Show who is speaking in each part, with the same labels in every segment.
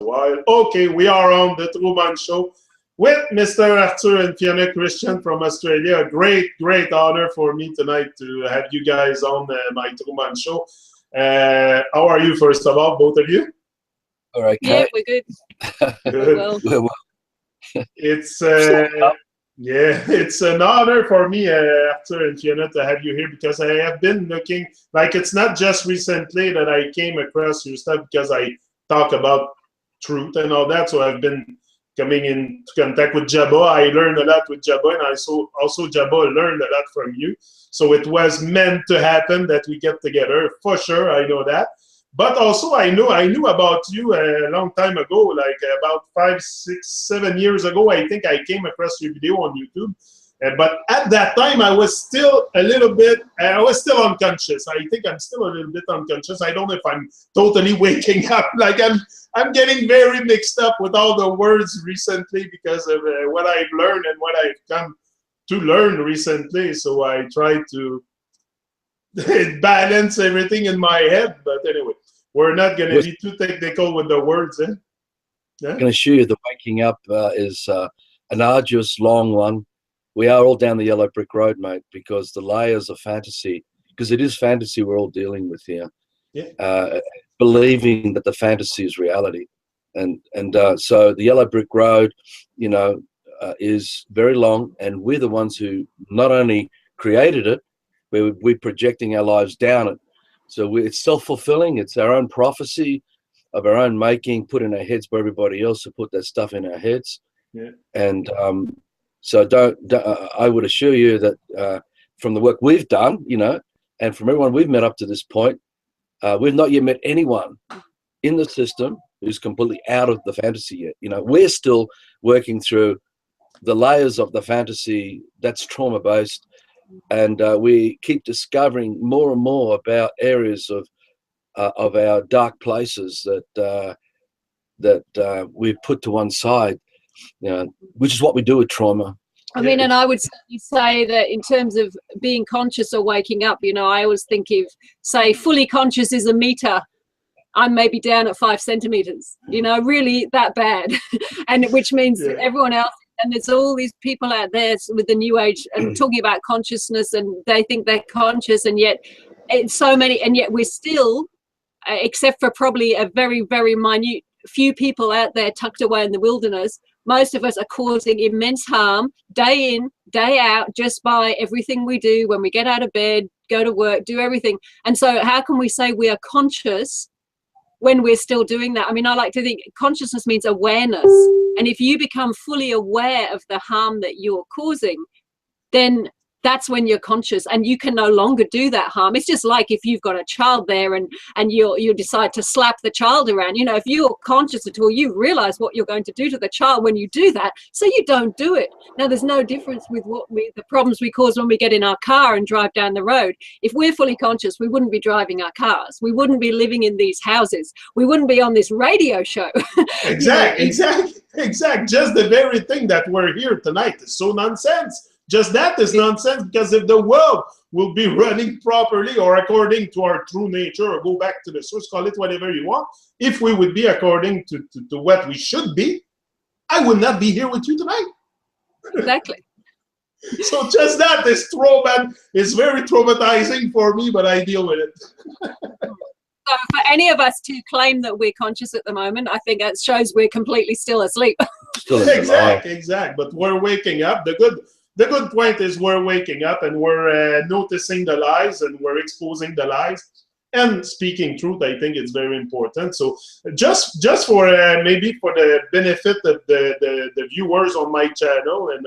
Speaker 1: while. Okay, we are on the Tru Mon show with Mr. Arthur and Fiona Cristian from Australia. A great, great honor for me tonight to have you guys on my Tru Mon show. How are you, first of all, both of you?
Speaker 2: All right.
Speaker 3: Yeah, we're good.
Speaker 1: Good.
Speaker 3: Well.
Speaker 1: It's yeah, it's an honor for me, Arthur and Fiona, to have you here because I have been looking, like it's not just recently that I came across your stuff because I talk about truth and all that. So I've been coming into contact with Jabba. I learned a lot with Jabba, and I also Jabba learned a lot from you. So it was meant to happen that we get together, for sure. I know that. But also, I knew about you a long time ago, like about 5, 6, 7 years ago. I think I came across your video on YouTube. But at that time, I was still a little bit, I was still unconscious. I think I'm still a little bit unconscious. I don't know if I'm totally waking up. Like I'm getting very mixed up with all the words recently because of what I've learned and what I've come to learn recently. So I try to balance everything in my head. But anyway, we're not going to be too technical with the words. Eh? Yeah?
Speaker 2: I can assure you the waking up is an arduous, long one. We are all down the yellow brick road, mate, because the layers of fantasy, because it is fantasy we're all dealing with here, believing that the fantasy is reality. And so the yellow brick road, you know, is very long, and we're the ones who not only created it, we're projecting our lives down it. So it's self-fulfilling. It's our own prophecy of our own making, put in our heads by everybody else to put that stuff in our heads.
Speaker 1: Yeah.
Speaker 2: And so I would assure you that from the work we've done, you know, and from everyone we've met up to this point, we've not yet met anyone in the system who's completely out of the fantasy yet. You know, we're still working through the layers of the fantasy that's trauma-based. And we keep discovering more and more about areas of our dark places that we've put to one side, you know, which is what we do with trauma.
Speaker 3: I mean, and I would certainly say that in terms of being conscious or waking up, you know, I always think if, say, fully conscious is a meter, I'm maybe down at 5 centimeters, you know, really that bad. And which means everyone else. And there's all these people out there with the new age and talking about consciousness, and they think they're conscious, and yet it's so many, and yet we're still, except for probably a very, very minute few people out there tucked away in the wilderness, most of us are causing immense harm day in, day out, just by everything we do when we get out of bed, go to work, do everything. And so how can we say we are conscious when we're still doing that? I mean, I like to think consciousness means awareness. And if you become fully aware of the harm that you're causing, then that's when you're conscious, and you can no longer do that harm. It's just like if you've got a child there and you decide to slap the child around, you know, if you're conscious at all, you realize what you're going to do to the child when you do that, so you don't do it. Now, there's no difference with the problems we cause when we get in our car and drive down the road. If we're fully conscious, we wouldn't be driving our cars. We wouldn't be living in these houses. We wouldn't be on this radio show.
Speaker 1: Exactly. Just the very thing that we're here tonight is so nonsense. Just that is nonsense, because if the world will be running properly or according to our true nature, or go back to the source, call it whatever you want, if we would be according to what we should be, I would not be here with you tonight.
Speaker 3: Exactly.
Speaker 1: So just that is it's very traumatizing for me, but I deal with it.
Speaker 3: So for any of us to claim that we're conscious at the moment, I think that shows we're completely still asleep.
Speaker 1: Exactly. But we're waking up. The good point is we're waking up, and we're noticing the lies, and we're exposing the lies and speaking truth. I think it's very important. So just for maybe for the benefit of the viewers on my channel and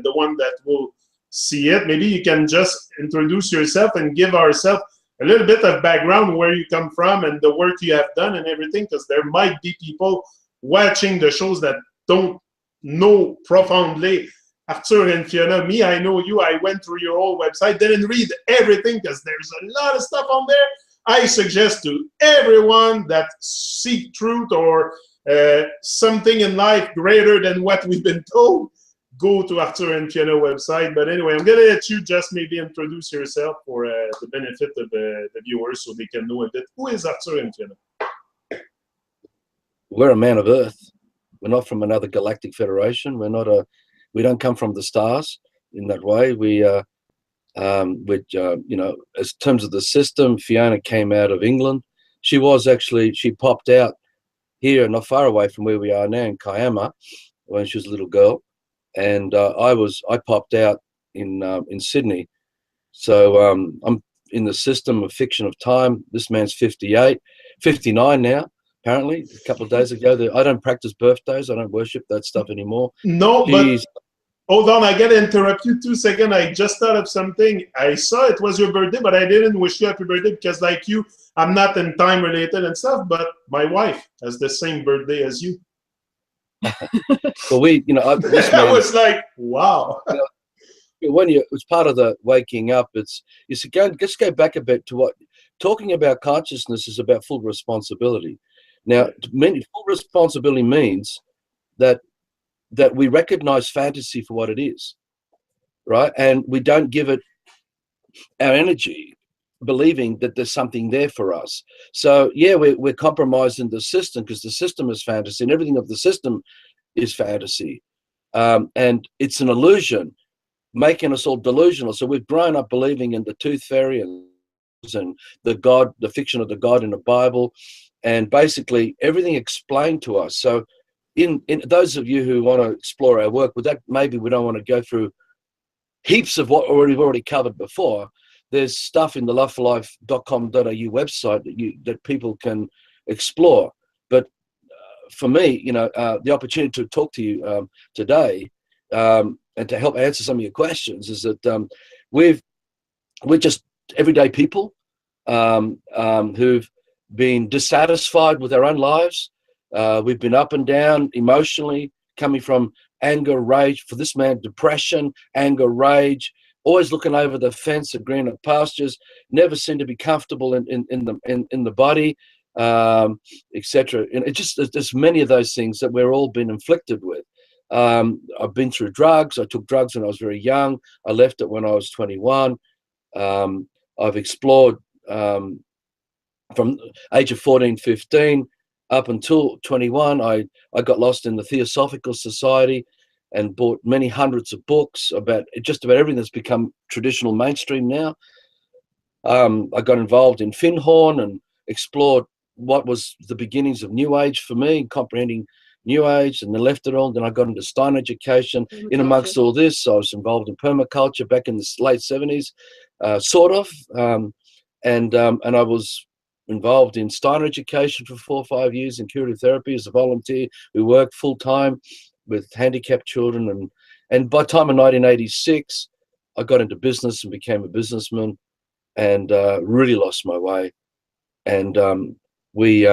Speaker 1: the one that will see it, maybe you can just introduce yourself and give ourselves a little bit of background, where you come from and the work you have done and everything, because there might be people watching the shows that don't know profoundly Arthur and Fiona. Me, I know you. I went through your whole website, didn't read everything because there's a lot of stuff on there. I suggest to everyone that seek truth or something in life greater than what we've been told, go to Arthur and Fiona website. But anyway, I'm going to let you just maybe introduce yourself for the benefit of the viewers, so they can know a bit. Who is Arthur and Fiona?
Speaker 2: we're a man of Earth. We're not from another galactic federation. We don't come from the stars in that way. You know, as terms of the system, Fiona came out of England. She popped out here, not far away from where we are now in Kiama, when she was a little girl, and I popped out in Sydney. So I'm in the system of fiction of time. This man's 59 now. Apparently, a couple of days ago. I don't practice birthdays. I don't worship that stuff anymore.
Speaker 1: No, but hold on, I gotta interrupt you 2 seconds. I just thought of something. I saw it was your birthday, but I didn't wish you happy birthday because, like you, I'm not in time related and stuff. But my wife has the same birthday as you.
Speaker 2: Well,
Speaker 1: I was like, wow.
Speaker 2: When it's part of the waking up, just go back a bit to what talking about consciousness is about. Full responsibility. Now, full responsibility means that we recognize fantasy for what it is, right? And we don't give it our energy, believing that there's something there for us. So yeah, we're compromised in the system because the system is fantasy and everything of the system is fantasy. And it's an illusion, making us all delusional. So we've grown up believing in the tooth fairy and the God, the fiction of the God in the Bible, and basically everything explained to us. So in those of you who want to explore our work, with that, maybe we don't want to go through heaps of what we've already covered before. There's stuff in the loveforlife.com.au website that people can explore. But for me, the opportunity to talk to you today and to help answer some of your questions is that we're just everyday people who've been dissatisfied with our own lives. We've been up and down emotionally, coming from anger, rage, for this man, depression, anger, rage, always looking over the fence at greener pastures, never seem to be comfortable in the body, etc. And there's many of those things that we're all been inflicted with. I've been through drugs. I took drugs when I was very young. I left it when I was 21. I've explored from age of 14, 15 up until 21. I got lost in the Theosophical Society and bought many hundreds of books about just about everything that's become traditional mainstream now. I got involved in Finhorn and explored what was the beginnings of New Age for me, comprehending New Age, and then left it all. Then I got into Stein education. In amongst all this, I was involved in permaculture back in the late 70s, sort of. And I was involved in Steiner education for 4 or 5 years in curative therapy as a volunteer who worked full time with handicapped children. And by the time of 1986, I got into business and became a businessman and really lost my way. And we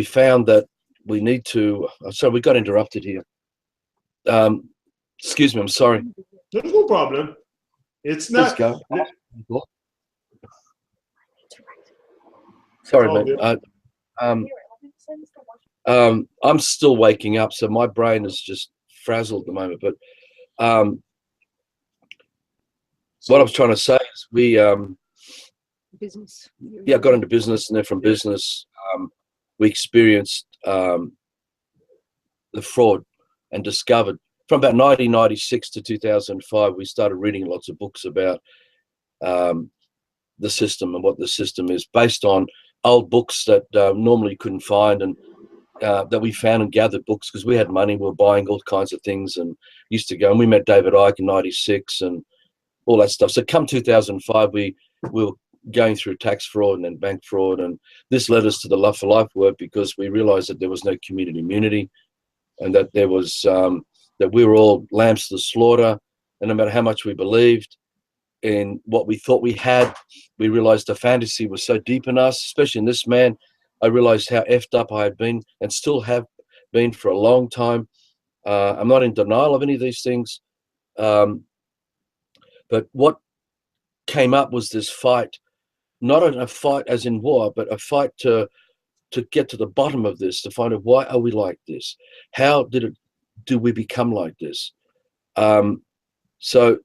Speaker 2: found that we need to, so we got interrupted here. Excuse me, I'm sorry.
Speaker 1: There's no problem. It's not.
Speaker 2: Let's go. Sorry, mate. I'm still waking up, so my brain is just frazzled at the moment. But what I was trying to say is
Speaker 3: business.
Speaker 2: Yeah, I got into business, and then from business, we experienced the fraud and discovered from about 1996 to 2005, we started reading lots of books about the system and what the system is, based on old books that normally couldn't find, and that we found and gathered books because we had money. We were buying all kinds of things and used to go. And we met David Icke in '96 and all that stuff. So come 2005, we were going through tax fraud and then bank fraud, and this led us to the Love for Life work because we realized that there was no community immunity, and that there was that we were all lambs to the slaughter, and no matter how much we believed in what we thought we had, we realized the fantasy was so deep in us, especially in this man. I realized how effed up I had been and still have been for a long time. I'm not in denial of any of these things, but what came up was this fight, not a fight as in war, but a fight to get to the bottom of this, to find out why are we like this? How do we become like this? So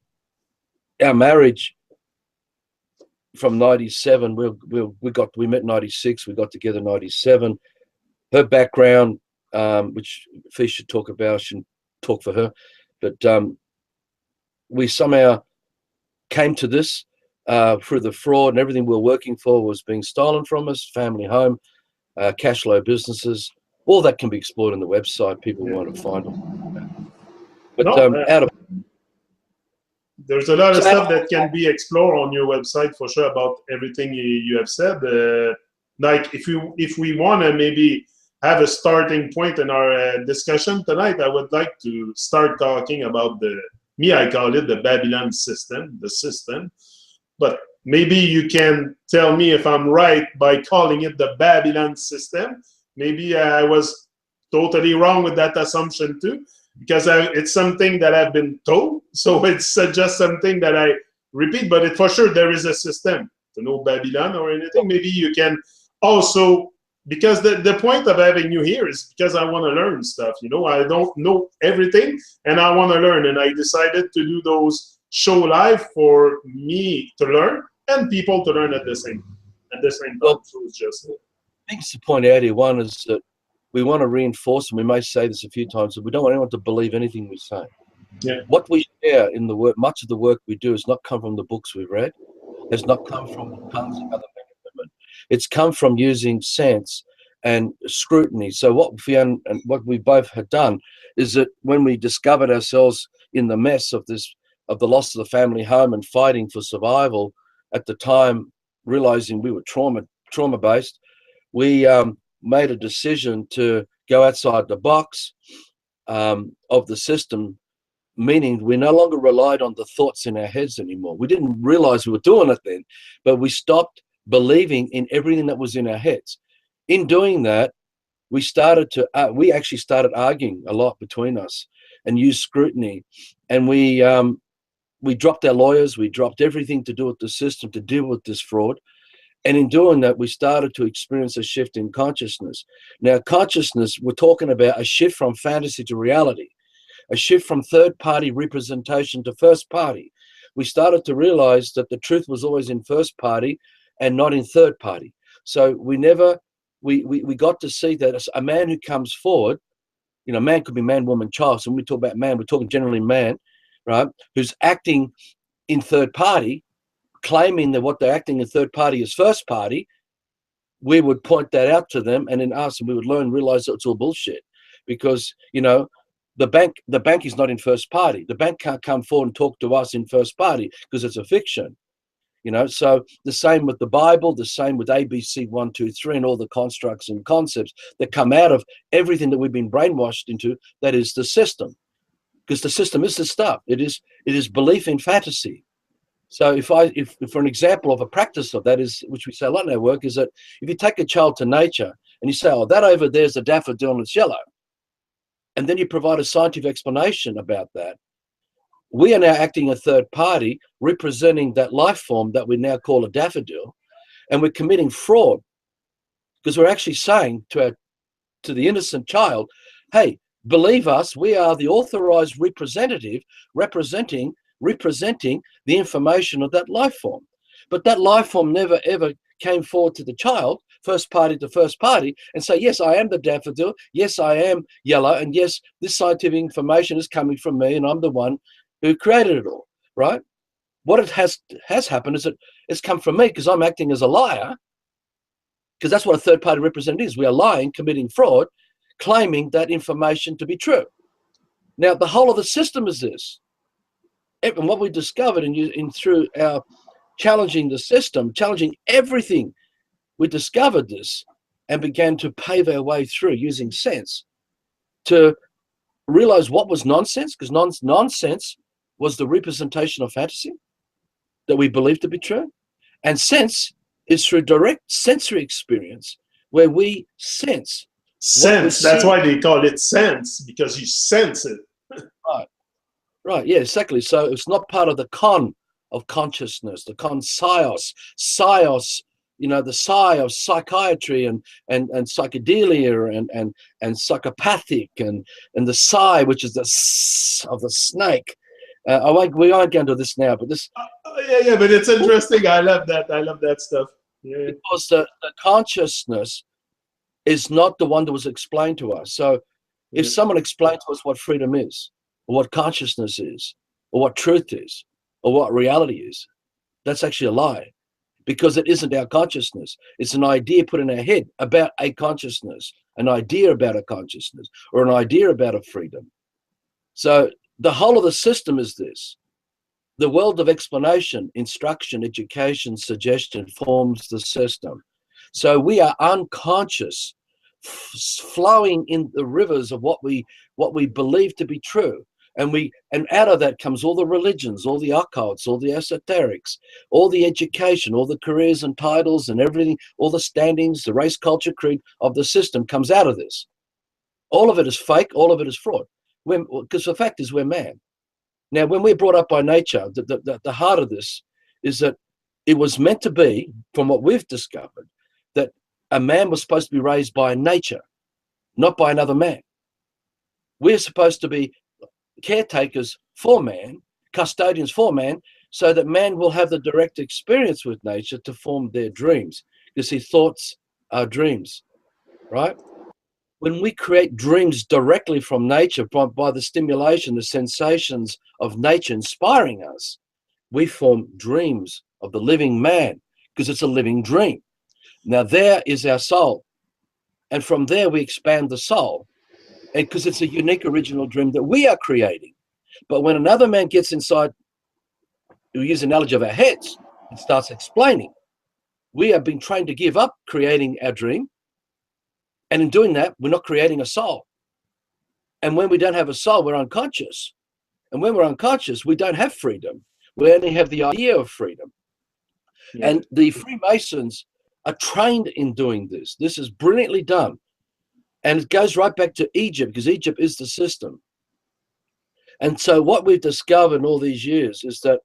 Speaker 2: our marriage from 97, we met 96, we got together 97. Her background which Fee should talk about. I shouldn't talk for her, but we somehow came to this through the fraud, and everything we were working for was being stolen from us. Family home, cash flow businesses, all that can be explored on the website. People want to find them. But
Speaker 1: there's a lot of stuff that can be explored on your website for sure about everything you have said. Like if we want to maybe have a starting point in our discussion tonight, I would like to start talking about I call it the Babylon system, the system. But maybe you can tell me if I'm right by calling it the Babylon system. Maybe I was totally wrong with that assumption too, because it's something that I've been told. So it's just something that I repeat, but for sure there is a system. To know Babylon or anything, maybe you can also, because the point of having you here is because I want to learn stuff. I don't know everything and I want to learn, and I decided to do those show live for me to learn and people to learn at the same time.
Speaker 2: Well,
Speaker 1: so it's just
Speaker 2: things to point out here. One is that we want to reinforce, and we may say this a few times, that we don't want anyone to believe anything we say.
Speaker 1: Yeah.
Speaker 2: What we share in the work, much of the work we do, has not come from the books we've read. Has not come from the tongues of other men and women. It's come from using sense and scrutiny. So what Fiona and what we both had done is that when we discovered ourselves in the mess of the loss of the family home and fighting for survival at the time, realizing we were trauma based, we made a decision to go outside the box of the system, meaning we no longer relied on the thoughts in our heads anymore. We didn't realize we were doing it then, but we stopped believing in everything that was in our heads. In doing that, we actually started arguing a lot between us and used scrutiny, and we dropped our lawyers, we dropped everything to do with the system to deal with this fraud. And in doing that, we started to experience a shift in consciousness. Now, consciousness, we're talking about a shift from fantasy to reality, a shift from third-party representation to first-party. We started to realize that the truth was always in first-party and not in third-party. So we got to see that a man who comes forward, man could be man, woman, child. So when we talk about man, we're talking generally man, right? Who's acting in third-party, claiming that what they're acting in third-party is first-party. We would point that out to them, and then ask them. We would realize that it's all bullshit, because the bank is not in first party. The bank can't come forward and talk to us in first party because it's a fiction. So the same with the Bible, the same with ABC 1, 2, 3, and all the constructs and concepts that come out of everything that we've been brainwashed into. That is the system, because the system is the stuff. It is belief in fantasy. So if for an example of a practice of that is, which we say a lot in our work, is that if you take a child to nature and you say, oh, that over there's a daffodil and it's yellow, and then you provide a scientific explanation about that, we are now acting a third party representing that life form that we now call a daffodil, and we're committing fraud, because we're actually saying to the innocent child, hey, believe us, we are the authorized representative representing the information of that life form. But that life form never ever came forward to the child, first party to first party, and say, yes, I am the daffodil, yes, I am yellow, and yes, this scientific information is coming from me, and I'm the one who created it all, right? What it has happened is that it's come from me because I'm acting as a liar, because that's what a third party representative is. We are lying, committing fraud, claiming that information to be true. Now, the whole of the system is this. And what we discovered through our challenging the system, challenging everything, we discovered this and began to pave our way through using sense to realize what was nonsense, because nonsense was the representation of fantasy that we believed to be true. And sense is through direct sensory experience, where we sense.
Speaker 1: Sense, that's why they call it sense, because you sense it.
Speaker 2: Right, yeah, exactly. So it's not part of the con of consciousness, the con psios, the psi of psychiatry and psychedelia and psychopathic and the psi, which is the s of the snake. We won't get into this now, but this.
Speaker 1: Yeah, but it's interesting. I love that. I love that stuff. Yeah.
Speaker 2: Because the consciousness is not the one that was explained to us. So if someone explained to us what freedom is, or what consciousness is, or what truth is, or what reality is, that's actually a lie, because it isn't our consciousness. It's an idea put in our head about a consciousness, an idea about a consciousness, or an idea about a freedom. So the whole of the system is this. The world of explanation, instruction, education, suggestion forms the system. So we are unconscious, flowing in the rivers of what we believe to be true. And out of that comes all the religions, all the occults, all the esoterics, all the education, all the careers and titles and everything, all the standings, the race, culture, creed of the system comes out of this. All of it is fake, all of it is fraud. Because the fact is, we're man. Now, when we're brought up by nature, the heart of this is that it was meant to be, from what we've discovered, that a man was supposed to be raised by nature, not by another man. We're supposed to be caretakers for man, custodians for man, so that man will have the direct experience with nature to form their dreams. You see, thoughts are dreams, right? When we create dreams directly from nature, by the stimulation, the sensations of nature inspiring us, we form dreams of the living man, because it's a living dream. Now there is our soul. And from there we expand the soul, because it's a unique original dream that we are creating. But when another man gets inside, we use the analogy of our heads, and starts explaining, we have been trained to give up creating our dream. And in doing that, we're not creating a soul. And when we don't have a soul, we're unconscious. And when we're unconscious, we don't have freedom. We only have the idea of freedom. Yeah. And the Freemasons are trained in doing this. This is brilliantly done. And it goes right back to Egypt, because Egypt is the system. And so what we've discovered in all these years is that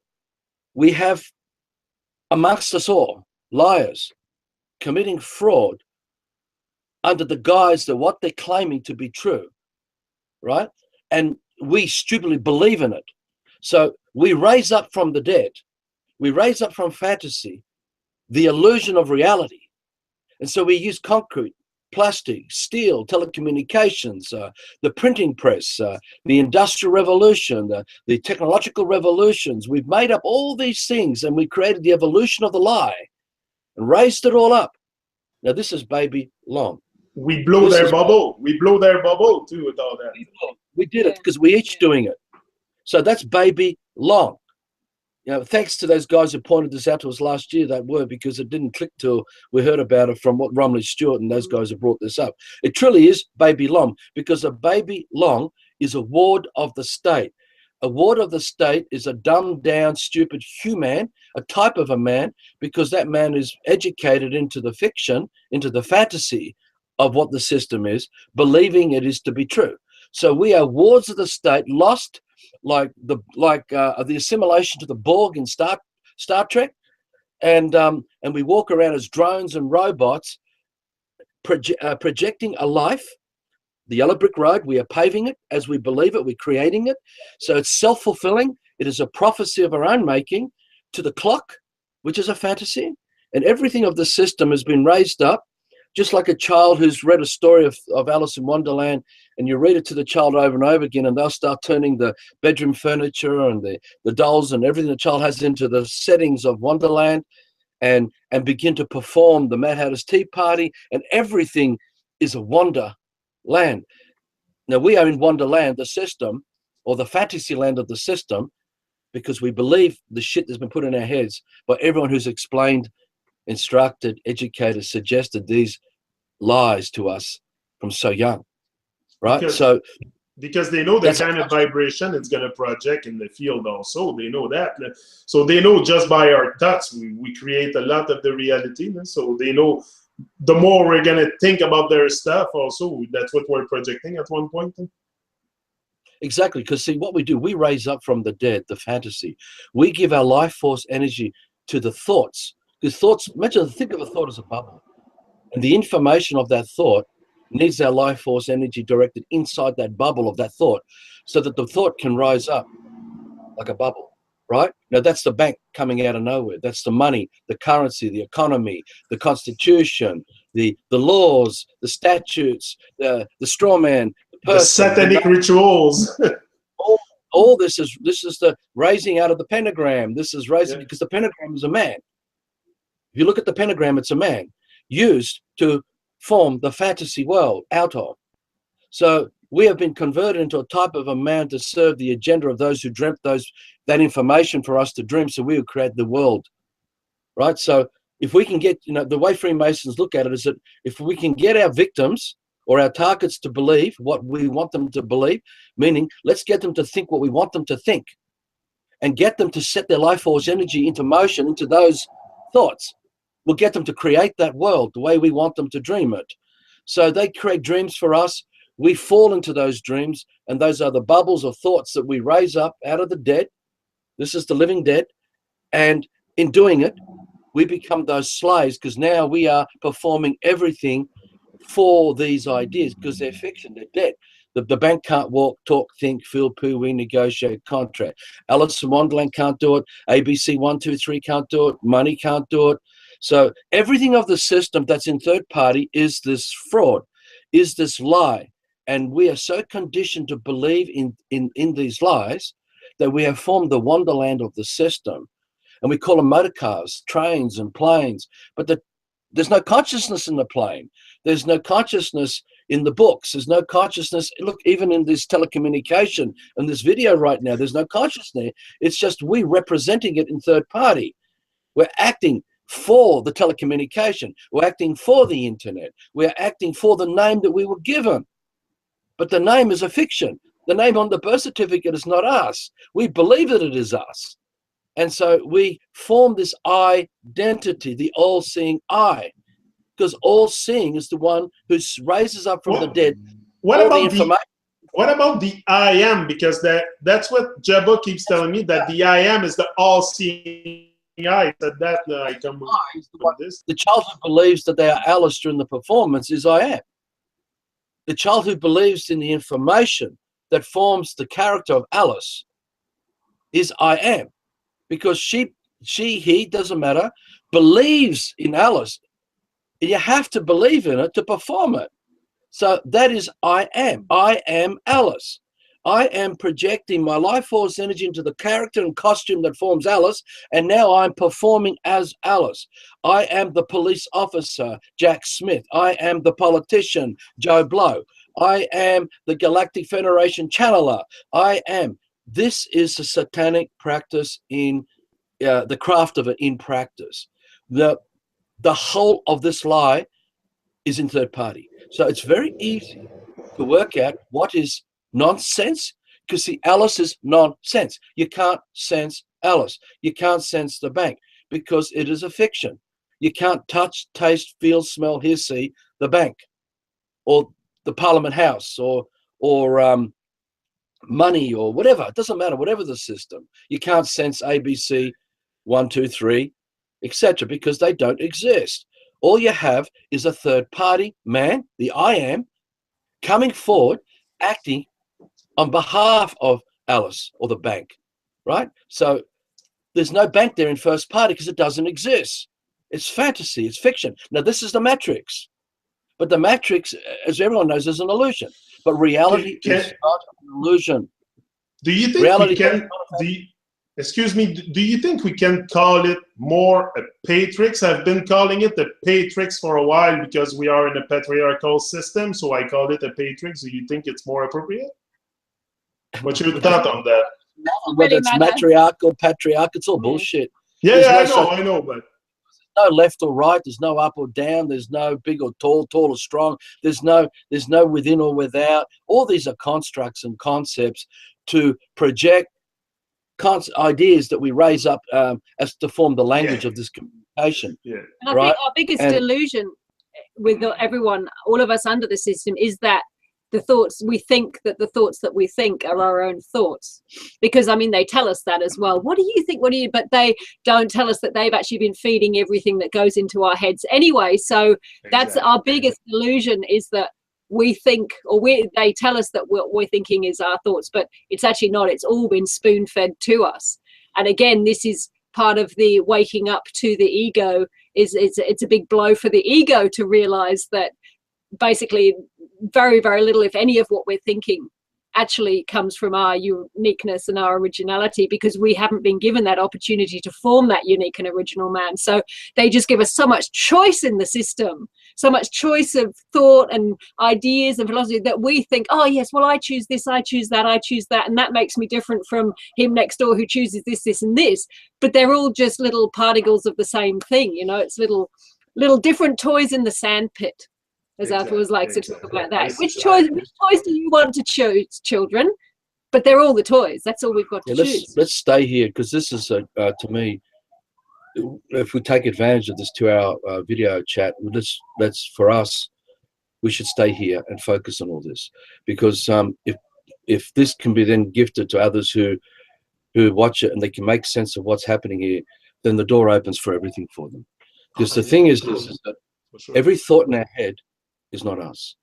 Speaker 2: we have amongst us all liars committing fraud under the guise that what they're claiming to be true, right? And we stupidly believe in it. So we raise up from the dead. We raise up from fantasy the illusion of reality. And so we use concrete, plastic, steel, telecommunications, the printing press, the industrial revolution, the technological revolutions. We've made up all these things, and we created the evolution of the lie and raised it all up. Now this is baby long.
Speaker 1: We blow their bubble. We blow their bubble too with all that.
Speaker 2: We did it because we're each doing it. So that's baby long. You know, thanks to those guys who pointed this out to us last year, that word, because it didn't click till we heard about it from what Romley Stewart and those guys have brought this up. It truly is baby long, because a baby long is a ward of the state. A ward of the state is a dumbed down, stupid human, a type of a man, because that man is educated into the fiction, into the fantasy of what the system is, believing it is to be true. So we are wards of the state, lost like the assimilation to the Borg in Star Trek, and we walk around as drones and robots, projecting a life. The yellow brick road, we are paving it as we believe it, we're creating it. So it's self-fulfilling. It is a prophecy of our own making to the clock, which is a fantasy. And everything of the system has been raised up, just like a child who's read a story of Alice in Wonderland, and you read it to the child over and over again, and they'll start turning the bedroom furniture and the dolls and everything the child has into the settings of Wonderland, and begin to perform the Mad Hatter's Tea Party, and everything is a wonder land. Now we are in Wonderland, the system, or the fantasy land of the system, because we believe the shit that's been put in our heads by everyone who's explained, instructed, educated, suggested these lies to us from so young, right?
Speaker 1: Because they know the kind of vibration it's going to project in the field also. They know that. So they know just by our thoughts, we create a lot of the reality. So they know the more we're going to think about their stuff also, that's what we're projecting at one point.
Speaker 2: Exactly, because see, what we do, we raise up from the dead, the fantasy. We give our life force energy to the thoughts. Because thoughts, think of a thought as a bubble. And the information of that thought needs our life force energy directed inside that bubble of that thought, so that the thought can rise up like a bubble, right? Now that's the bank coming out of nowhere. That's the money, the currency, the economy, the constitution, the laws, the statutes, the straw man,
Speaker 1: the satanic rituals.
Speaker 2: all this is the raising out of the pentagram. This is raising because the pentagram is a man. If you look at the pentagram, it's a man used to form the fantasy world out of. So we have been converted into a type of a man to serve the agenda of those who dreamt that information for us to dream, so we would create the world, right? So if we can get, the way Freemasons look at it is that if we can get our victims or our targets to believe what we want them to believe, meaning let's get them to think what we want them to think and get them to set their life force energy into motion, into those thoughts. We'll get them to create that world the way we want them to dream it. So they create dreams for us. We fall into those dreams, and those are the bubbles of thoughts that we raise up out of the dead. This is the living dead. And in doing it, we become those slaves, because now we are performing everything for these ideas because they're fiction, they're dead. The bank can't walk, talk, think, feel, poo, we negotiate contract. Alice in Wonderland can't do it. ABC 1, 2, 3 can't do it. Money can't do it. So everything of the system that's in third party is this fraud, is this lie. And we are so conditioned to believe in these lies that we have formed the wonderland of the system. And we call them motor cars, trains and planes. But there's no consciousness in the plane. There's no consciousness in the books. There's no consciousness. Look, even in this telecommunication and this video right now, there's no consciousness. It's just we representing it in third party. We're acting for the telecommunication. We're acting for the internet. We're acting for the name that we were given. But the name is a fiction. The name on the birth certificate is not us. We believe that it is us. And so we form this identity, the all-seeing I, because all-seeing is the one who raises up from the dead.
Speaker 1: What about the I am? Because that's what Jabba keeps telling me, that the I am is the all-seeing I. Said that I come with this.
Speaker 2: The child who believes that they are Alice during the performance is I am. The child who believes in the information that forms the character of Alice is I am. Because she, he, doesn't matter, believes in Alice. You have to believe in it to perform it. So that is I am. I am Alice. I am projecting my life force energy into the character and costume that forms Alice, and now I'm performing as Alice. I am the police officer, Jack Smith. I am the politician, Joe Blow. I am the Galactic Federation channeler. I am. This is a satanic practice in the craft of it in practice. The whole of this lie is in third party. So it's very easy to work out what is nonsense, because the Alice is nonsense. You can't sense Alice. You can't sense the bank because it is a fiction. You can't touch, taste, feel, smell, hear, see the bank or the Parliament House or money or whatever. It doesn't matter, whatever the system. You can't sense ABC 1, 2, 3, etc. because they don't exist. All you have is a third party man, the I am, coming forward, acting on behalf of Alice or the bank, right? So there's no bank there in first party because it doesn't exist. It's fantasy, it's fiction. Now this is the Matrix, but the Matrix, as everyone knows, is an illusion. But reality is not an illusion.
Speaker 1: Do you think reality we can? Excuse me. Do you think we can call it more a Patrix? I've been calling it a Patrix for a while because we are in a patriarchal system. So I call it a Patrix. Do you think it's more appropriate? What's your thought on that?
Speaker 2: Whether it's matriarchal, patriarch, it's all bullshit.
Speaker 1: Yeah, I know, but
Speaker 2: no left or right. There's no up or down. There's no big or tall or strong. There's no within or without. All these are constructs and concepts to project ideas that we raise up as to form the language of this communication.
Speaker 1: Yeah.
Speaker 3: And I think our biggest delusion with everyone, all of us under the system, is that the thoughts we think that we think are our own thoughts, because I mean they tell us that as well. What do you think? But they don't tell us that they've actually been feeding everything that goes into our heads anyway. So that's our biggest illusion, is that we think, or they tell us that what we're thinking is our thoughts, but it's actually not. It's all been spoon fed to us. And again, this is part of the waking up to the ego, it's a big blow for the ego to realize that basically very, very little, if any, of what we're thinking actually comes from our uniqueness and our originality, because we haven't been given that opportunity to form that unique and original man. So they just give us so much choice in the system, so much choice of thought and ideas and philosophy, that we think, oh yes, well, I choose this, I choose that, I choose that, and that makes me different from him next door who chooses this, this and this. But they're all just little particles of the same thing, you know. It's little different toys in the sand pit, as Arthur always likes to talk about that. Which toys do you want to choose, children? But they're all the toys. That's all we've got to choose.
Speaker 2: Let's stay here, because this is, to me, if we take advantage of this 2-hour video chat, let's for us, we should stay here and focus on all this, because if this can be then gifted to others who watch it and they can make sense of what's happening here, then the door opens for everything for them. Because the thing is that every thought in our head is not us.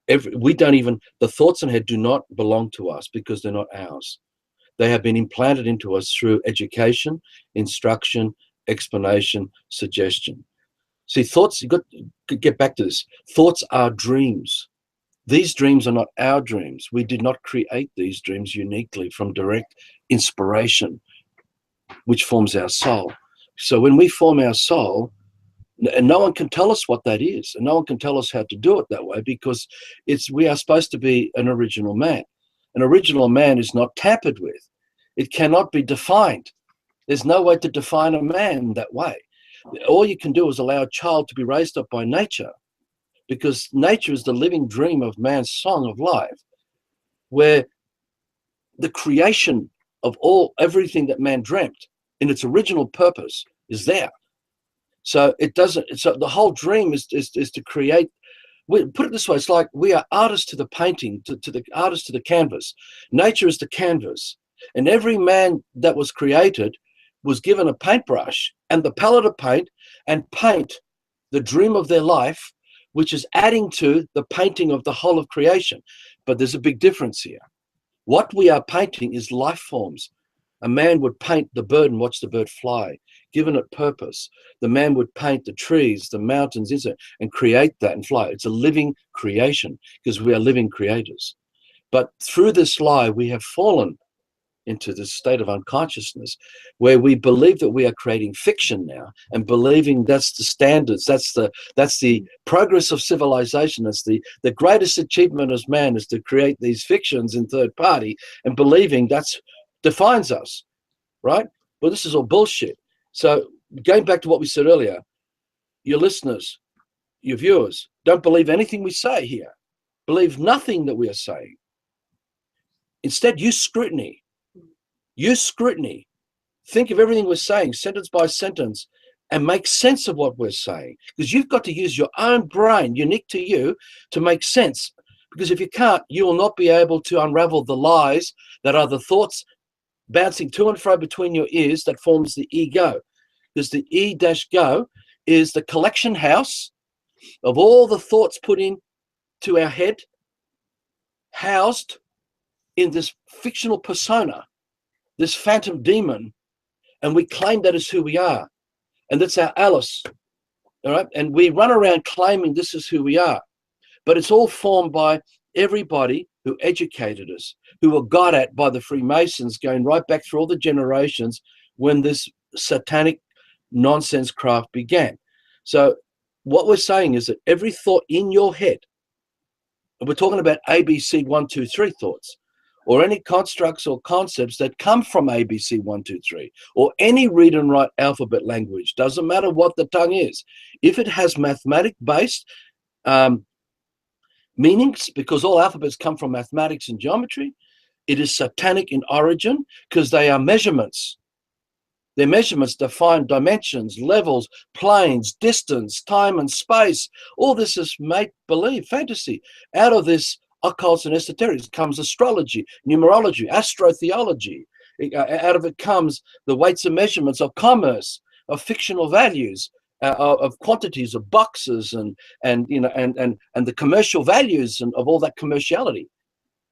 Speaker 2: The thoughts in our head do not belong to us, because they're not ours. They have been implanted into us through education, instruction, explanation, suggestion. See, thoughts, you got to get back to this. Thoughts are dreams. These dreams are not our dreams. We did not create these dreams uniquely from direct inspiration, which forms our soul. So when we form our soul, and no one can tell us what that is, and no one can tell us how to do it that way, because we are supposed to be an original man. An original man is not tampered with. It cannot be defined. There's no way to define a man that way. All you can do is allow a child to be raised up by nature, because nature is the living dream of man's song of life, where the creation of everything that man dreamt in its original purpose is there. So the whole dream is to create. Put it this way, it's like we are artists to the painting, to the artist to the canvas. Nature is the canvas, and every man that was created was given a paintbrush and the palette of paint, and paint the dream of their life, which is adding to the painting of the whole of creation. But there's a big difference here. What we are painting is life forms. A man would paint the bird and watch the bird fly, given it purpose. The man would paint the trees, the mountains, and create that and fly. It's a living creation, because we are living creators. But through this lie, we have fallen into this state of unconsciousness, where we believe that we are creating fiction now, and believing that's the standards, that's the progress of civilization. That's the greatest achievement as man, is to create these fictions in third party, and believing that's defines us, right? Well, this is all bullshit. So going back to what we said earlier, your listeners, your viewers, don't believe anything we say here. Believe nothing that we are saying. Instead, use scrutiny. Use scrutiny. Think of everything we're saying, sentence by sentence, and make sense of what we're saying. Because you've got to use your own brain, unique to you, to make sense. Because if you can't, you will not be able to unravel the lies that are the thoughts bouncing to and fro between your ears that forms the ego. Because the E-go is the collection house of all the thoughts put into our head, housed in this fictional persona, this phantom demon, and we claim that is who we are. And that's our Alice, all right? And we run around claiming this is who we are. But it's all formed by everybody who educated us, who were got at by the Freemasons, going right back through all the generations when this satanic nonsense craft began. So what we're saying is that every thought in your head, and we're talking about ABC 1, 2, 3 thoughts, or any constructs or concepts that come from ABC 1, 2, 3, or any read and write alphabet language, doesn't matter what the tongue is. If it has mathematic-based meanings, because all alphabets come from mathematics and geometry, it is satanic in origin, because they are measurements. Their measurements define dimensions, levels, planes, distance, time and space. All this is make-believe, fantasy. Out of this occults and esoterics comes astrology, numerology, astrotheology. Out of it comes the weights and measurements of commerce, of fictional values, of quantities, of boxes, and the commercial values and of all that commerciality.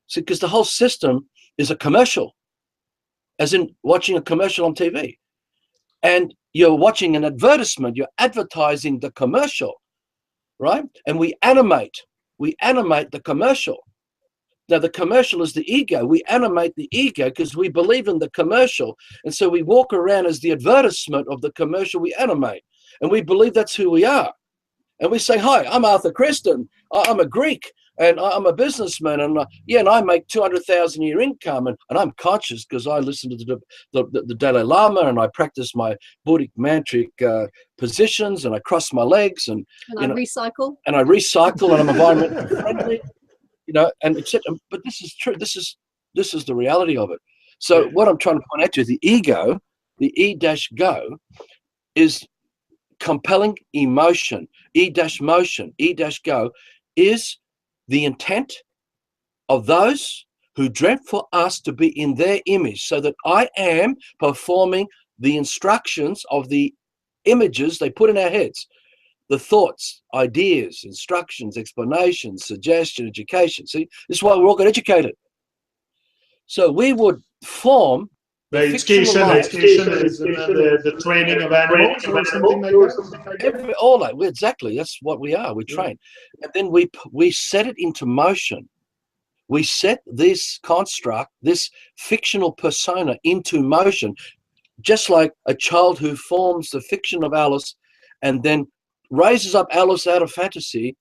Speaker 2: See, because the whole system is a commercial, as in watching a commercial on TV. And you're watching an advertisement, you're advertising the commercial, right? And we animate the commercial. Now, the commercial is the ego. We animate the ego because we believe in the commercial. And so we walk around as the advertisement of the commercial we animate. And we believe that's who we are. And we say, hi, I'm Arthur Cristian. I'm a Greek and I'm a businessman. And and I make 200,000 a year income. And I'm conscious because I listen to the Dalai Lama and I practice my Buddhic mantric positions and I cross my legs. And
Speaker 3: I recycle.
Speaker 2: And I recycle and I'm environmentally friendly. And etc. But this is true. This is the reality of it. So what I'm trying to point out to you, the ego, the E-go, is compelling emotion. E-motion, E-go, is the intent of those who dreamt for us to be in their image, so that I am performing the instructions of the images they put in our heads. The thoughts, ideas, instructions, explanations, suggestion, education. See, this is why we all got educated. So we would form
Speaker 1: the education is the training of animals or something like that.
Speaker 2: Exactly, that's what we are. We train, and then we set it into motion. We set this construct, this fictional persona, into motion, just like a child who forms the fiction of Alice, and then raises up Alice out of fantasy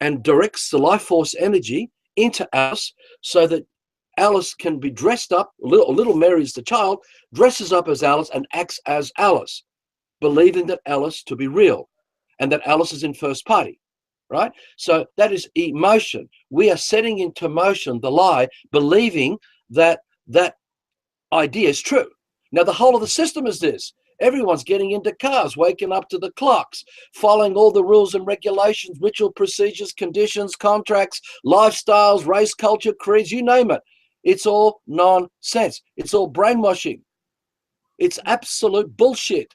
Speaker 2: and directs the life force energy into Alice so that Alice can be dressed up. Little Mary is the child, dresses up as Alice and acts as Alice, believing that Alice to be real and that Alice is in first party, right? So that is emotion. We are setting into motion the lie, believing that that idea is true. Now, the whole of the system is this. Everyone's getting into cars, waking up to the clocks, following all the rules and regulations, ritual procedures, conditions, contracts, lifestyles, race, culture, creeds, you name it. It's all nonsense. It's all brainwashing. It's absolute bullshit.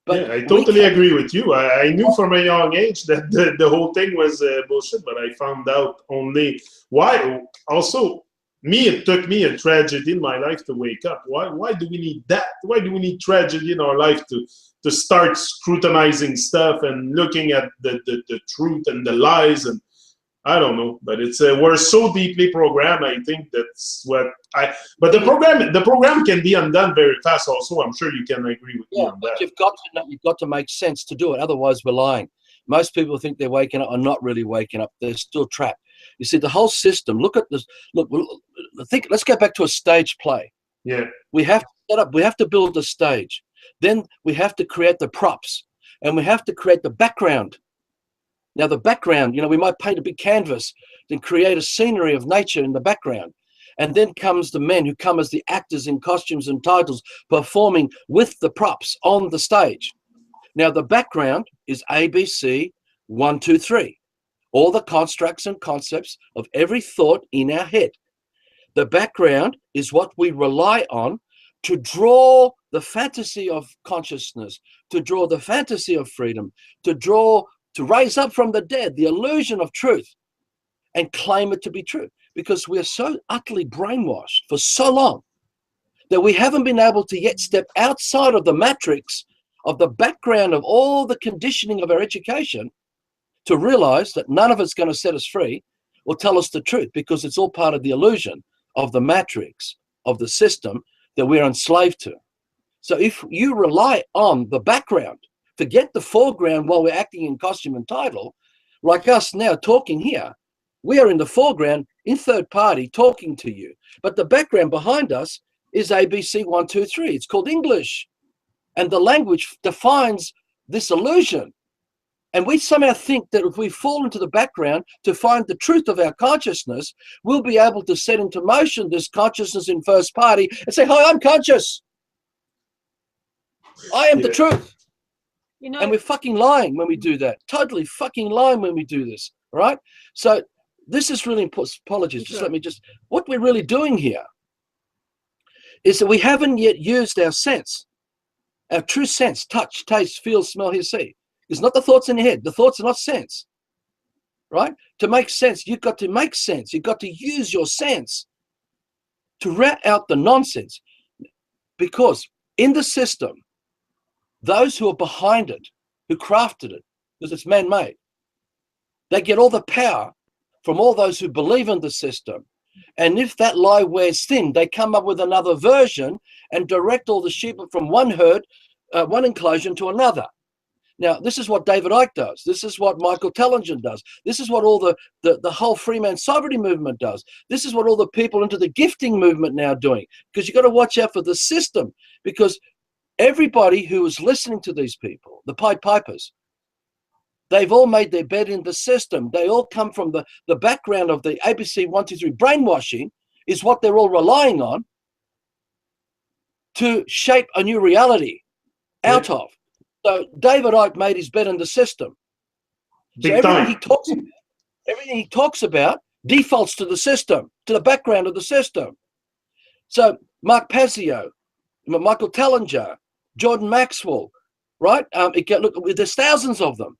Speaker 1: But I totally agree with you. I knew from a young age that the whole thing was bullshit, but I found out only why. Also, it took me a tragedy in my life to wake up. Why do we need that? Why do we need tragedy in our life to start scrutinizing stuff and looking at the truth and the lies? And I don't know, but it's we're so deeply programmed. I think that's what But the program can be undone very fast. Also, I'm sure you can agree with me on that.
Speaker 2: You've got to make sense to do it. Otherwise, we're lying. Most people think they're waking up, are not really waking up. They're still trapped. You see, the whole system. Look at this. Let's go back to a stage play.
Speaker 1: Yeah.
Speaker 2: We have to set up. We have to build a stage. Then we have to create the props, and we have to create the background. Now, the background. We might paint a big canvas, then create a scenery of nature in the background, and then comes the men who come as the actors in costumes and titles, performing with the props on the stage. Now, the background is ABC 1, 2, 3. All the constructs and concepts of every thought in our head. The background is what we rely on to draw the fantasy of consciousness, to draw the fantasy of freedom, to raise up from the dead the illusion of truth and claim it to be true. Because we're so utterly brainwashed for so long that we haven't been able to yet step outside of the matrix of the background of all the conditioning of our education to realize that none of it's going to set us free or tell us the truth, because it's all part of the illusion of the matrix of the system that we're enslaved to. So if you rely on the background, forget the foreground while we're acting in costume and title, like us now talking here, we are in the foreground in third party talking to you. But the background behind us is ABC 1, 2, 3. It's called English. And the language defines this illusion. And we somehow think that if we fall into the background to find the truth of our consciousness, we'll be able to set into motion this consciousness in first party and say, hi, I'm conscious. I am the truth. And we're fucking lying when we do that. Totally fucking lying when we do this. Right? So this is really important. Apologies. What we're really doing here is that we haven't yet used our sense, our true sense, touch, taste, feel, smell, hear, see. It's not the thoughts in your head. The thoughts are not sense, right? To make sense, you've got to make sense. You've got to use your sense to rat out the nonsense. Because in the system, those who are behind it, who crafted it, because it's man-made, they get all the power from all those who believe in the system. And if that lie wears thin, they come up with another version and direct all the sheep from one herd, one enclosure to another. Now, this is what David Icke does. This is what Michael Tellinger does. This is what all the whole Freeman sovereignty movement does. This is what all the people into the gifting movement now doing. Because you've got to watch out for the system. Because everybody who is listening to these people, the Pied Pipers, they've all made their bed in the system. They all come from the background of the ABC 123 brainwashing is what they're all relying on to shape a new reality out of. So David Icke made his bed in the system. So everything he talks about defaults to the system, to the background of the system. So Mark Pazio, Michael Tellinger, Jordan Maxwell, right? Look, there's thousands of them.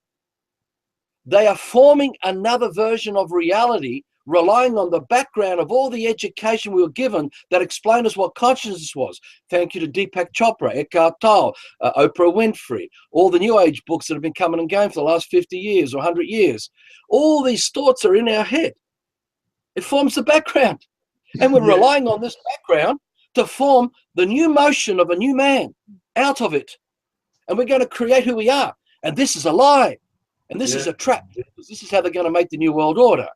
Speaker 2: They are forming another version of reality, relying on the background of all the education we were given that explained us what consciousness was. Thank you to Deepak Chopra, Eckhart Tolle, Oprah Winfrey, all the New Age books that have been coming and going for the last 50 years or 100 years. All these thoughts are in our head. It forms the background. And we're relying on this background to form the new motion of a new man out of it. And we're going to create who we are. And this is a lie. And this is a trap. This is how they're going to make the new world order.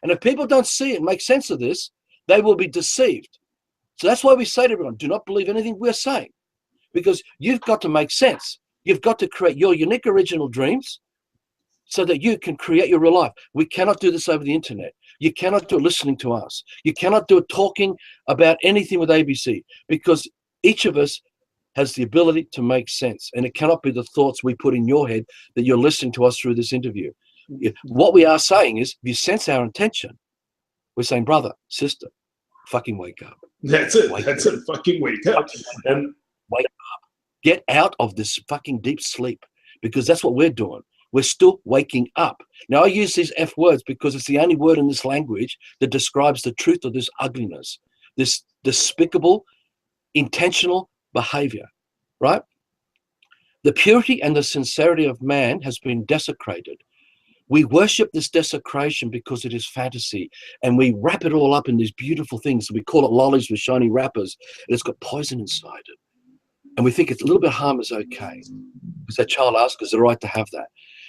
Speaker 2: And if people don't see it, make sense of this, they will be deceived. So that's why we say to everyone, do not believe anything we're saying, because you've got to make sense. You've got to create your unique original dreams so that you can create your real life. We cannot do this over the internet. You cannot do it listening to us. You cannot do it talking about anything with ABC, because each of us has the ability to make sense. And it cannot be the thoughts we put in your head that you're listening to us through this interview. What we are saying is, if you sense our intention, we're saying, brother, sister, fucking wake up.
Speaker 1: That's it. That's it. Fucking wake up. And
Speaker 2: wake up. Get out of this fucking deep sleep, because that's what we're doing. We're still waking up. Now, I use these F words because it's the only word in this language that describes the truth of this ugliness, this despicable, intentional behavior, right? The purity and the sincerity of man has been desecrated. We worship this desecration because it is fantasy, and we wrap it all up in these beautiful things. We call it lollies with shiny wrappers, and it's got poison inside it. And we think it's a little bit of harm is okay, because that child asked us the right to have that.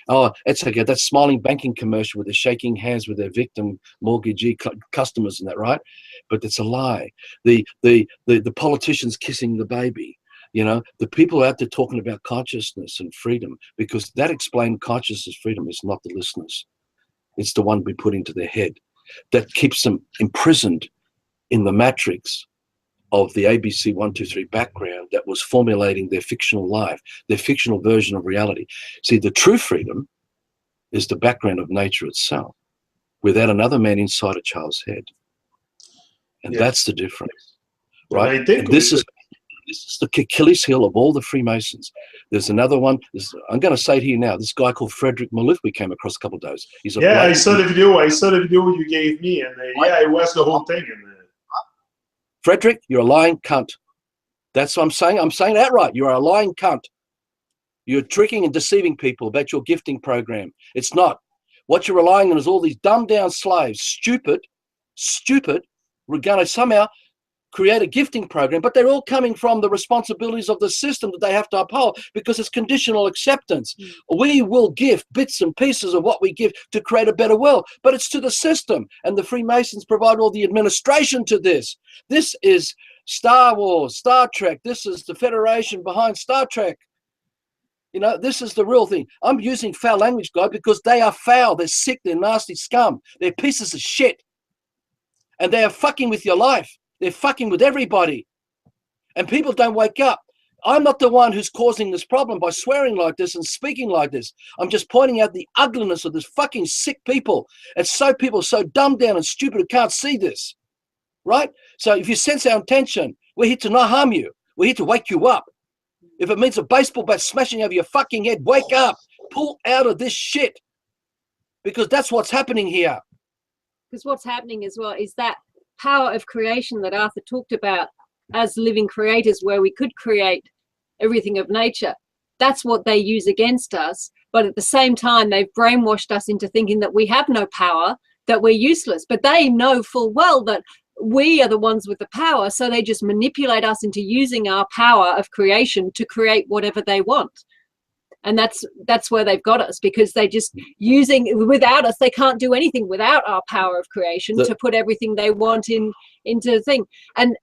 Speaker 2: Oh, it's okay. That smiling banking commercial with the shaking hands with their victim mortgagee customers and that, right? But it's a lie. The politicians kissing the baby. You know, the people out there talking about consciousness and freedom, because that explained consciousness freedom is not the listeners. It's the one we put into their head that keeps them imprisoned in the matrix of the ABC 123 background that was formulating their fictional life, their fictional version of reality. See, the true freedom is the background of nature itself, without another man inside a child's head. And that's the difference, right? I think this is the Achilles heel of all the Freemasons. There's another one. I'm going to say it here now. This guy called Frederick Maloof we came across a couple of days.
Speaker 1: I saw the video. I saw the video you gave me, and I watched the whole thing.
Speaker 2: Frederick, you're a lying cunt. That's what I'm saying. I'm saying that right. You're a lying cunt. You're tricking and deceiving people about your gifting program. It's not. What you're relying on is all these dumbed down slaves, stupid. We're going to somehow create a gifting program, but they're all coming from the responsibilities of the system that they have to uphold, because it's conditional acceptance. We will gift bits and pieces of what we give to create a better world, but it's to the system, and the Freemasons provide all the administration to this. This is Star Wars, Star Trek. This is the Federation behind Star Trek. You know, this is the real thing. I'm using foul language, guys, because they are foul. They're sick. They're nasty scum. They're pieces of shit. And they are fucking with your life. They're fucking with everybody. And people don't wake up. I'm not the one who's causing this problem by swearing like this and speaking like this. I'm just pointing out the ugliness of this fucking sick people. And so people are so dumbed down and stupid who can't see this. Right? So if you sense our intention, we're here to not harm you. We're here to wake you up. If it means a baseball bat smashing over your fucking head, wake up. Pull out of this shit. Because that's what's happening here.
Speaker 3: Because what's happening as well is that power of creation that Arthur talked about as living creators, where we could create everything of nature. that's what they use against us. But at the same time, they've brainwashed us into thinking that we have no power, that we're useless. But they know full well that we are the ones with the power. So they just manipulate us into using our power of creation to create whatever they want. And that's where they've got us, because they just using, without us, they can't do anything without our power of creation to put everything they want into the thing. And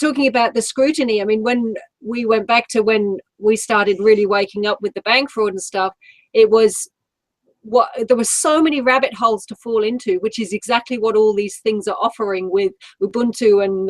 Speaker 3: talking about the scrutiny, I mean, when we went back to when we started really waking up with the bank fraud and stuff, it was there were so many rabbit holes to fall into, which is exactly what all these things are offering with Ubuntu and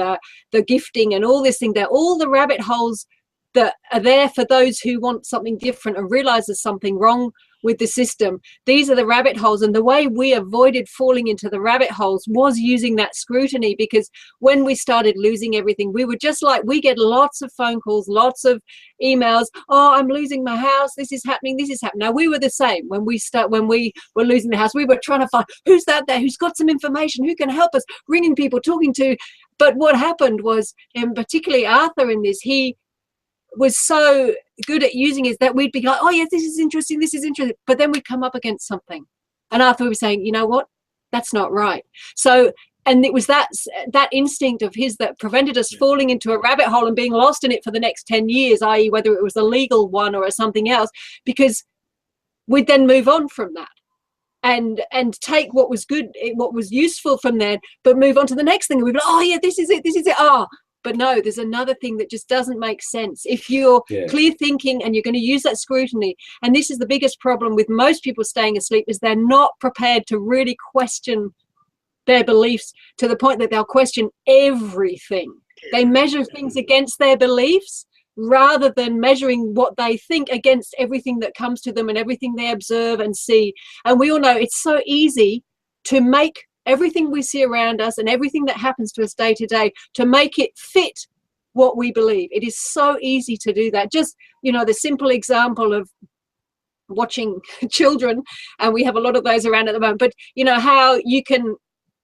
Speaker 3: the gifting and all this thing. They're all the rabbit holes that are there for those who want something different and realize there's something wrong with the system. These are the rabbit holes, and the way we avoided falling into the rabbit holes was using that scrutiny, because when we started losing everything, we were just like, we get lots of phone calls, lots of emails. Oh, I'm losing my house, this is happening, this is happening. Now, we were the same when we were losing the house. We were trying to find who's that there, who's got some information, who can help us, ringing people, talking to. But what happened was, and particularly Arthur in this, he was so good at using is that we'd be like, oh yes, this is interesting, but then we'd come up against something and Arthur would be saying, you know what, that's not right. So, and it was that instinct of his that prevented us falling into a rabbit hole and being lost in it for the next 10 years, i.e. whether it was a legal one or something else, because we'd then move on from that and take what was good, what was useful from there, but move on to the next thing. And we'd be like, oh yeah, this is it. But no, there's another thing that just doesn't make sense. If you're clear thinking and you're going to use that scrutiny, and this is the biggest problem with most people staying asleep, is they're not prepared to really question their beliefs to the point that they'll question everything. They measure things against their beliefs rather than measuring what they think against everything that comes to them and everything they observe and see. And we all know it's so easy to make everything we see around us and everything that happens to us day to day, to make it fit what we believe. It is so easy to do that. Just, you know, the simple example of watching children, and we have a lot of those around at the moment, but you know how you can,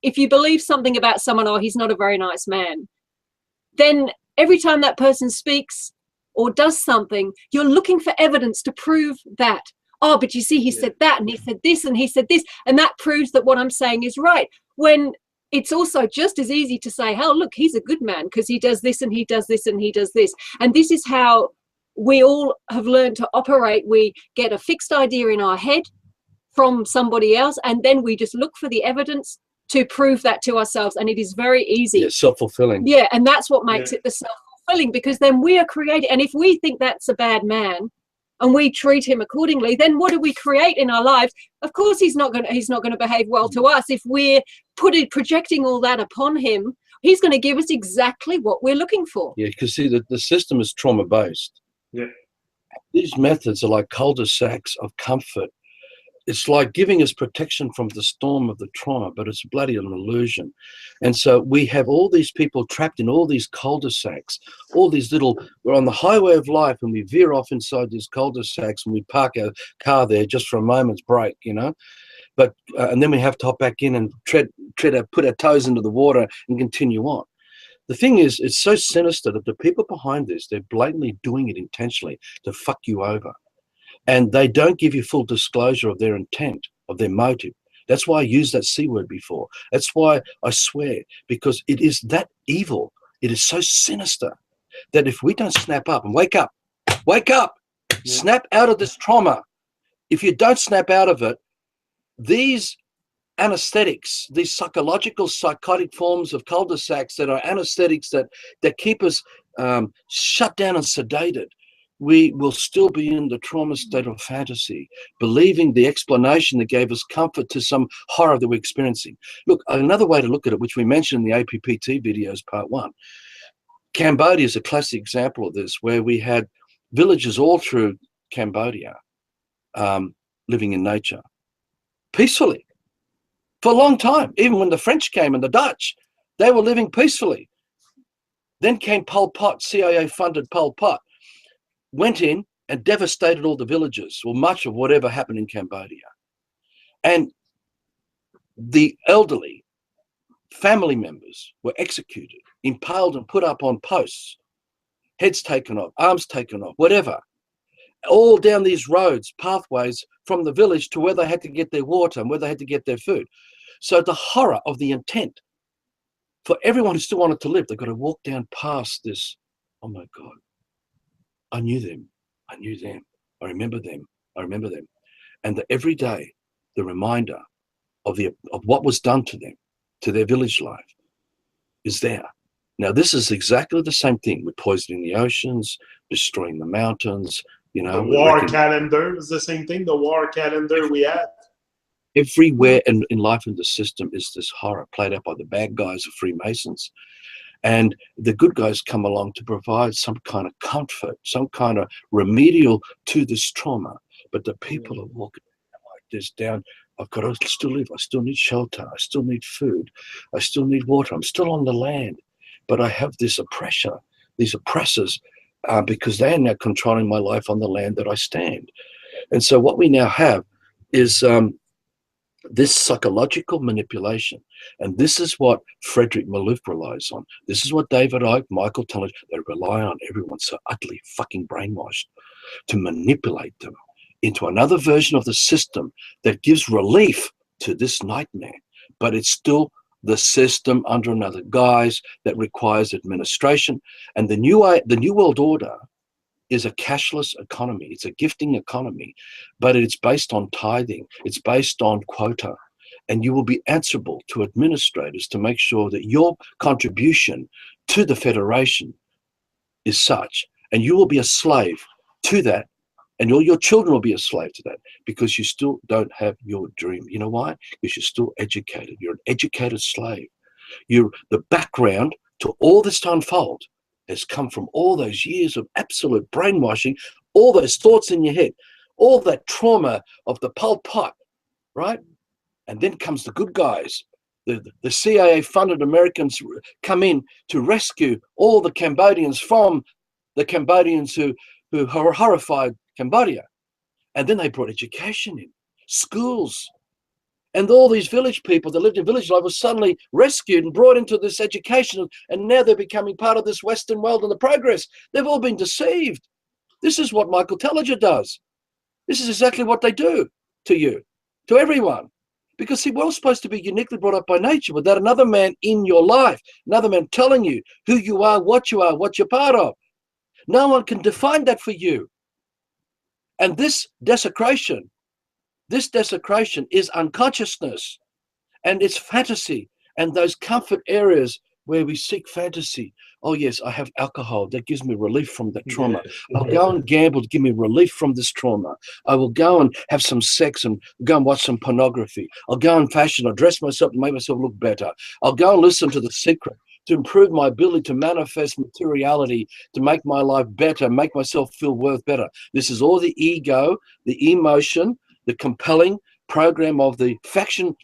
Speaker 3: if you believe something about someone, oh, he's not a very nice man, then every time that person speaks or does something, you're looking for evidence to prove that. Oh, but you see, he said that, and he said this, and he said this, and that proves that what I'm saying is right. When it's also just as easy to say, oh, look, he's a good man because he does this, and he does this, and he does this. And this is how we all have learned to operate. We get a fixed idea in our head from somebody else, and then we just look for the evidence to prove that to ourselves. And it is very easy.
Speaker 2: Yeah, self-fulfilling.
Speaker 3: Yeah, and that's what makes it the self-fulfilling, because then we are creating. And if we think that's a bad man, and we treat him accordingly, then what do we create in our lives? Of course, he's not going to behave well to us. If we're projecting all that upon him, he's going to give us exactly what we're looking for.
Speaker 2: Yeah, because see, the system is trauma-based.
Speaker 1: Yeah.
Speaker 2: These methods are like cul-de-sacs of comfort. It's like giving us protection from the storm of the trauma, but it's bloody an illusion. And so we have all these people trapped in all these cul-de-sacs, all these little, we're on the highway of life and we veer off inside these cul-de-sacs and we park our car there just for a moment's break, you know. But, and then we have to hop back in and put our toes into the water and continue on. The thing is, it's so sinister that the people behind this, they're blatantly doing it intentionally to fuck you over. And they don't give you full disclosure of their intent, of their motive. That's why I used that C word before. That's why I swear, because it is that evil. It is so sinister that if we don't snap up and wake up, snap out of this trauma. If you don't snap out of it, these anesthetics, these psychological, psychotic forms of cul-de-sacs that are anesthetics that keep us shut down and sedated, we will still be in the trauma state of fantasy, believing the explanation that gave us comfort to some horror that we're experiencing. Look, another way to look at it, which we mentioned in the APPT videos, part 1. Cambodia is a classic example of this, where we had villages all through Cambodia living in nature peacefully for a long time. Even when the French came and the Dutch, they were living peacefully. Then came Pol Pot, CIA-funded Pol Pot, went in and devastated all the villages, or much of whatever happened in Cambodia. And the elderly, family members were executed, impaled and put up on posts, heads taken off, arms taken off, whatever. all down these roads, pathways from the village to where they had to get their water and where they had to get their food. So the horror of the intent for everyone who still wanted to live, they've got to walk down past this. Oh my God, I knew them. I knew them. I remember them. I remember them. And that every day, the reminder of what was done to them, to their village life, is there. Now, this is exactly the same thing. We're poisoning the oceans, destroying the mountains, you know.
Speaker 1: The war calendar is the same thing, the war calendar we had.
Speaker 2: Everywhere in life in the system is this horror played out by the bad guys, the Freemasons. And the good guys come along to provide some kind of comfort, some kind of remedial to this trauma. But the people are walking like this down. I've got to still live. I still need shelter. I still need food. I still need water. I'm still on the land. But I have this oppressor, these oppressors, because they are now controlling my life on the land that I stand. And so what we now have is this psychological manipulation. And this is what Frederick Maloof relies on. This is what David Icke, Michael Talmadge, they rely on everyone so utterly fucking brainwashed to manipulate them into another version of the system that gives relief to this nightmare. But it's still the system under another guise that requires administration. And the new world order is a cashless economy. It's a gifting economy, but it's based on tithing. It's based on quota. And you will be answerable to administrators to make sure that your contribution to the Federation is such, and you will be a slave to that, and all your children will be a slave to that, because you still don't have your dream. You know why? Because you're still educated. You're an educated slave. The background to all this to unfold has come from all those years of absolute brainwashing, all those thoughts in your head, all that trauma of the Pol Pot, right? And then comes the good guys. The CIA-funded Americans come in to rescue all the Cambodians from the Cambodians who horrified Cambodia. And then they brought education in, schools. And all these village people that lived in village life were suddenly rescued and brought into this education. And now they're becoming part of this Western world and the progress. They've all been deceived. This is what Michael Talmadge does. This is exactly what they do to you, to everyone. Because, see, we're all supposed to be uniquely brought up by nature without another man in your life, another man telling you who you are, what you're part of. No one can define that for you. And this desecration is unconsciousness, and it's fantasy, and those comfort areas where we seek fantasy. Oh yes, I have alcohol, that gives me relief from that trauma. I'll go and gamble to give me relief from this trauma. I will go and have some sex and go and watch some pornography. I'll go in fashion, I'll dress myself and make myself look better. I'll go and listen to The Secret to improve my ability to manifest materiality, to make my life better, make myself feel worth better. This is all the ego, the emotion, the compelling program of the phantom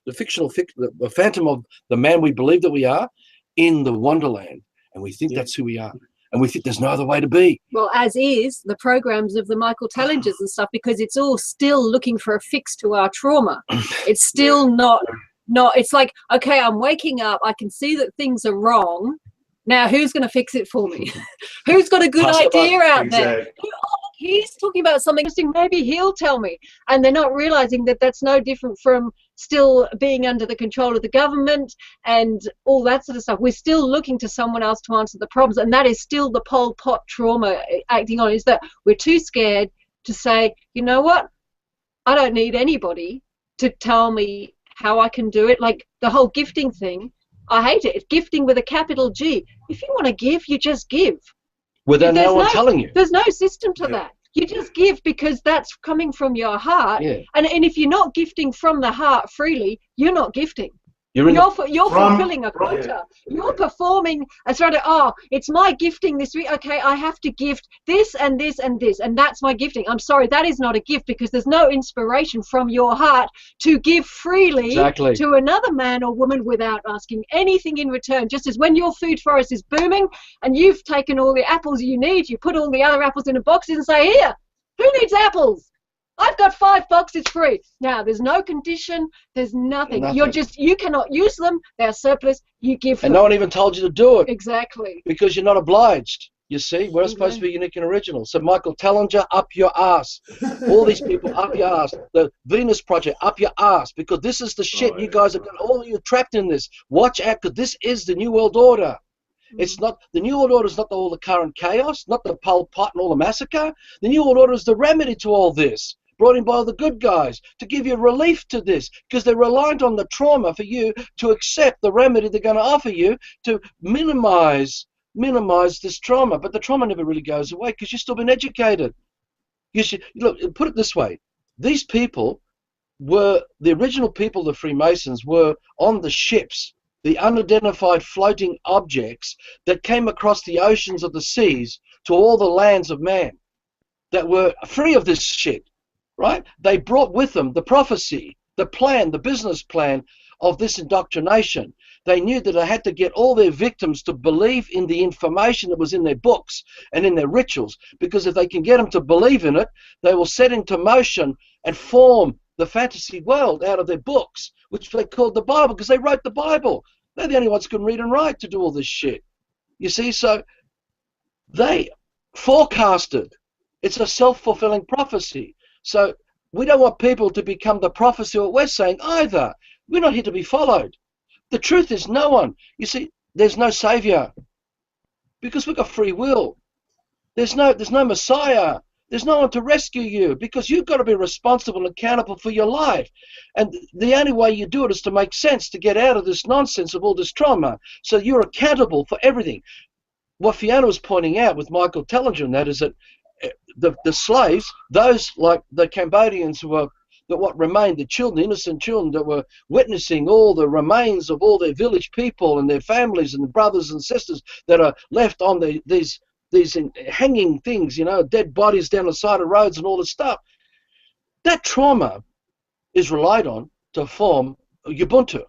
Speaker 2: of the man we believe that we are in the wonderland. And we think that's who we are. And we think there's no other way to be.
Speaker 3: Well, as is the programs of the Michael Talmadges and stuff, because it's all still looking for a fix to our trauma. It's still not, it's like, okay, I'm waking up. I can see that things are wrong. Now, who's going to fix it for me? Who's got a good idea out there? He's talking about something interesting, maybe he'll tell me. And they're not realizing that that's no different from still being under the control of the government and all that sort of stuff. We're still looking to someone else to answer the problems, and that is still the Pol Pot trauma acting on, is that we're too scared to say, you know what, I don't need anybody to tell me how I can do it. Like the whole gifting thing, I hate it. It's gifting with a capital G. If you want to give, you just give.
Speaker 2: Without no one telling you.
Speaker 3: There's no system to that. You just give because that's coming from your heart.
Speaker 2: Yeah.
Speaker 3: And if you're not gifting from the heart freely, you're not gifting. You're fulfilling a quota. You're performing as sort of, it's my gifting this week. Okay, I have to gift this and this and this, and that's my gifting. I'm sorry, that is not a gift, because there's no inspiration from your heart to give freely to another man or woman without asking anything in return. Just as when your food forest is booming and you've taken all the apples you need, you put all the other apples in a box and say, here, who needs apples? I've got 5 boxes free. Now, there's no condition. There's nothing. You cannot use them. They're surplus. You give them.
Speaker 2: And no one even told you to do it.
Speaker 3: Exactly.
Speaker 2: Because you're not obliged. You see, we're supposed to be unique and original. So Michael Tellinger, up your ass. All these people, up your ass. The Venus Project, up your ass. Because this is the shit you guys have got. All of you trapped in this. Watch out, because this is the New World Order. It's not, the New World Order is not all the current chaos, not the Pol Pot and all the massacre. The New World Order is the remedy to all this, brought in by the good guys, to give you relief to this, because they're reliant on the trauma for you to accept the remedy they're going to offer you to minimize this trauma. But the trauma never really goes away because you've still been educated. You should look, put it this way: these people were the original people, the Freemasons were on the ships, the unidentified floating objects that came across the oceans of the seas to all the lands of man that were free of this shit, right? They brought with them the prophecy, the plan, the business plan of this indoctrination. They knew that they had to get all their victims to believe in the information that was in their books and in their rituals, because if they can get them to believe in it, they will set into motion and form the fantasy world out of their books, which they called the Bible, because they wrote the Bible. They're the only ones who can read and write to do all this shit. You see, so they forecasted. It's a self-fulfilling prophecy. So we don't want people to become the prophecy what we're saying either. We're not here to be followed. The truth is no one. You see, there's no savior because we've got free will. There's no Messiah. There's no one to rescue you because you've got to be responsible and accountable for your life. And the only way you do it is to make sense, to get out of this nonsense of all this trauma. So you're accountable for everything. What Fiona was pointing out with Michael Tellinger and that is that the slaves, those like the Cambodians who were, that what remained, the children, the innocent children that were witnessing all the remains of all their village people and their families and the brothers and sisters that are left on these hanging things, you know, dead bodies down the side of roads and all this stuff. That trauma is relied on to form Ubuntu.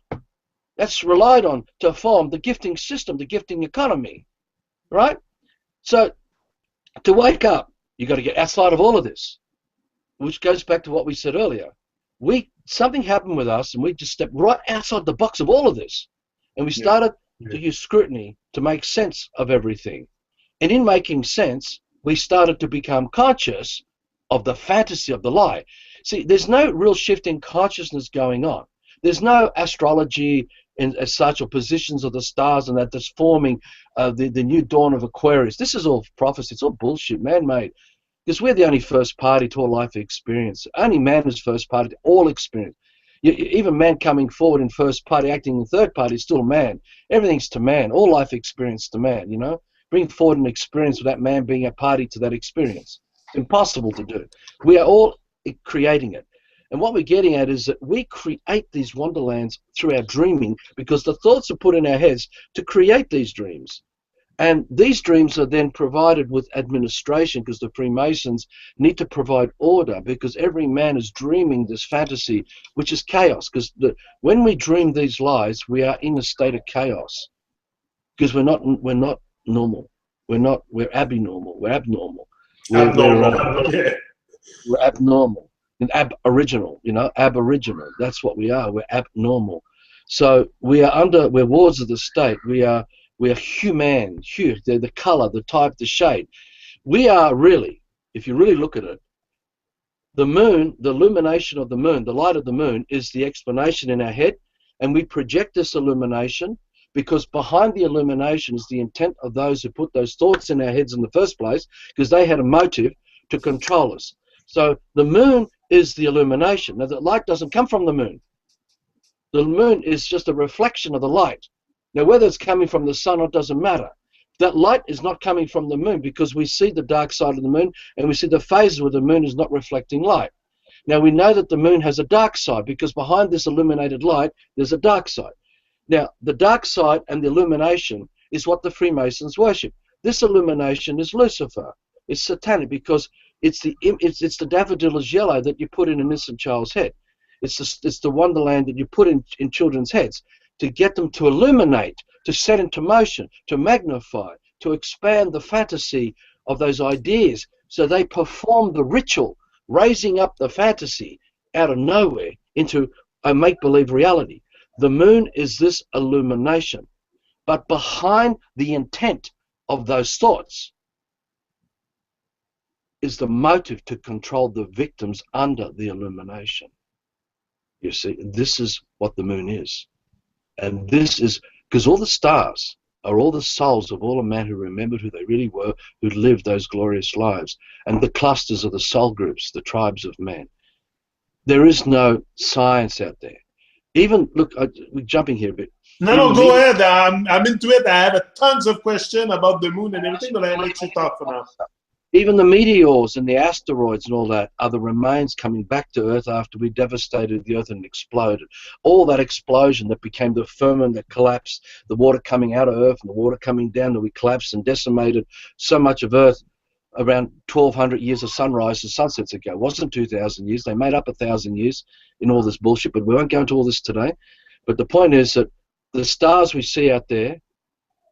Speaker 2: That's relied on to form the gifting system, the gifting economy, right? So to wake up, you've got to get outside of all of this, which goes back to what we said earlier. Something happened with us and we just stepped right outside the box of all of this. And we started to use scrutiny to make sense of everything. And in making sense, we started to become conscious of the fantasy of the lie. See, there's no real shift in consciousness going on. There's no astrology as such or positions of the stars and that's forming the new dawn of Aquarius. This is all prophecy. It's all bullshit, man-made. Because we're the only first party to all life experience. Only man is first party to all experience. Even man coming forward in first party, acting in third party is still man. Everything's to man. All life experience to man, you know. Bring forward an experience without man being a party to that experience. Impossible to do. We are all creating it. And what we're getting at is that we create these wonderlands through our dreaming because the thoughts are put in our heads to create these dreams. And these dreams are then provided with administration because the Freemasons need to provide order because every man is dreaming this fantasy, which is chaos. Because when we dream these lies, we are in a state of chaos because we're not normal. We're abnormal. We're abnormal. We're abnormal. And aboriginal, you know, aboriginal. That's what we are. We're abnormal. So we're wards of the state. We are human, hue, the color, the type, the shade. We are really, if you really look at it, the moon, the illumination of the moon, the light of the moon is the explanation in our head, and we project this illumination because behind the illumination is the intent of those who put those thoughts in our heads in the first place because they had a motive to control us. So the moon is the illumination. Now, the light doesn't come from the moon. The moon is just a reflection of the light. Now, whether it's coming from the sun or doesn't matter. That light is not coming from the moon because we see the dark side of the moon and we see the phases where the moon is not reflecting light. Now, we know that the moon has a dark side because behind this illuminated light, there's a dark side. Now, the dark side and the illumination is what the Freemasons worship. This illumination is Lucifer. It's satanic because it's the daffodil yellow that you put in an innocent child's head. It's the wonderland that you put in children's heads to get them to illuminate, to set into motion, to magnify, to expand the fantasy of those ideas. So they perform the ritual, raising up the fantasy out of nowhere into a make-believe reality. The moon is this illumination. But behind the intent of those thoughts is the motive to control the victims under the illumination. You see, this is what the moon is. And this is, because all the stars are all the souls of all the men who remembered who they really were, who lived those glorious lives. And the clusters of the soul groups, the tribes of men. There is no science out there. Even, look, we're jumping here a bit.
Speaker 1: No, go ahead. I'm into it. I have tons of questions about the moon and everything, but I'll let you talk for now.
Speaker 2: Even the meteors and the asteroids and all that are the remains coming back to Earth after we devastated the Earth and exploded. All that explosion that became the firmament that collapsed, the water coming out of Earth and the water coming down, that we collapsed and decimated so much of Earth around 1,200 years of sunrise and sunsets ago. It wasn't 2,000 years. They made up 1,000 years in all this bullshit, but we won't go into all this today. But the point is that the stars we see out there,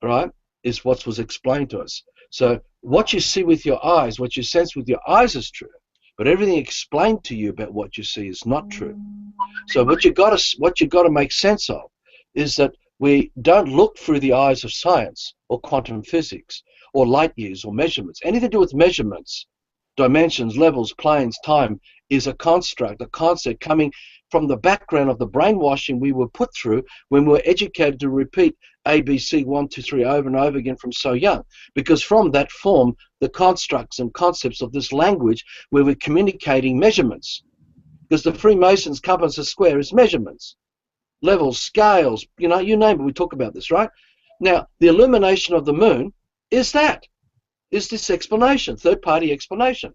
Speaker 2: right, is what was explained to us. So what you see with your eyes, what you sense with your eyes is true, but everything explained to you about what you see is not true. So what you got to make sense of is that we don't look through the eyes of science or quantum physics or light years or measurements. Anything to do with measurements, dimensions, levels, planes, time is a construct, a concept coming from the background of the brainwashing we were put through when we were educated to repeat ABC 1, 2, 3 over and over again from so young. Because from that form, the constructs and concepts of this language where we're communicating measurements. Because the Freemasons' compass and square is measurements. Levels, scales, you know, you name it, we talk about this, right? Now, the illumination of the moon is this explanation, third-party explanation.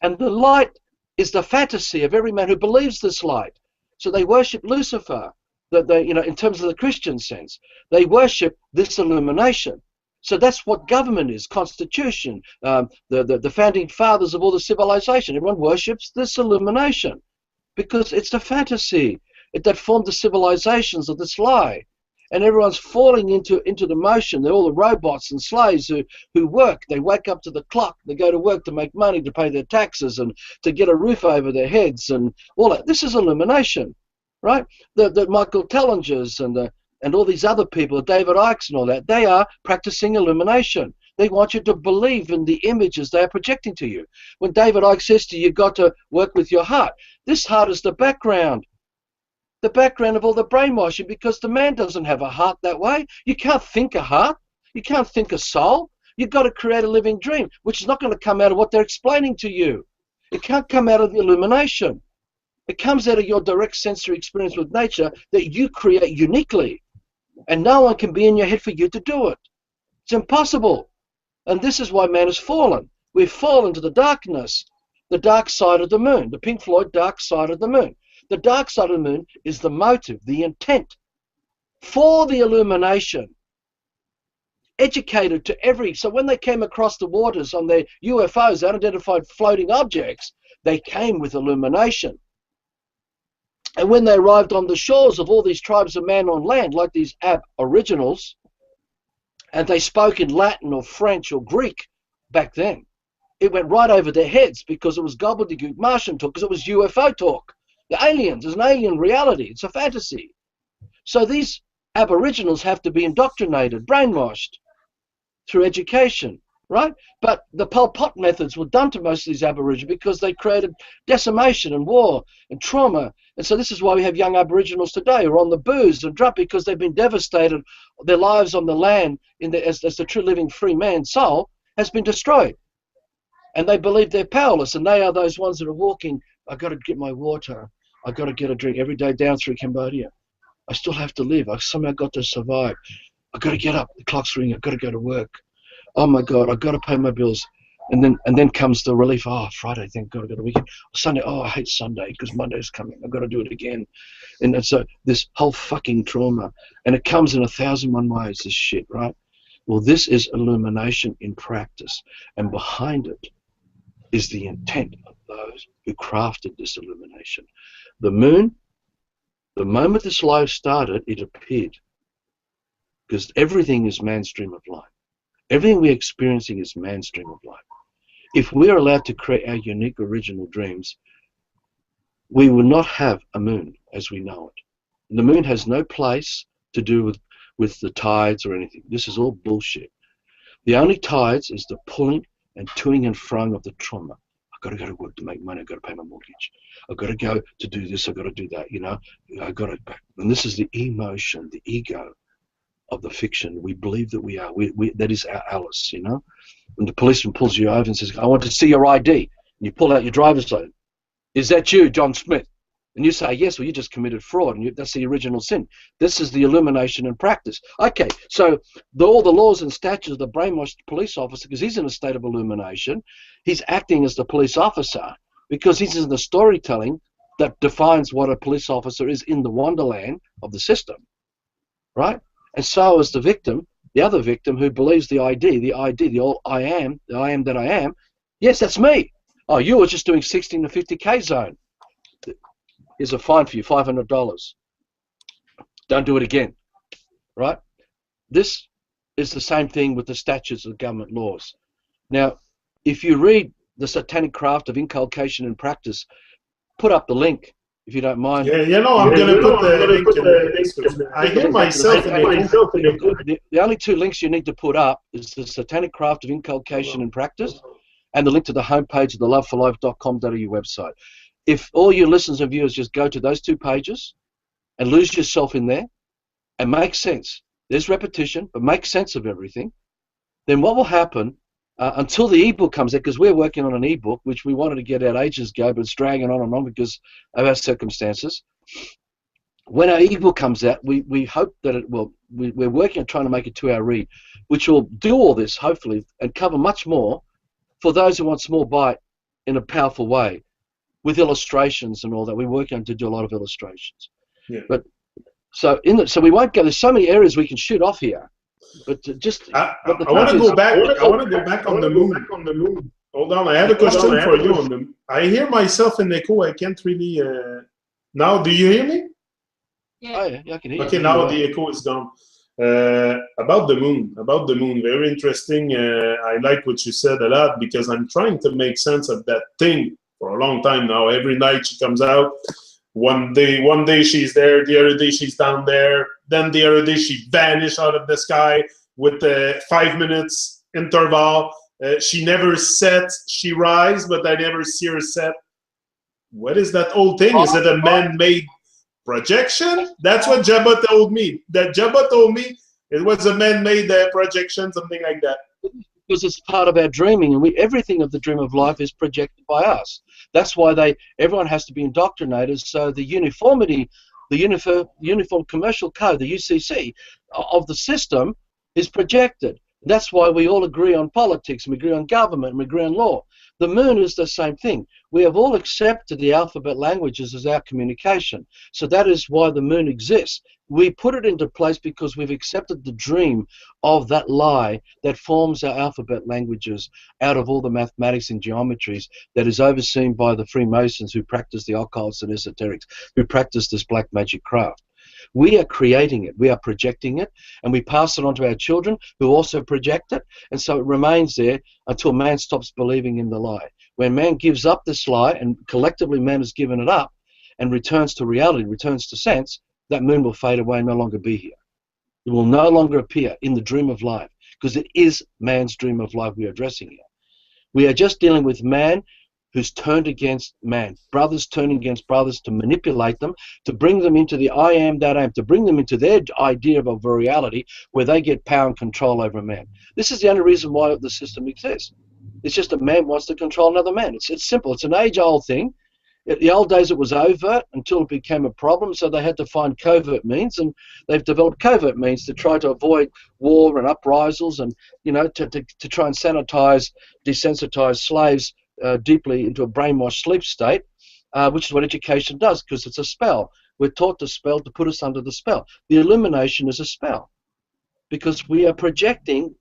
Speaker 2: And the light is the fantasy of every man who believes this light. So they worship Lucifer, you know, in terms of the Christian sense. They worship this illumination. So that's what government is, constitution, the founding fathers of all the civilization. Everyone worships this illumination because it's the fantasy that formed the civilizations of this lie. And everyone's falling into the motion. They're all the robots and slaves who work. They wake up to the clock. They go to work to make money, to pay their taxes, and to get a roof over their heads, and all that. This is illumination, right? The Michael Tellingers and all these other people, David Icke and all that, they are practicing illumination. They want you to believe in the images they are projecting to you. When David Icke says to you, you've got to work with your heart, this heart is the background of all the brainwashing, because the man doesn't have a heart that way. You can't think a heart. You can't think a soul. You've got to create a living dream, which is not going to come out of what they're explaining to you. It can't come out of the illumination. It comes out of your direct sensory experience with nature that you create uniquely. And no one can be in your head for you to do it. It's impossible. And this is why man has fallen. We've fallen to the darkness, the dark side of the moon, the Pink Floyd dark side of the moon. The dark side of the moon is the motive, the intent for the illumination. Educated to every, so when they came across the waters on their UFOs, unidentified floating objects, they came with illumination. And when they arrived on the shores of all these tribes of man on land, like these aboriginals, and they spoke in Latin or French or Greek back then, it went right over their heads because it was gobbledygook Martian talk, because it was UFO talk. The aliens is an alien reality. It's a fantasy. So these aboriginals have to be indoctrinated, brainwashed through education, right? But the Pol Pot methods were done to most of these aboriginals because they created decimation and war and trauma. And so this is why we have young aboriginals today who are on the booze and drug, because they've been devastated. Their lives on the land as the true living free man soul has been destroyed. And they believe they're powerless, and they are those ones that are walking, I've got to get my water. I've got to get a drink every day down through Cambodia. I still have to live. I've somehow got to survive. I've got to get up. The clock's ringing. I've got to go to work. Oh my God, I've got to pay my bills. And then comes the relief. Oh, Friday, thank God, I've got a weekend. Sunday, oh, I hate Sunday because Monday's coming. I've got to do it again. And so this whole fucking trauma, and it comes in 1,001 ways, this shit, right? Well, this is illumination in practice. And behind it is the intent of those who crafted this illumination. The moon, the moment this life started, it appeared. Because everything is man's stream of light. Everything we're experiencing is man's stream of light. If we're allowed to create our unique original dreams, we will not have a moon as we know it. The moon has no place to do with the tides or anything. This is all bullshit. The only tides is the pulling and toing and froing of the trauma. I've got to go to work to make money. I've got to pay my mortgage. I've got to go to do this. I've got to do that. You know, I've got to. And this is the emotion, the ego of the fiction. We believe that we are. That is our Alice. You know, and the policeman pulls you over and says, "I want to see your ID." And you pull out your driver's license. Is that you, John Smith? And you say, yes, well, you just committed fraud, and that's the original sin. This is the illumination and practice. Okay, so all the laws and statutes of the brainwashed police officer, because he's in a state of illumination, he's acting as the police officer because he's in the storytelling that defines what a police officer is in the wonderland of the system, right? And so is the victim, the other victim who believes the ID, the all I am that I am. Yes, that's me. Oh, you were just doing 16 to 50K zone. Here's a fine for you, $500. Don't do it again, right? This is the same thing with the statutes of government laws. Now, if you read The Satanic Craft of Inculcation and Practice, put up the link, if you don't mind.
Speaker 1: Yeah, you know, I'm going to put the link in the description. I hear myself in the
Speaker 2: The only two links you need to put up is The Satanic Craft of Inculcation and Practice and the link to the homepage of the loveforlife.com.au website. If all your listeners and viewers just go to those two pages and lose yourself in there and make sense, there's repetition, but make sense of everything, then what will happen until the ebook comes out, because we're working on an ebook, which we wanted to get out ages ago, but it's dragging on and on because of our circumstances. When our ebook comes out, we hope that it will, we're working on trying to make a 2-hour read, which will do all this, hopefully, and cover much more for those who want small bite in a powerful way, with illustrations and all that. We're working on to do a lot of illustrations.
Speaker 1: Yeah.
Speaker 2: But so so we won't go. There's so many areas we can shoot off here. But just
Speaker 1: I want to go back. I want to go back on the moon. Hold on, I have a question for you on them. I hear myself in echo. I can't really. Now, do you hear me?
Speaker 3: Yeah.
Speaker 2: Oh, yeah, I can hear you.
Speaker 1: Okay, now the echo is gone. About the moon, very interesting. I like what you said a lot because I'm trying to make sense of that thing for a long time now. Every night she comes out. One day she's there, the other day she's down there. Then the other day she vanished out of the sky with a 5 minutes interval. She never sets, she rise, but I never see her set. What is that old thing? Is it a man-made projection? That's what Jabba told me. That Jabba told me it was a man-made projection, something like that.
Speaker 2: Because it's part of our dreaming, and everything of the dream of life is projected by us. That's why everyone has to be indoctrinated. So the uniformity, the uniform commercial code, the UCC of the system is projected. That's why we all agree on politics, and we agree on government, and we agree on law. The moon is the same thing. We have all accepted the alphabet languages as our communication. So that is why the moon exists. We put it into place because we've accepted the dream of that lie that forms our alphabet languages out of all the mathematics and geometries that is overseen by the Freemasons who practice the occults and esoterics, who practice this black magic craft. We are creating it, we are projecting it, and we pass it on to our children who also project it, and so it remains there until man stops believing in the lie. When man gives up this lie, and collectively man has given it up, and returns to reality, returns to sense, that moon will fade away and no longer be here. It will no longer appear in the dream of life, because it is man's dream of life we are addressing here. We are just dealing with man who's turned against man, brothers turning against brothers to manipulate them, to bring them into the I am that I am, to bring them into their idea of a reality where they get power and control over man. This is the only reason why the system exists. It's just a man wants to control another man. It's simple. It's an age-old thing. In the old days, it was overt until it became a problem, so they had to find covert means, and they've developed covert means to try to avoid war and uprisals, and to try and desensitize slaves deeply into a brainwashed sleep state, which is what education does, because it's a spell. We're taught to spell to put us under the spell. The illumination is a spell, because we are projecting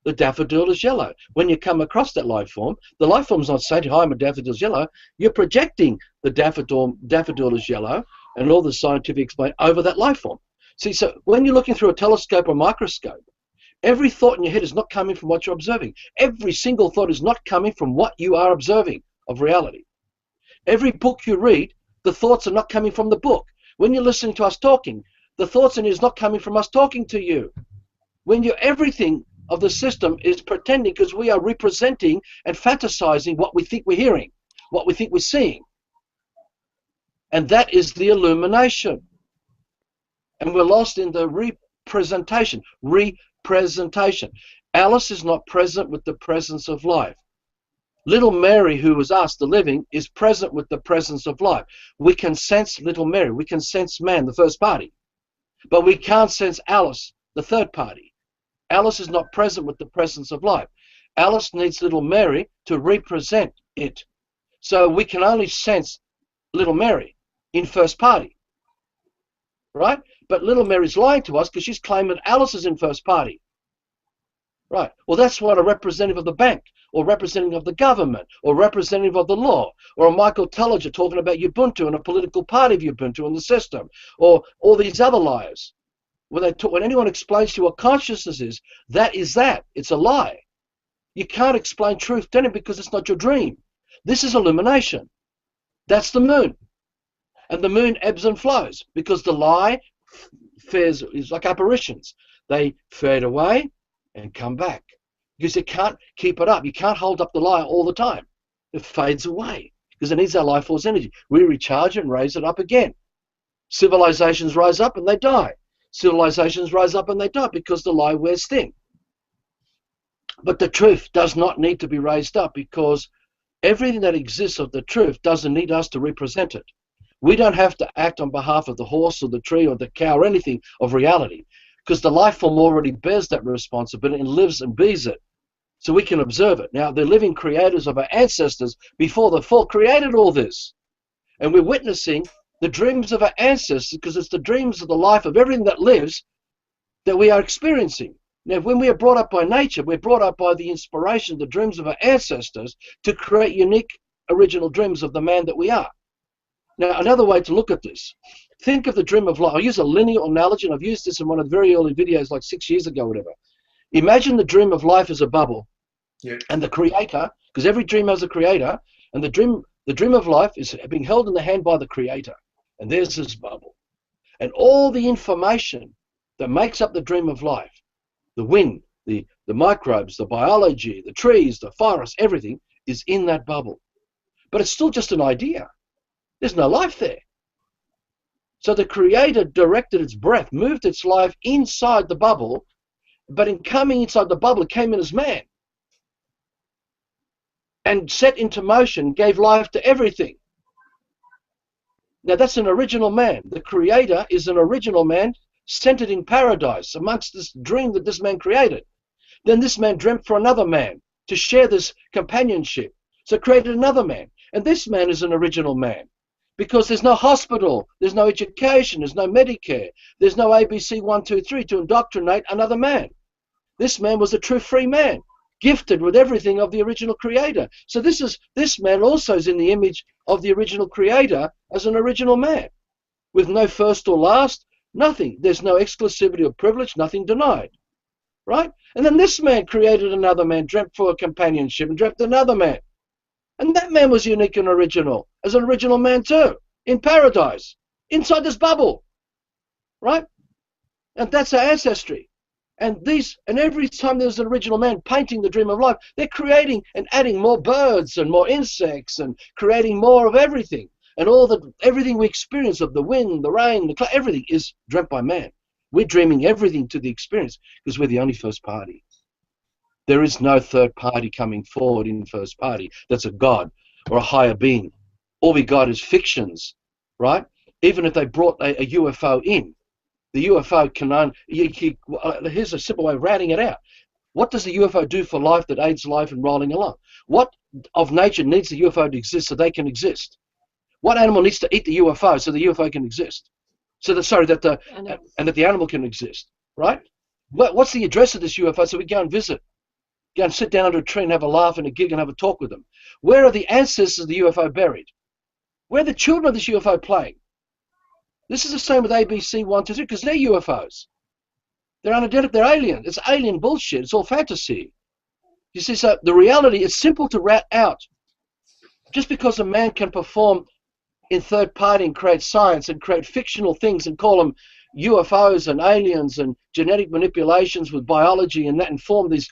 Speaker 2: the daffodil is yellow. When you come across that life form, the life form's not saying, hi, my daffodil's yellow. You're projecting the daffodil is yellow, and all the scientific explain over that life form. See, so when you're looking through a telescope or microscope, every thought in your head is not coming from what you're observing. Every single thought is not coming from what you are observing of reality. Every book you read, the thoughts are not coming from the book. When you're listening to us talking, the thoughts in it is not coming from us talking to you. When everything of the system is pretending, because we are representing and fantasizing what we think we're hearing, what we think we're seeing. And that is the illumination. And we're lost in the representation. Representation. Alice is not present with the presence of life. Little Mary, who was asked the living, is present with the presence of life. We can sense little Mary. We can sense man, the first party. But we can't sense Alice, the third party. Alice is not present with the presence of life. Alice needs little Mary to represent it. So we can only sense little Mary in first party. Right? But little Mary's lying to us because she's claiming Alice is in first party. Right. Well, that's what a representative of the bank, or representative of the government, or representative of the law, or a Michael Tullinger talking about Ubuntu and a political party of Ubuntu and the system, or all these other liars. When anyone explains to you what consciousness is that. It's a lie. You can't explain truth to anyone because it's not your dream. This is illumination. That's the moon. And the moon ebbs and flows because the lie is like apparitions. They fade away and come back because you can't keep it up. You can't hold up the lie all the time. It fades away because it needs our life force energy. We recharge it and raise it up again. Civilizations rise up and they die. Civilizations rise up and they die because the lie wears thin. But the truth does not need to be raised up because everything that exists of the truth doesn't need us to represent it. We don't have to act on behalf of the horse or the tree or the cow or anything of reality because the life form already bears that responsibility and lives and bees it. So we can observe it. Now, the living creators of our ancestors before the fall created all this. And we're witnessing the dreams of our ancestors because it's the dreams of the life of everything that lives that we are experiencing. Now, when we are brought up by nature, we're brought up by the inspiration, the dreams of our ancestors to create unique original dreams of the man that we are. Now, another way to look at this, think of the dream of life. I'll use a linear analogy, and I've used this in one of the very early videos like 6 years ago, whatever. Imagine the dream of life as a bubble.
Speaker 1: Yeah.
Speaker 2: And the creator, because every dream has a creator, and the dream of life is being held in the hand by the creator. And there's this bubble. And all the information that makes up the dream of life, the wind, the microbes, the biology, the trees, the forest, everything is in that bubble. But it's still just an idea. There's no life there. So the creator directed its breath, moved its life inside the bubble, but in coming inside the bubble, it came in as man. And set into motion, gave life to everything. Now that's an original man. The creator is an original man centered in paradise amongst this dream that this man created. Then this man dreamt for another man to share this companionship. So created another man. And this man is an original man because there's no hospital, there's no education, there's no Medicare, there's no ABC 1, 2, 3 to indoctrinate another man. This man was a true free man, gifted with everything of the original creator. So this man also is in the image of the original creator as an original man with no first or last, nothing. There's no exclusivity or privilege, nothing denied, right? And then this man created another man, dreamt for a companionship and dreamt another man. And that man was unique and original as an original man too, in paradise, inside this bubble, right? And that's our ancestry. And every time there's an original man painting the dream of life, they're creating and adding more birds and more insects and creating more of everything. And everything we experience of the wind, the rain, the cloud, everything is dreamt by man. We're dreaming everything to the experience because we're the only first party. There is no third party coming forward in first party. That's a God or a higher being. All we got is fictions, right? Even if they brought a UFO in, the UFO can here's a simple way of routing it out. What does the UFO do for life that aids life in rolling along? What of nature needs the UFO to exist so they can exist? What animal needs to eat the UFO so the UFO can exist? So that the animal can exist, right? What's the address of this UFO so we go and visit? Go and sit down under a tree and have a laugh and a gig and have a talk with them. Where are the ancestors of the UFO buried? Where are the children of this UFO playing? This is the same with ABC 1, 2, 3 because they're UFOs. They're unidentified. They're alien. It's alien bullshit. It's all fantasy. You see, so the reality is simple to rat out. Just because a man can perform in third party and create science and create fictional things and call them UFOs and aliens and genetic manipulations with biology and that inform these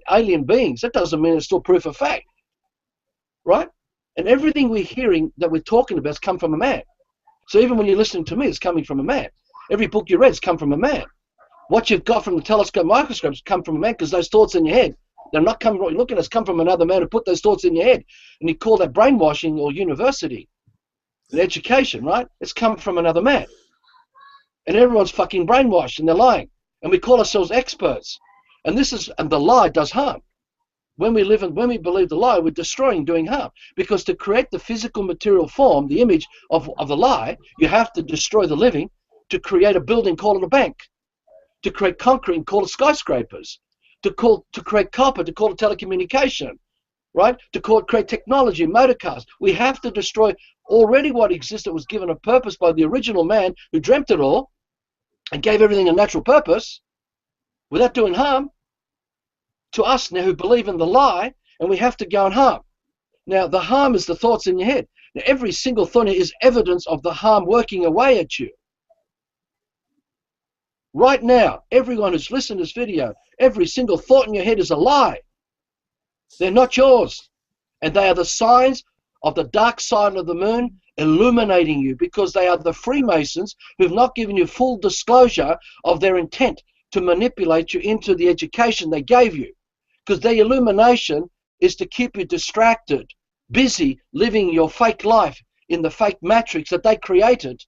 Speaker 2: alien beings, that doesn't mean it's still proof of fact, right? And everything we're hearing that we're talking about has come from a man. So even when you're listening to me, it's coming from a man. Every book you read has come from a man. What you've got from the telescope microscopes come from a man, because those thoughts in your head, they're not coming from what you're looking at, it's come from another man who put those thoughts in your head. And you call that brainwashing or university and education, right? It's come from another man. And everyone's fucking brainwashed and they're lying. And we call ourselves experts. And the lie does harm. When we believe the lie, we're destroying, doing harm. Because to create the physical material form, the image of the lie, you have to destroy the living to create a building, call it a bank. To create concrete, call it skyscrapers. To create copper, to call it telecommunication. Right? To create technology, motor cars. We have to destroy already what existed, was given a purpose by the original man who dreamt it all and gave everything a natural purpose without doing harm to us now who believe in the lie, and we have to go and harm. Now, the harm is the thoughts in your head. Now, every single thought is evidence of the harm working away at you. Right now, everyone who's listened to this video, every single thought in your head is a lie. They're not yours. And they are the signs of the dark side of the moon illuminating you, because they are the Freemasons who've not given you full disclosure of their intent to manipulate you into the education they gave you. Because their illumination is to keep you distracted, busy living your fake life in the fake matrix that they created,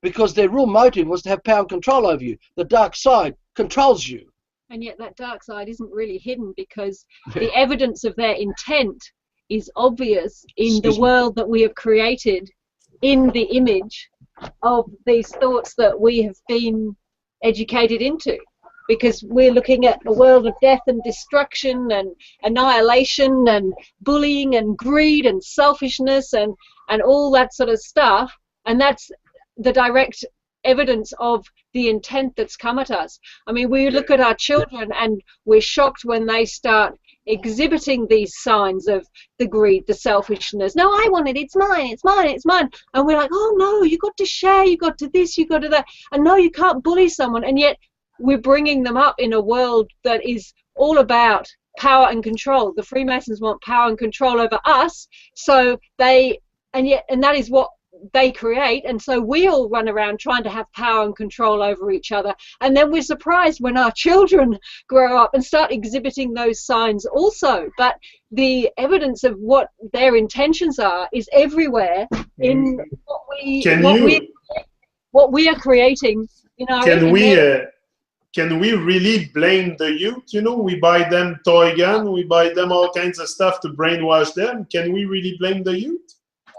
Speaker 2: because their real motive was to have power and control over you. The dark side controls you.
Speaker 3: And yet that dark side isn't really hidden, because the evidence of their intent is obvious in the world that we have created in the image of these thoughts that we have been educated into. Because we're looking at a world of death and destruction and annihilation and bullying and greed and selfishness and all that sort of stuff. And that's the direct evidence of the intent that's come at us. I mean, we look at our children and we're shocked when they start exhibiting these signs of the greed, the selfishness. No, I want it, it's mine, it's mine, it's mine. And we're like, oh no, you got to share, you got to this, you got to that. And no, you can't bully someone. And yet we're bringing them up in a world that is all about power and control. The Freemasons want power and control over us, so and that is what they create, and so we all run around trying to have power and control over each other, and then we're surprised when our children grow up and start exhibiting those signs also. But the evidence of what their intentions are is everywhere in what we are creating.
Speaker 1: Can we really blame the youth? You know, we buy them toy gun, we buy them all kinds of stuff to brainwash them. Can we really blame the youth?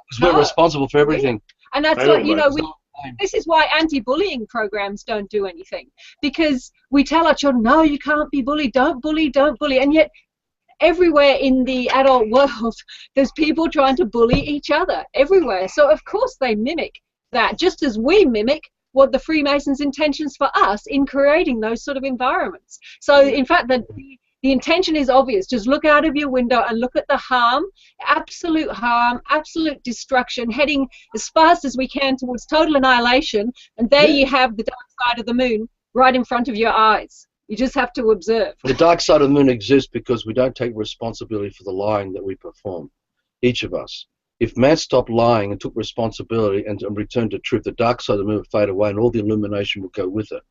Speaker 2: Because we're responsible for everything.
Speaker 3: And that's what, you know, this is why anti-bullying programs don't do anything. Because we tell our children, no, you can't be bullied, don't bully, don't bully. And yet everywhere in the adult world, there's people trying to bully each other everywhere. So of course they mimic that, just as we mimic what the Freemasons' intentions for us in creating those sort of environments. So in fact, the intention is obvious. Just look out of your window and look at the harm, absolute destruction, heading as fast as we can towards total annihilation. And there you have the dark side of the moon right in front of your eyes. You just have to observe.
Speaker 2: The dark side of the moon exists because we don't take responsibility for the lying that we perform, each of us. If man stopped lying and took responsibility and returned to truth, the dark side of the moon would fade away and all the illumination would go with it,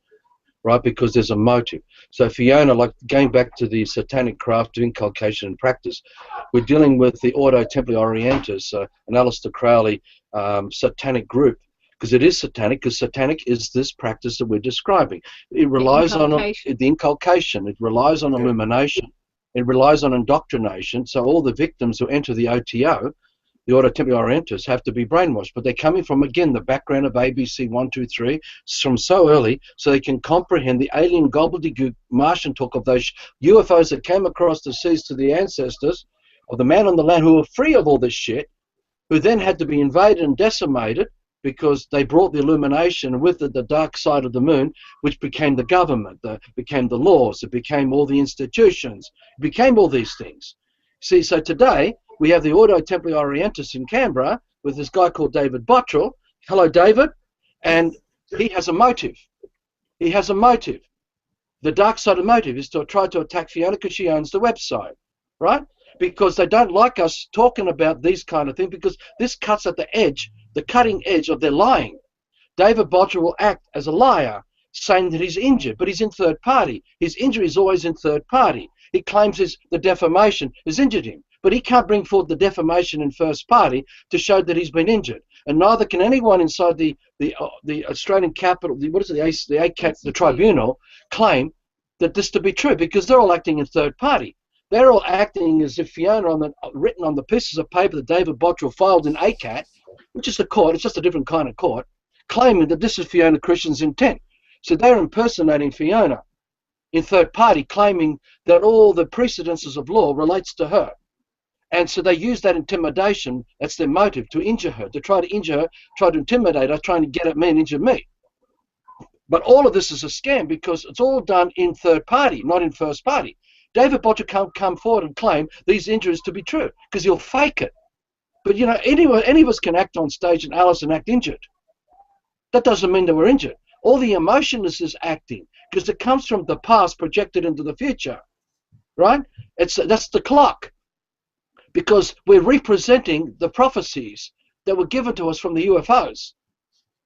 Speaker 2: right? Because there's a motive. So Fiona, like going back to the satanic craft of inculcation and practice, we're dealing with the Ordo Templi Orientis, an Aleister Crowley satanic group, because it is satanic, because satanic is this practice that we're describing. It relies on the inculcation. It relies on illumination. It relies on indoctrination. So all the victims who enter the OTO, the Ordo Templi Orientis, have to be brainwashed. But they're coming from, again, the background of ABC 1, 2, 3, from so early, so they can comprehend the alien gobbledygook Martian talk of those UFOs that came across the seas to the ancestors of the man on the land who were free of all this shit, who then had to be invaded and decimated because they brought the illumination, and with it the dark side of the moon, which became the government, became the laws, it became all the institutions, it became all these things. See, so today, we have the Ordo Templi Orientis in Canberra with this guy called David Bottrell. Hello, David. And he has a motive. He has a motive. The dark side of motive is to try to attack Fiona because she owns the website, right? Because they don't like us talking about these kind of things, because this cuts at the edge, the cutting edge of their lying. David Botcher will act as a liar, saying that he's injured, but he's in third party. His injury is always in third party. He claims the defamation has injured him, but he can't bring forward the defamation in first party to show that he's been injured. And neither can anyone inside the Australian capital, the ACAT, the tribunal, claim that this to be true, because they're all acting in third party. They're all acting as if Fiona, written on the pieces of paper that David Bottrell filed in ACAT, which is the court, it's just a different kind of court, claiming that this is Fiona Christian's intent. So they're impersonating Fiona in third party, claiming that all the precedences of law relates to her. And so they use that intimidation, that's their motive, to injure her, to try to injure her, try to intimidate her, trying to get at me and injure me. But all of this is a scam, because it's all done in third party, not in first party. David Botcher can't come forward and claim these injuries to be true, because he'll fake it. But, you know, any of us can act on stage and Alison act injured. That doesn't mean that we're injured. All the emotionless is acting, because it comes from the past projected into the future, right? That's the clock, because we're representing the prophecies that were given to us from the UFOs,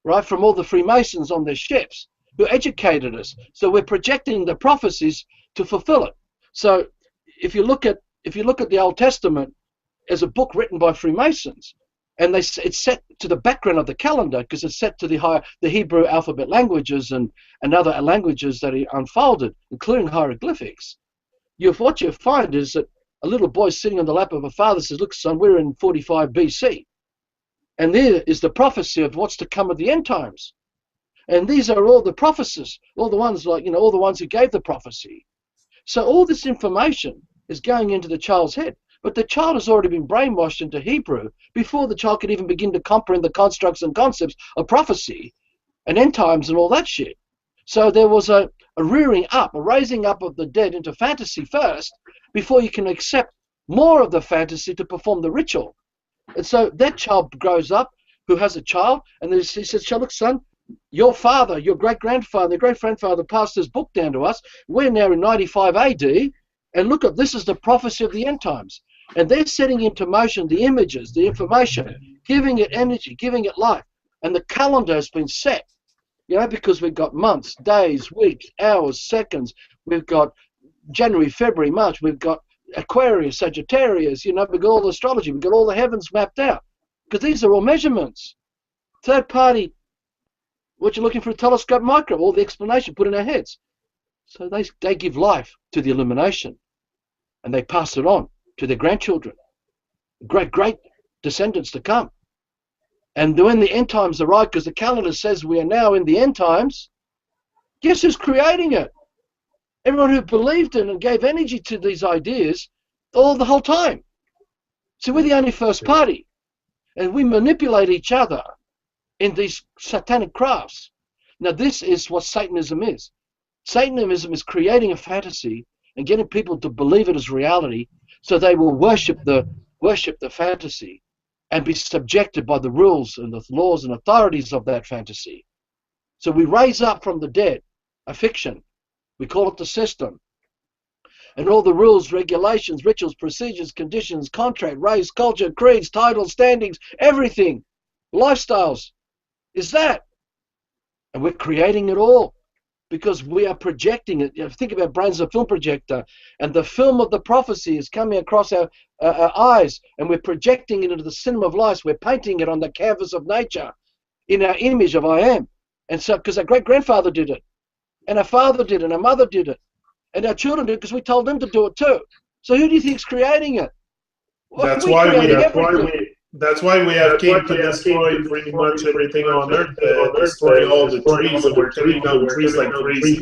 Speaker 2: right? From all the Freemasons on their ships who educated us. So we're projecting the prophecies to fulfill it. So if you look at the Old Testament as a book written by Freemasons, and it's set to the background of the calendar, because it's set to the Hebrew alphabet languages and other languages that he unfolded, including hieroglyphics, what you find is that a little boy sitting on the lap of a father says, "Look, son, we're in 45 BC. And there is the prophecy of what's to come at the end times. And these are all the prophecies, all the ones all the ones who gave the prophecy." So all this information is going into the child's head. But the child has already been brainwashed into Hebrew before the child could even begin to comprehend the constructs and concepts of prophecy and end times and all that shit. So there was a rearing up, a raising up of the dead into fantasy first, before you can accept more of the fantasy to perform the ritual. And so that child grows up, who has a child, and he says, "Look, son, your father, your great-grandfather, great-grandfather passed this book down to us. We're now in 95 AD, and look at this is the prophecy of the end times." And they're setting into motion the images, the information, giving it energy, giving it life. And the calendar has been set, because we've got months, days, weeks, hours, seconds. We've got January, February, March. We've got Aquarius, Sagittarius, we've got all the astrology. We've got all the heavens mapped out, because these are all measurements. Third party, what you're looking for a telescope micro, all the explanation put in our heads. So they give life to the illumination, and they pass it on to their grandchildren, great descendants to come. And when the end times arrive, because the calendar says we are now in the end times, guess who's creating it? Everyone who believed in and gave energy to these ideas the whole time. So we're the only first party, and we manipulate each other in these satanic crafts. Now this is what Satanism is. Satanism is creating a fantasy and getting people to believe it as reality, so they will worship the fantasy and be subjected by the rules and the laws and authorities of that fantasy. So we raise up from the dead a fiction. We call it the system. And all the rules, regulations, rituals, procedures, conditions, contract, race, culture, creeds, titles, standings, everything, lifestyles, is that. And we're creating it all, because we are projecting it. Think about brains as a film projector, and the film of the prophecy is coming across our eyes, and we're projecting it into the cinema of life. We're painting it on the canvas of nature in our image of I am. And so, because our great-grandfather did it, and our father did it, and our mother did it, and our children did it because we told them to do it too. So who do you think's creating it?
Speaker 1: That's why we have came to destroy pretty much everything on Earth, destroy all the trees, and we're cutting down trees like crazy.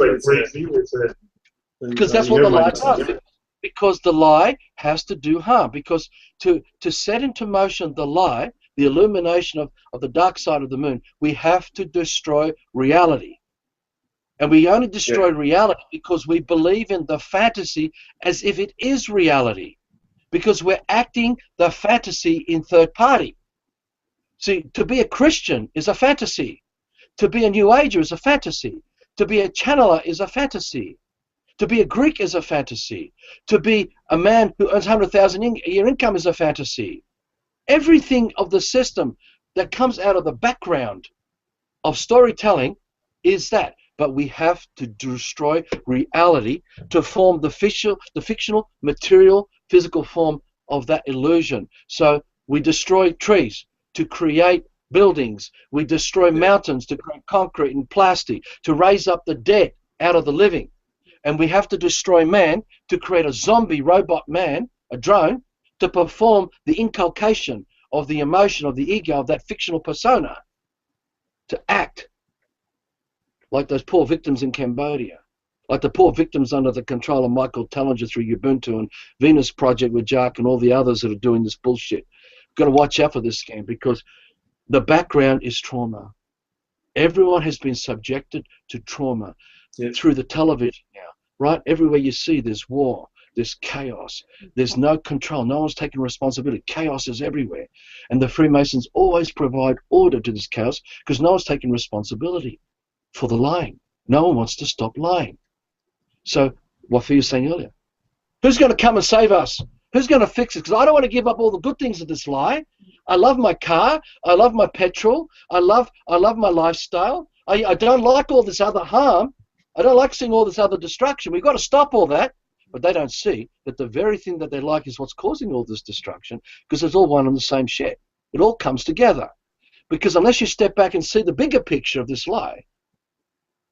Speaker 2: Because that's what the lie does. Because the lie has to do harm. Because to set into motion the lie, the illumination of the dark side of the moon, we have to destroy reality. And we only destroy reality because we believe in the fantasy as if it is reality. Because we're acting the fantasy in third party. See, to be a Christian is a fantasy. To be a New Ager is a fantasy. To be a channeler is a fantasy. To be a Greek is a fantasy. To be a man who earns 100,000 a year income is a fantasy. Everything of the system that comes out of the background of storytelling is that. But we have to destroy reality to form the fictional, material, physical form of that illusion. So we destroy trees to create buildings. We destroy mountains to create concrete and plastic, to raise up the dead out of the living. And we have to destroy man to create a zombie robot man, a drone, to perform the inculcation of the emotion of the ego of that fictional persona, to act like those poor victims in Cambodia, like the poor victims under the control of Michael Tellinger through Ubuntu and Venus Project with Jack and all the others that are doing this bullshit. Got to watch out for this scam because the background is trauma. Everyone has been subjected to trauma through the television now, right? Everywhere you see there's war, there's chaos, there's no control, no one's taking responsibility. Chaos is everywhere. And the Freemasons always provide order to this chaos because no one's taking responsibility for the lying. No one wants to stop lying. So, what Fia was saying earlier, who's going to come and save us? Who's going to fix it? Because I don't want to give up all the good things of this lie. I love my car. I love my petrol. I love my lifestyle. I don't like all this other harm. I don't like seeing all this other destruction. We've got to stop all that. But they don't see that the very thing that they like is what's causing all this destruction because it's all one and the same shit. It all comes together. Because unless you step back and see the bigger picture of this lie,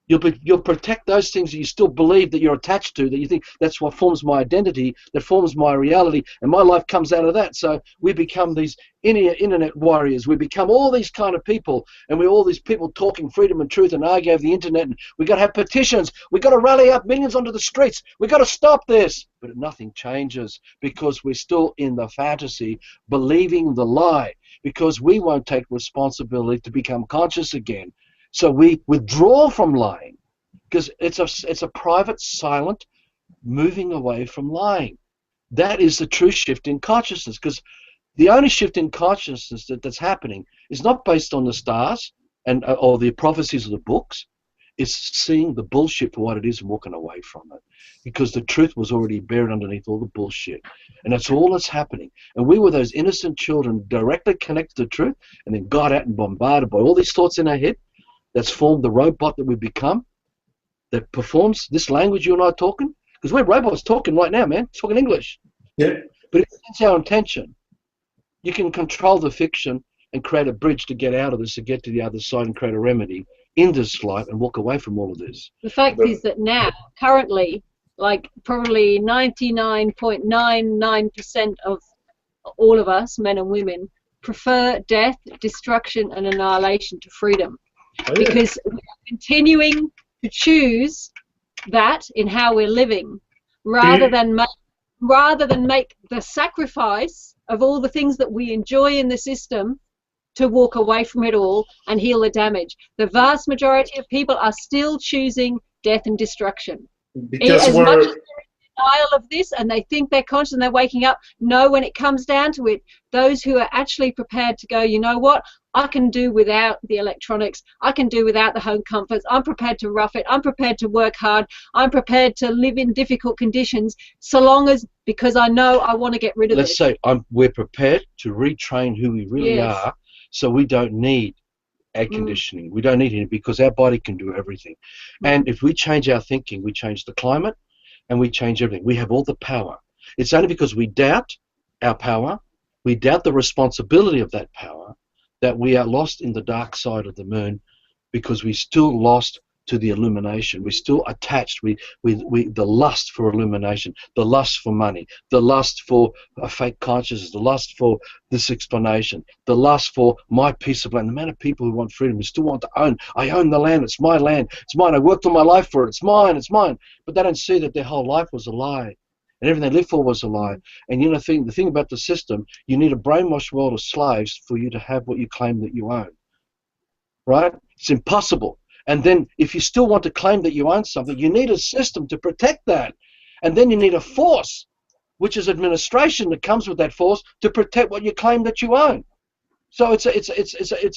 Speaker 2: you'll protect those things that you still believe that you're attached to, that you think that's what forms my identity, that forms my reality, and my life comes out of that. So we become these internet warriors. We become all these kind of people, and we're all these people talking freedom and truth and arguing over the internet. And we've got to have petitions. We've got to rally up millions onto the streets. We've got to stop this. But nothing changes because we're still in the fantasy, believing the lie, because we won't take responsibility to become conscious again. So we withdraw from lying because it's a private, silent moving away from lying. That is the true shift in consciousness, because the only shift in consciousness that's happening is not based on the stars or the prophecies of the books. It's seeing the bullshit for what it is and walking away from it, because the truth was already buried underneath all the bullshit. And that's all that's happening. And we were those innocent children directly connected to the truth and then got out and bombarded by all these thoughts in our head. That's formed the robot that we've become, that performs this language you and I are talking. Because we're robots talking right now, man. Talking English.
Speaker 1: Yeah.
Speaker 2: But if it's our intention, you can control the fiction and create a bridge to get out of this, to get to the other side and create a remedy in this life and walk away from all of this.
Speaker 3: The fact is that now, currently, like probably 99.99% of all of us, men and women, prefer death, destruction, and annihilation to freedom.
Speaker 1: Oh, yeah.
Speaker 3: Because we're continuing to choose that in how we're living, rather than make the sacrifice of all the things that we enjoy in the system to walk away from it all and heal the damage. The vast majority of people are still choosing death and destruction.
Speaker 1: Because
Speaker 3: as much as they're in denial of this and they think they're conscious and they're waking up, no, when it comes down to it, those who are actually prepared to go, you know what, I can do without the electronics, I can do without the home comforts, I'm prepared to rough it, I'm prepared to work hard, I'm prepared to live in difficult conditions, so long as, because I know I want to get rid of it.
Speaker 2: Let's say we're prepared to retrain who we really are, so we don't need air conditioning. We don't need it because our body can do everything. And if we change our thinking, we change the climate and we change everything. We have all the power. It's only because we doubt our power, we doubt the responsibility of that power, that we are lost in the dark side of the moon, because we still lost to the illumination. We're still attached. The lust for illumination, the lust for money, the lust for a fake consciousness, the lust for this explanation, the lust for my piece of land. The amount of people who want freedom, who still want to own. I own the land. It's my land. It's mine. I worked all my life for it. It's mine. It's mine. But they don't see that their whole life was a lie. And everything they lived for was a lie. And you know, the thing about the system, you need a brainwashed world of slaves for you to have what you claim that you own. Right? It's impossible. And then if you still want to claim that you own something, you need a system to protect that. And then you need a force, which is administration that comes with that force, to protect what you claim that you own. So it's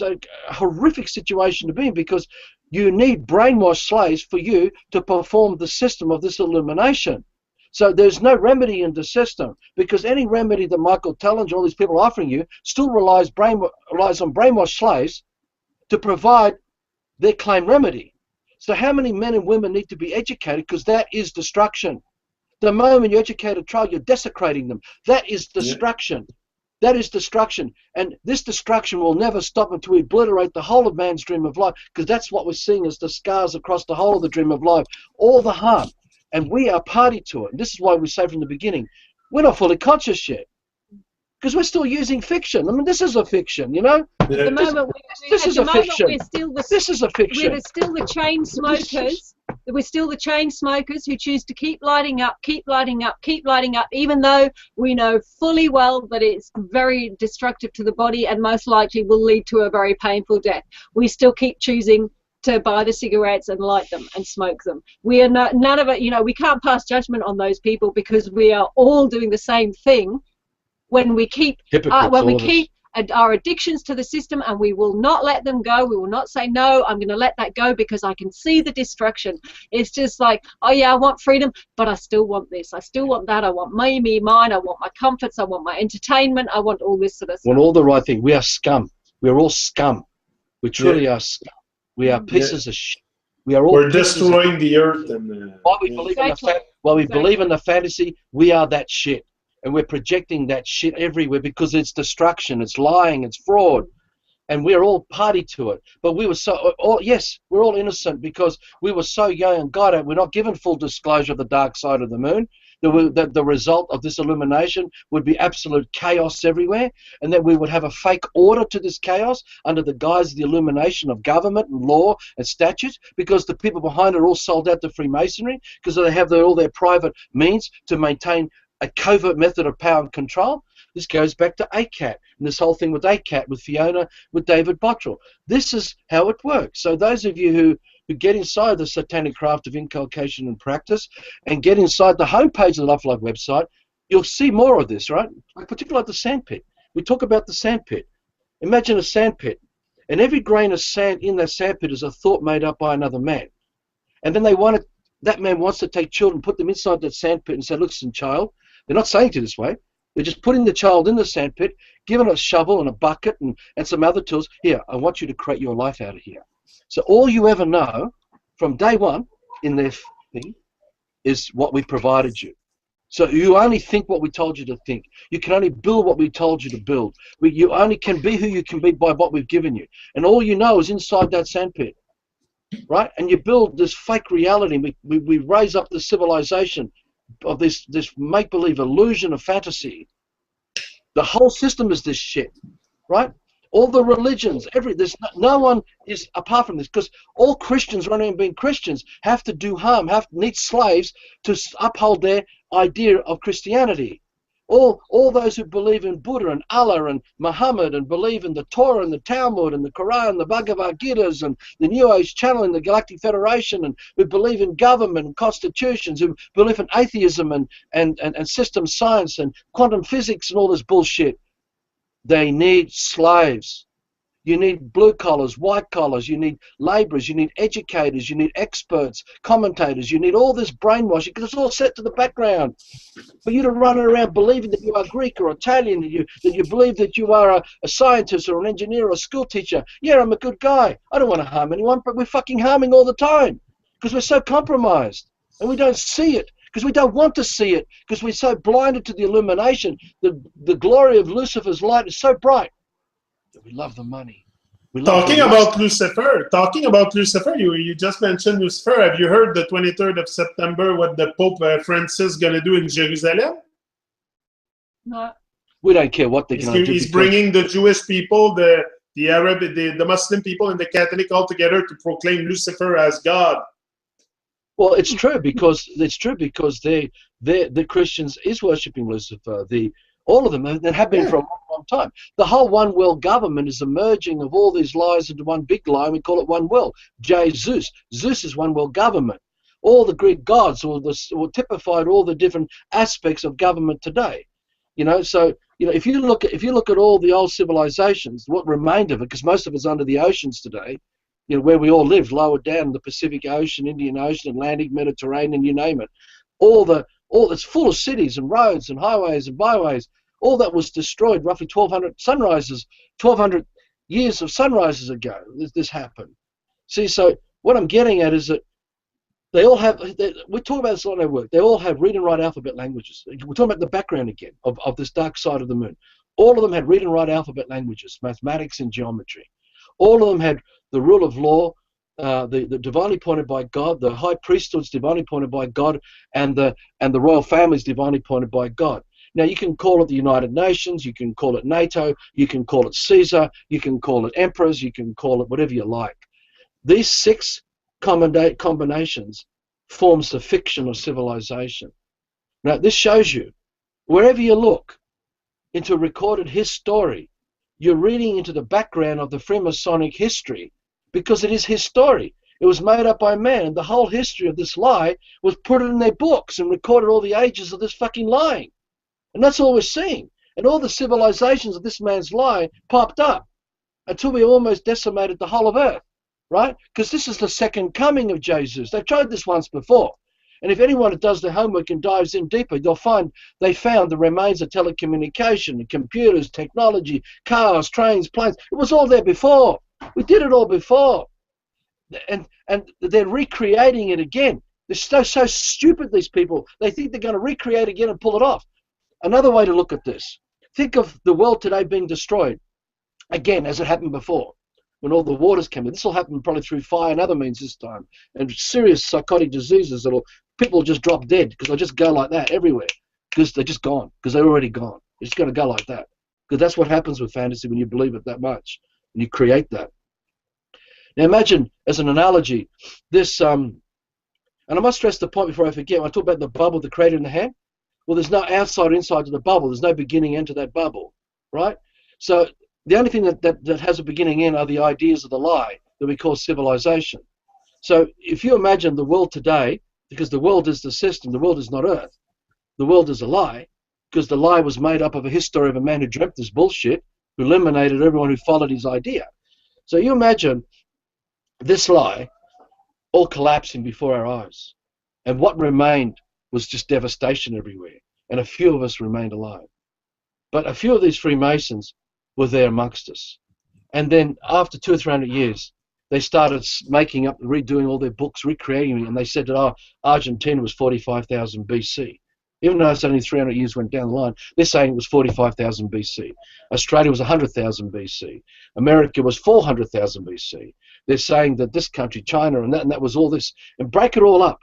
Speaker 2: a horrific situation to be in, because you need brainwashed slaves for you to perform the system of this illumination. So there's no remedy in the system, because any remedy that Michael Tallant and all these people are offering you still relies on brainwashed slaves to provide their claim remedy. So how many men and women need to be educated? Because that is destruction. The moment you educate a child, you're desecrating them. That is destruction. Yeah. That is destruction. And this destruction will never stop until we obliterate the whole of man's dream of life, because that's what we're seeing as the scars across the whole of the dream of life, all the harm. And we are party to it. And this is why we say from the beginning, we're not fully conscious yet, because we're still using fiction. I mean, this is a fiction, you know?
Speaker 3: At the moment,
Speaker 2: this is a fiction.
Speaker 3: This is a fiction. We're still the chain smokers. We're still the chain smokers who choose to keep lighting up, keep lighting up, keep lighting up, even though we know fully well that it's very destructive to the body and most likely will lead to a very painful death. We still keep choosing to buy the cigarettes and light them and smoke them. We are none of it, you know, we can't pass judgment on those people, because we are all doing the same thing when we keep our addictions to the system, and we will not let them go. We will not say, no, I'm going to let that go because I can see the destruction. It's just like, oh yeah, I want freedom, but I still want this, I still want that, I want me, mine, I want my comforts, I want my entertainment, I want all this sort of stuff.
Speaker 2: Want all the right thing. We are scum. We are all scum. We truly are scum. We are pieces of shit.
Speaker 1: We're destroying the earth. And
Speaker 2: while we believe in the fantasy, we are that shit. And we're projecting that shit everywhere, because it's destruction, it's lying, it's fraud, and we're all party to it. But we were we're all innocent, because we were so young and guided. We're not given full disclosure of the dark side of the moon. The result of this illumination would be absolute chaos everywhere, and that we would have a fake order to this chaos under the guise of the illumination of government and law and statutes, because the people behind it are all sold out to Freemasonry, because they have all their private means to maintain a covert method of power and control. This goes back to ACAT, and this whole thing with ACAT, with Fiona, with David Bottrell. This is how it works. So those of you who get inside the satanic craft of inculcation and practice, and get inside the homepage of the Love Life website, you'll see more of this, right? Particularly like the sandpit. We talk about the sandpit. Imagine a sandpit, and every grain of sand in that sandpit is a thought made up by another man. And then that man wants to take children, put them inside that sandpit and say, listen, child, they're not saying it this way. They're just putting the child in the sandpit, giving a shovel and a bucket and some other tools. Here, I want you to create your life out of here. So all you ever know from day one in their thing is what we provided you. So you only think what we told you to think. You can only build what we told you to build. You only can be who you can be by what we've given you. And all you know is inside that sandpit, right? And you build this fake reality. We raise up the civilization of this make-believe illusion of fantasy. The whole system is this shit, right? All the religions, there's no one is apart from this, because all Christians running and being Christians have to do harm, need slaves to uphold their idea of Christianity. All those who believe in Buddha and Allah and Muhammad and believe in the Torah and the Talmud and the Quran, the Bhagavad Gitas and the New Age Channel and the Galactic Federation, and who believe in government and constitutions, who believe in atheism and system science and quantum physics and all this bullshit, they need slaves. You need blue collars, white collars, you need laborers, you need educators, you need experts, commentators, you need all this brainwashing, because it's all set to the background. For you to run around believing that you are Greek or Italian, that you believe that you are a scientist or an engineer or a school teacher. Yeah, I'm a good guy. I don't want to harm anyone, but we're fucking harming all the time, because we're so compromised and we don't see it, because we don't want to see it, because we're so blinded to the illumination. The glory of Lucifer's light is so bright. We love the money.
Speaker 1: Talking about Lucifer, you just mentioned Lucifer. Have you heard the 23rd of September what the Pope Francis going to do in Jerusalem?
Speaker 3: No.
Speaker 2: We don't care what they're going to do.
Speaker 1: He's bringing the Jewish people, the Arab, the Muslim people, and the Catholic all together to proclaim Lucifer as God.
Speaker 2: Well, it's true because the Christians is worshipping Lucifer. All of them have been for a long, long time. The whole one world government is a merging of all these lies into one big lie, and we call it one world. Zeus is one world government. All the Greek gods or typified all the different aspects of government today. You know, so You know, if you look at all the old civilizations, what remained of it, because most of it's under the oceans today, you know, where we all lived, lower down the Pacific Ocean, Indian Ocean, Atlantic, Mediterranean, you name it. All it's full of cities and roads and highways and byways. All that was destroyed roughly 1,200 years of sunrises ago. This happened. See, so what I'm getting at is that they all have, we talk about this a lot in our work, they all have read and write alphabet languages. We're talking about the background again of this dark side of the moon. All of them had read and write alphabet languages, mathematics and geometry. All of them had the rule of law, the divinely appointed by God, the high priesthoods divinely appointed by God, and the royal families divinely appointed by God. Now, you can call it the United Nations, you can call it NATO, you can call it Caesar, you can call it emperors, you can call it whatever you like. These 6 combinations forms the fiction of civilization. Now, this shows you, wherever you look into recorded history, you're reading into the background of the Freemasonic history, because it is his story. It was made up by man, and the whole history of this lie was put in their books and recorded all the ages of this fucking lying. And that's all we're seeing. And all the civilizations of this man's lie popped up until we almost decimated the whole of Earth, right? Because this is the second coming of Jesus. They've tried this once before. And if anyone does their homework and dives in deeper, they'll find they found the remains of telecommunication, computers, technology, cars, trains, planes. It was all there before. We did it all before. And they're recreating it again. They're so stupid, these people. They think they're going to recreate again and pull it off. Another way to look at this, think of the world today being destroyed, again, as it happened before, when all the waters came in. This will happen probably through fire and other means this time, and serious psychotic diseases people just drop dead, because they'll just go like that everywhere, because they're just gone, because they're already gone. They're just going to go like that, because that's what happens with fantasy when you believe it that much, and you create that. Now imagine, as an analogy, this, and I must stress the point before I forget, when I talk about the bubble, the creator in the hand, well, there's no outside or inside to the bubble. There's no beginning end to that bubble, right? So the only thing that has a beginning end are the ideas of the lie that we call civilization. So if you imagine the world today, because the world is the system, the world is not Earth. The world is a lie, because the lie was made up of a history of a man who dreamt this bullshit, who eliminated everyone who followed his idea. So you imagine this lie all collapsing before our eyes. And what remained was just devastation everywhere, and a few of us remained alive. But a few of these Freemasons were there amongst us. And then after 200 or 300 years, they started making up, redoing all their books, recreating it, and they said that Argentina was 45,000 BC. Even though it's only 300 years went down the line, they're saying it was 45,000 BC. Australia was 100,000 BC. America was 400,000 BC. They're saying that this country, China, and that was all this. And break it all up.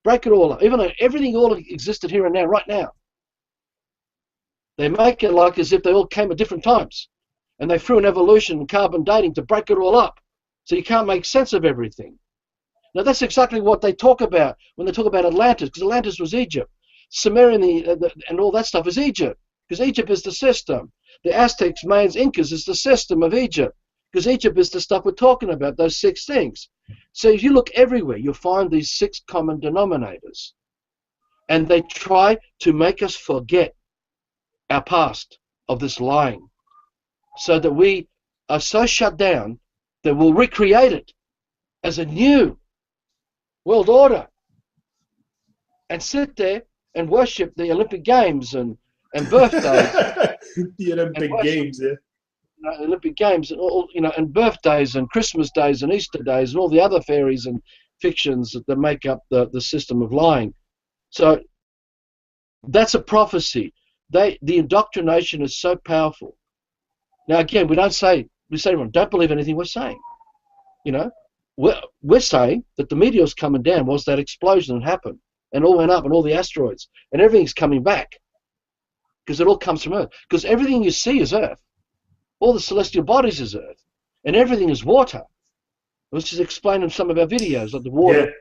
Speaker 2: Break it all up, even though everything all existed here and now, right now. They make it like as if they all came at different times. And they threw an evolution and carbon dating to break it all up. So you can't make sense of everything. Now that's exactly what they talk about when they talk about Atlantis, because Atlantis was Egypt. Sumerian and all that stuff is Egypt, because Egypt is the system. The Aztecs, Mayans, Incas is the system of Egypt, because Egypt is the stuff we're talking about, those 6 things. So if you look everywhere, you'll find these 6 common denominators. And they try to make us forget our past of this lying, so that we are so shut down that we'll recreate it as a new world order and sit there and worship the Olympic Games and birthdays.
Speaker 1: The Olympic Games, yeah.
Speaker 2: Olympic Games, and all, and birthdays and Christmas days and Easter days and all the other fairies and fictions that make up the system of lying. So that's a prophecy. The indoctrination is so powerful. Now again, we say everyone, don't believe anything we're saying. We're saying that the meteor's coming down was that explosion that happened, and all went up, and all the asteroids, and everything's coming back, because it all comes from Earth. Because everything you see is Earth. All the celestial bodies is Earth, and everything is water. Let's just explain in some of our videos, like the water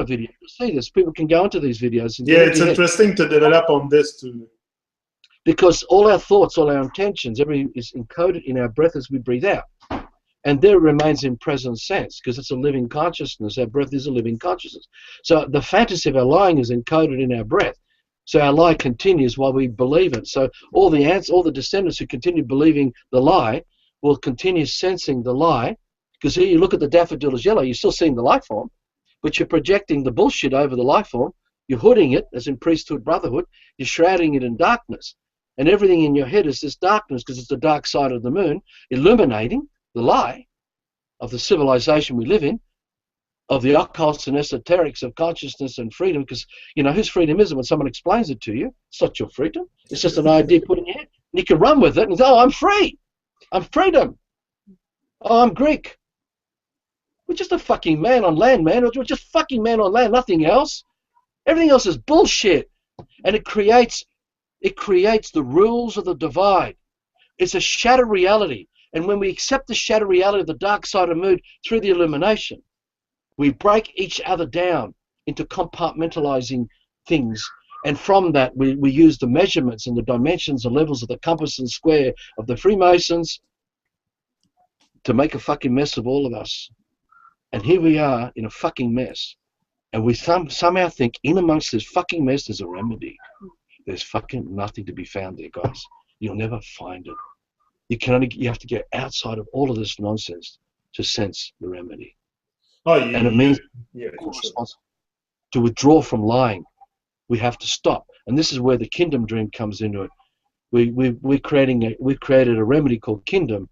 Speaker 2: video. You see this. People can go into these videos. And
Speaker 1: it's interesting to develop on this too.
Speaker 2: Because all our thoughts, all our intentions, everything is encoded in our breath as we breathe out. And there it remains in present sense, because it's a living consciousness. Our breath is a living consciousness. So the fantasy of our lying is encoded in our breath. So our lie continues while we believe it. So all the descendants who continue believing the lie will continue sensing the lie. Because here you look at the daffodil as yellow, you're still seeing the life form, but you're projecting the bullshit over the life form. You're hooding it, as in priesthood, brotherhood. You're shrouding it in darkness. And everything in your head is this darkness because it's the dark side of the moon, illuminating the lie of the civilization we live in, of the occults and esoterics of consciousness and freedom. Because, you know, whose freedom is it when someone explains it to you? It's not your freedom. It's just an idea put in your head. And you can run with it and say, oh, I'm free. I'm freedom. Oh, I'm Greek. We're just a fucking man on land, man. We're just fucking man on land, nothing else. Everything else is bullshit. And it creates the rules of the divide. It's a shadow reality. And when we accept the shadow reality of the dark side of the moon through the illumination, we break each other down into compartmentalizing things. And from that, we use the measurements and the dimensions and levels of the compass and square of the Freemasons to make a fucking mess of all of us. And here we are in a fucking mess. And we somehow think in amongst this fucking mess there's a remedy. There's fucking nothing to be found there, guys. You'll never find it. You have to get outside of all of this nonsense to sense the remedy. And it means to withdraw from lying. We have to stop. And this is where the kingdom dream comes into it. We've created a remedy called kingdom,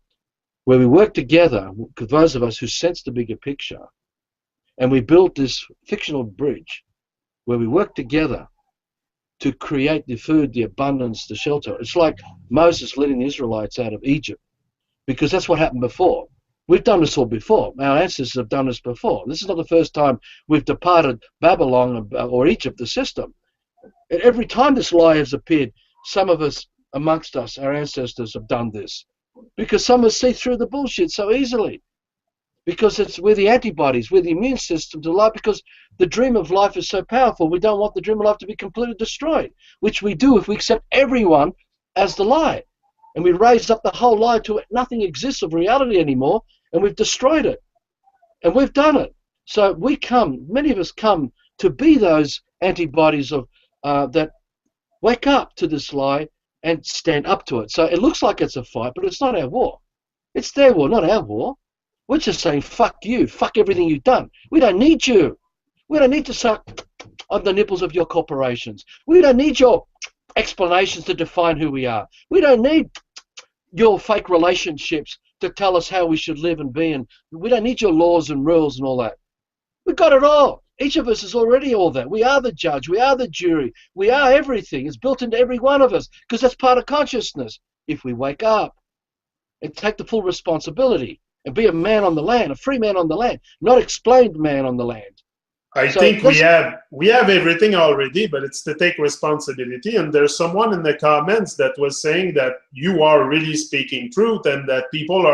Speaker 2: where we work together, those of us who sense the bigger picture, and we built this fictional bridge where we work together to create the food, the abundance, the shelter. It's like Moses leading the Israelites out of Egypt, because that's what happened before. We've done this all before. Our ancestors have done this before. This is not the first time we've departed Babylon or Egypt, the system. And every time this lie has appeared, some of us amongst us, our ancestors, have done this. Because some of us see through the bullshit so easily. Because we're the antibodies, we're the immune system to life, because the dream of life is so powerful. We don't want the dream of life to be completely destroyed, which we do if we accept everyone as the lie. And we raise up the whole lie to it. Nothing exists of reality anymore, and we've destroyed it. And we've done it. So many of us come to be those antibodies of that wake up to this lie and stand up to it. So it looks like it's a fight, but it's not our war. It's their war, not our war. We're just saying, fuck you, fuck everything you've done. We don't need you. We don't need to suck on the nipples of your corporations. We don't need your explanations to define who we are. We don't need your fake relationships to tell us how we should live and be. And we don't need your laws and rules and all that. We've got it all. Each of us is already all that. We are the judge. We are the jury. We are everything. It's built into every one of us because that's part of consciousness. If we wake up and take the full responsibility and be a man on the land, a free man on the land, not explained man on the land.
Speaker 1: I think we have everything already, but it's to take responsibility. And there's someone in the comments that was saying that you are really speaking truth and that people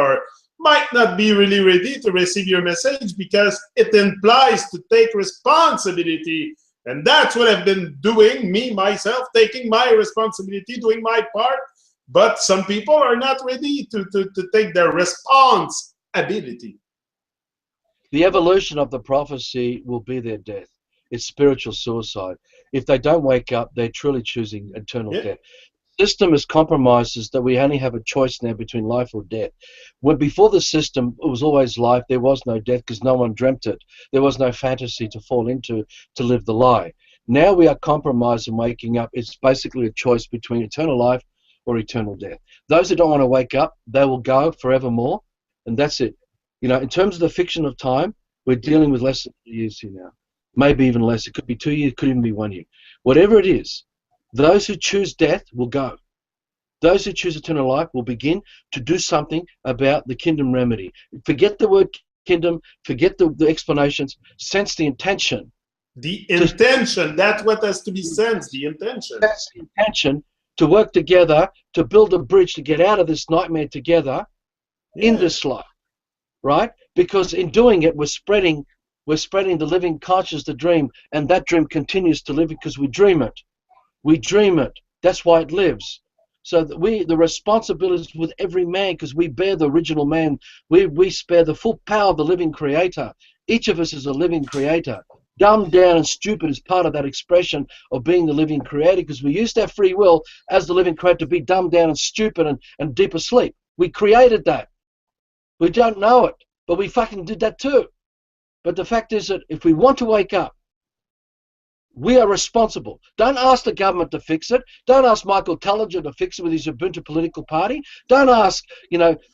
Speaker 1: might not be really ready to receive your message because it implies to take responsibility. And that's what I've been doing, me, myself, taking my responsibility, doing my part. But some people are not ready to take their responsibility.
Speaker 2: The evolution of the prophecy will be their death. It's spiritual suicide. If they don't wake up, they're truly choosing eternal death. System is compromises that we only have a choice now between life or death. When before the system, it was always life. There was no death because no one dreamt it. There was no fantasy to fall into to live the lie. Now we are compromised and waking up. It's basically a choice between eternal life or eternal death. Those who don't want to wake up, they will go forevermore, and that's it. You know, in terms of the fiction of time, we're dealing with less than 2 years here now. Maybe even less. It could be 2 years, it could even be 1 year. Whatever it is, those who choose death will go. Those who choose eternal life will begin to do something about the kingdom remedy. Forget the word kingdom, forget the explanations, sense the intention.
Speaker 1: The intention, that's what has to be sensed, the intention.
Speaker 2: That's the intention to work together, to build a bridge, to get out of this nightmare together in this life, right? Because in doing it, we're spreading the living conscious, the dream, and that dream continues to live because we dream it. We dream it. That's why it lives. So that the responsibility is with every man because we bear the original man. We bear the full power of the living creator. Each of us is a living creator. Dumb down and stupid is part of that expression of being the living creator, because we used our free will as the living creator to be dumbed down and stupid and deep asleep. We created that. We don't know it, but we fucking did that too. But the fact is that if we want to wake up, we are responsible. Don't ask the government to fix it. Don't ask Michael Tullinger to fix it with his Ubuntu political party. Don't ask,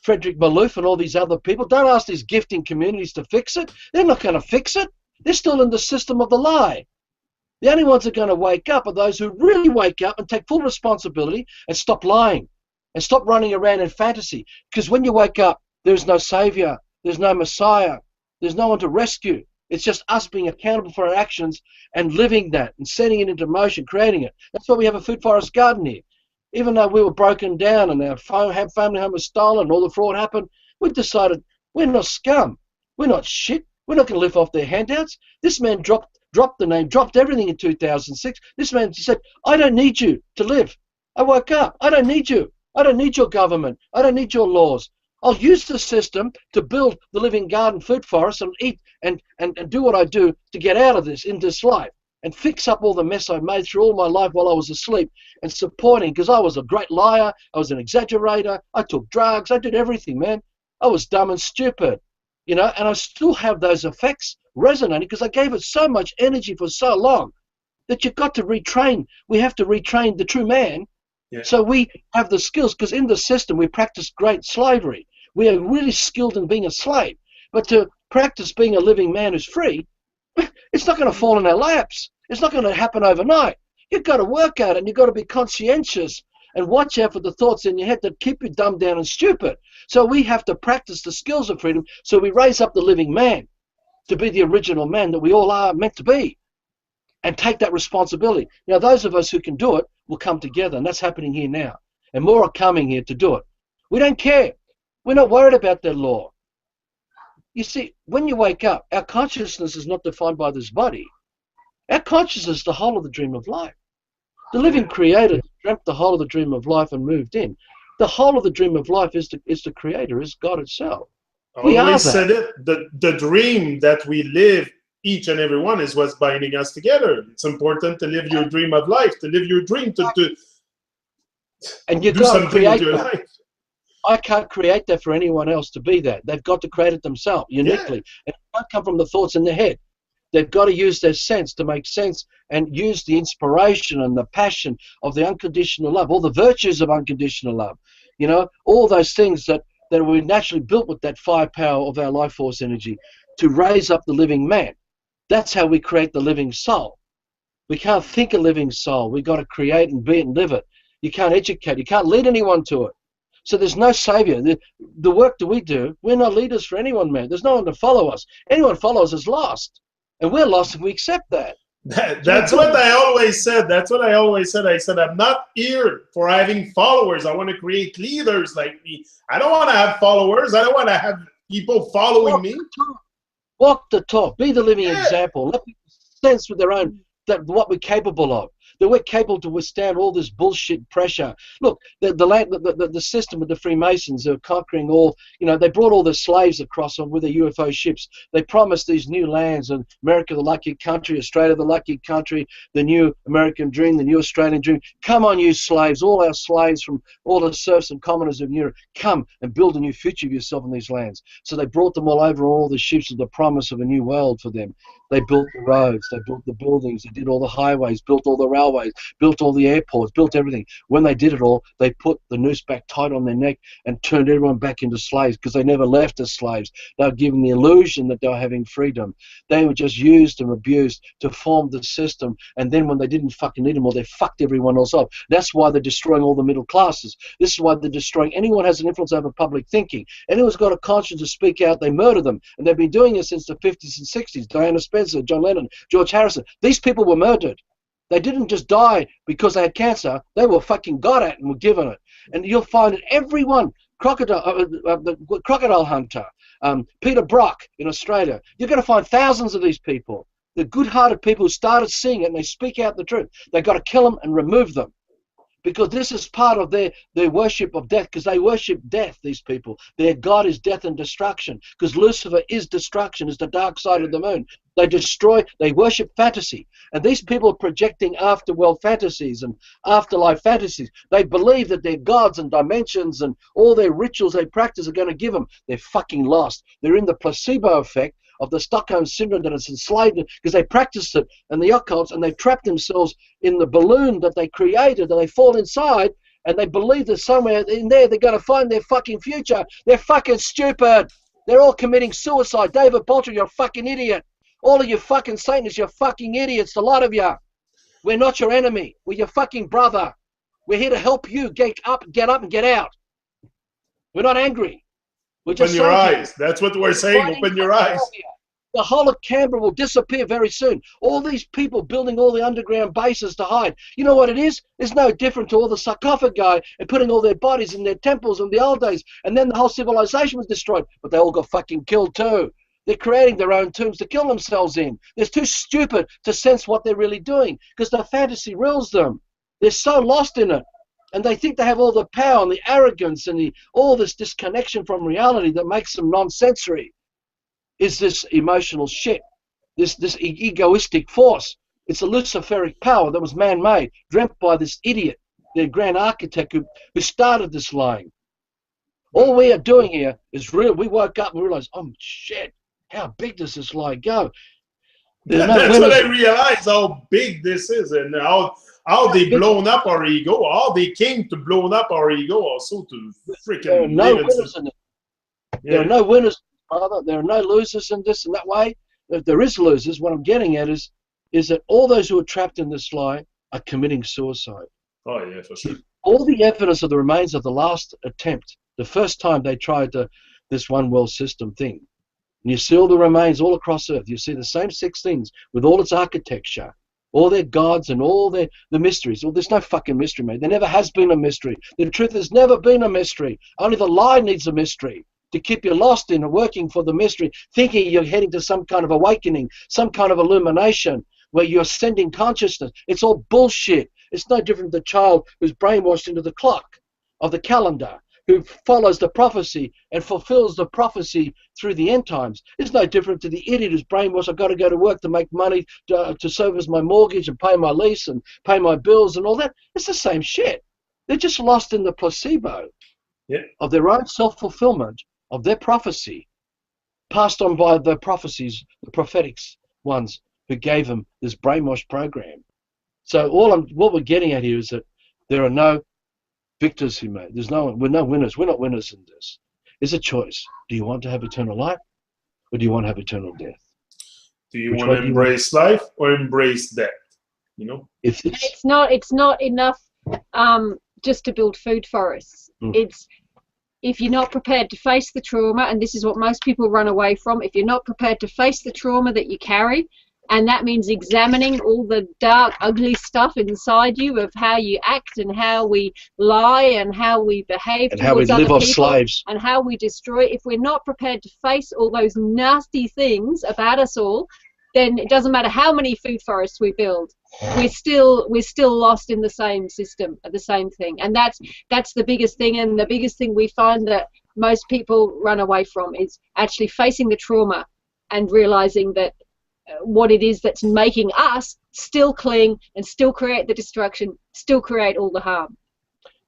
Speaker 2: Frederick Malouf and all these other people. Don't ask these gifting communities to fix it. They're not going to fix it. They're still in the system of the lie. The only ones that are going to wake up are those who really wake up and take full responsibility and stop lying and stop running around in fantasy. Because when you wake up, there's no savior. There's no Messiah. There's no one to rescue. It's just us being accountable for our actions and living that and setting it into motion, creating it. That's why we have a food forest garden here. Even though we were broken down and our family home was stolen and all the fraud happened, we decided we're not scum. We're not shit. We're not going to live off their handouts. This man dropped the name, dropped everything in 2006. This man said, I don't need you to live. I woke up. I don't need you. I don't need your government. I don't need your laws. I'll use the system to build the living garden food forest and eat and do what I do to get out of this, in this life, and fix up all the mess I made through all my life while I was asleep, and supporting, because I was a great liar, I was an exaggerator, I took drugs, I did everything, man. I was dumb and stupid, and I still have those effects resonating because I gave it so much energy for so long that you've got to retrain. We have to retrain the true man. Yeah. So we have the skills, because in the system we practice great slavery. We are really skilled in being a slave. But to practice being a living man who's free, it's not going to fall in our laps. It's not going to happen overnight. You've got to work at it, and you've got to be conscientious and watch out for the thoughts in your head that keep you dumbed down and stupid. So we have to practice the skills of freedom, so we raise up the living man to be the original man that we all are meant to be, and take that responsibility. Now, those of us who can do it will come together, and that's happening here now. And more are coming here to do it. We don't care. We're not worried about their law. You see, when you wake up, our consciousness is not defined by this body. Our consciousness is the whole of the dream of life. The living creator dreamt the whole of the dream of life and moved in. The whole of the dream of life is the creator, is God itself.
Speaker 1: I always said it, the dream that we live, each and every one, is what's binding us together. It's important to live your dream of life, to live your dream, to
Speaker 2: and you
Speaker 1: do something with your life.
Speaker 2: I can't create that for anyone else to be that. They've got to create it themselves, uniquely. Yeah. And it can't come from the thoughts in their head. They've got to use their sense to make sense, and use the inspiration and the passion of the unconditional love, all the virtues of unconditional love. All those things that we naturally built with that firepower of our life force energy to raise up the living man. That's how we create the living soul. We can't think a living soul. We've got to create and be it and live it. You can't educate. You can't lead anyone to it. So there's no savior. The work that we do, we're not leaders for anyone, man. There's no one to follow us. Anyone follows is lost. And we're lost if we accept that.
Speaker 1: That's what I always said. That's what I always said. I said, I'm not here for having followers. I want to create leaders like me. I don't want to have followers. I don't want to have people following me.
Speaker 2: Walk the talk. Be the living example. Let people sense with their own what we're capable of. That we're capable to withstand all this bullshit pressure. Look, the system of the Freemasons are conquering all. They brought all the slaves across with the UFO ships. They promised these new lands, and America the lucky country, Australia the lucky country, the new American dream, the new Australian dream. Come on, you slaves, all our slaves from all the serfs and commoners of Europe, come and build a new future of yourself in these lands. So they brought them all over, all the ships, with the promise of a new world for them. They built the roads, they built the buildings, they did all the highways, built all the railways, built all the airports, built everything. When they did it all, they put the noose back tight on their neck and turned everyone back into slaves, because they never left as slaves. They were given the illusion that they were having freedom. They were just used and abused to form the system, and then when they didn't fucking need them all, they fucked everyone else up. That's why they're destroying all the middle classes. This is why they're destroying anyone who has an influence over public thinking. Anyone's got a conscience to speak out, they murder them. And they've been doing it since the 50s and 60s. Diana Spencer, John Lennon, George Harrison. These people were murdered. They didn't just die because they had cancer. They were fucking got at and were given it. And you'll find it, everyone, the crocodile hunter, Peter Brock in Australia. You're going to find thousands of these people. The good-hearted people who started seeing it, and they speak out the truth. They've got to kill them and remove them. because this is part of their worship of death, because they worship death, these people. Their God is death and destruction, because Lucifer is destruction, is the dark side of the moon. They destroy, they worship fantasy. And these people are projecting afterworld fantasies and afterlife fantasies. They believe that their gods and dimensions and all their rituals they practice are going to give them. They're fucking lost. They're in the placebo effect of the Stockholm syndrome that has enslaved them, because they practiced it in the occults, and they trapped themselves in the balloon that they created, and they fall inside, and they believe that somewhere in there they're going to find their fucking future. They're fucking stupid. They're all committing suicide. David Bolter, you're a fucking idiot. All of you fucking Satanists, you're fucking idiots, a lot of you. We're not your enemy. We're your fucking brother. We're here to help you get up and get out. We're not angry. We're just
Speaker 1: open your eyes. That's what we're saying. Open your eyes.
Speaker 2: The whole of Canberra will disappear very soon. All these people building all the underground bases to hide. You know what it is? It's no different to all the sarcophagi and putting all their bodies in their temples in the old days. And then the whole civilization was destroyed. But they all got fucking killed too. They're creating their own tombs to kill themselves in. They're too stupid to sense what they're really doing, because the fantasy rules them. They're so lost in it. And they think they have all the power and the arrogance and all this disconnection from reality that makes them non-sensory. Is this emotional shit, this egoistic force. It's a Luciferic power that was man-made, dreamt by this idiot, their grand architect who started this lying. All we are doing here is we woke up and realized, oh shit, how big does this lie go?
Speaker 1: That's when I realized how big this is, and how they blown up our ego, how they came to blown up our ego also to freaking.
Speaker 2: There are no winners in it. Yeah. There are no winners, brother. There are no losers in this and that way. If there is losers, what I'm getting at is that all those who are trapped in this lie are committing suicide.
Speaker 1: Oh yeah, for sure.
Speaker 2: All the evidence of the remains of the last attempt, the first time they tried this one world system thing. And you see all the remains all across Earth. You see the same 6 things with all its architecture, all their gods and all the mysteries. Well, there's no fucking mystery, mate. There never has been a mystery. The truth has never been a mystery. Only the lie needs a mystery to keep you lost in working for the mystery, thinking you're heading to some kind of awakening, some kind of illumination where you're ascending consciousness. It's all bullshit. It's no different than the child who's brainwashed into the clock of the calendar, who follows the prophecy and fulfills the prophecy through the end times. It's no different to the idiot who's brainwashed. I've got to go to work to make money to service my mortgage and pay my lease and pay my bills and all that. It's the same shit. They're just lost in the placebo of their own self-fulfillment of their prophecy, passed on by the prophecies, the prophetic ones who gave them this brainwashed program. So what we're getting at here is that there are no victors who made. We're no winners. We're not winners in this. It's a choice. Do you want to have eternal life, or do you want to have eternal death?
Speaker 1: Do you want to embrace life or embrace death? You know,
Speaker 3: it's not enough just to build food forests. It's if you're not prepared to face the trauma, and this is what most people run away from. If you're not prepared to face the trauma that you carry, and that means examining all the dark, ugly stuff inside you of how you act and how we lie and how we behave
Speaker 2: and how we live off slaves
Speaker 3: and how we destroy. If we're not prepared to face all those nasty things about us all, then it doesn't matter how many food forests we build. We're still lost in the same system, the same thing, and that's the biggest thing. And the biggest thing we find that most people run away from is actually facing the trauma and realizing that what it is that's making us still cling and still create the destruction, still create all the harm.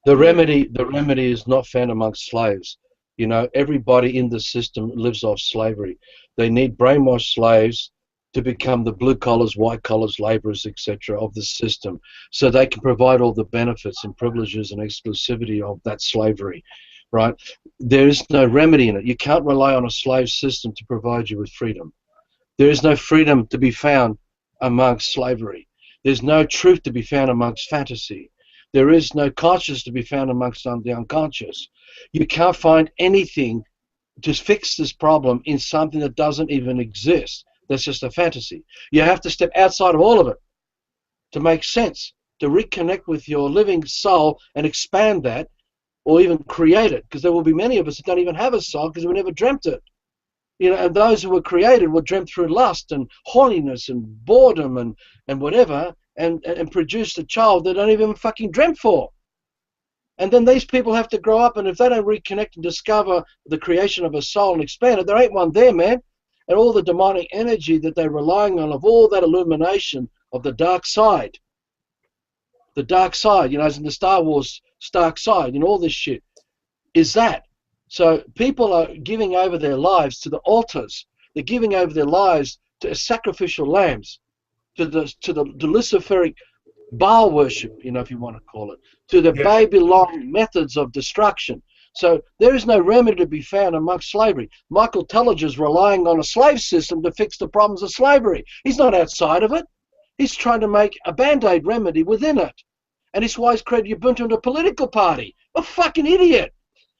Speaker 2: The remedy is not found amongst slaves. You know, everybody in the system lives off slavery. They need brainwashed slaves to become the blue collars, white collars, laborers, etc. of the system, so they can provide all the benefits and privileges and exclusivity of that slavery, right? There is no remedy in it. You can't rely on a slave system to provide you with freedom. There is no freedom to be found amongst slavery. There's no truth to be found amongst fantasy. There is no consciousness to be found amongst the unconscious. You can't find anything to fix this problem in something that doesn't even exist. That's just a fantasy. You have to step outside of all of it to make sense, to reconnect with your living soul and expand that, or even create it, because there will be many of us that don't even have a soul because we never dreamt it. You know, and those who were created were dreamt through lust and horniness and boredom and whatever, and produced a child they don't even fucking dreamt for. And then these people have to grow up, and if they don't reconnect and discover the creation of a soul and expand it, there ain't one there, man. And all the demonic energy that they're relying on, of all that illumination of the dark side, you know, as in the Star Wars dark side and all this shit, is that. So people are giving over their lives to the altars. They're giving over their lives to sacrificial lambs, to the Luciferic Baal worship, you know, if you want to call it, to the Babylon methods of destruction. So there is no remedy to be found amongst slavery. Michael Telliger is relying on a slave system to fix the problems of slavery. He's not outside of it. He's trying to make a band-aid remedy within it. And it's why he's created Ubuntu into a political party. A fucking idiot.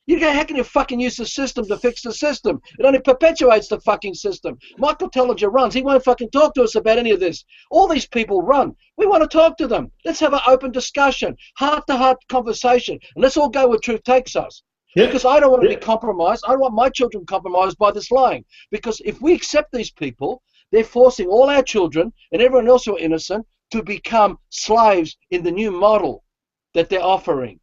Speaker 2: You go, how can you fucking use the system to fix the system? It only perpetuates the fucking system. Michael Telliger runs. He won't fucking talk to us about any of this. All these people run. We want to talk to them. Let's have an open discussion, heart-to-heart conversation, and let's all go where truth takes us. Yeah. Because I don't want to be compromised. I don't want my children compromised by this lying. Because if we accept these people, they're forcing all our children and everyone else who are innocent to become slaves in the new model that they're offering.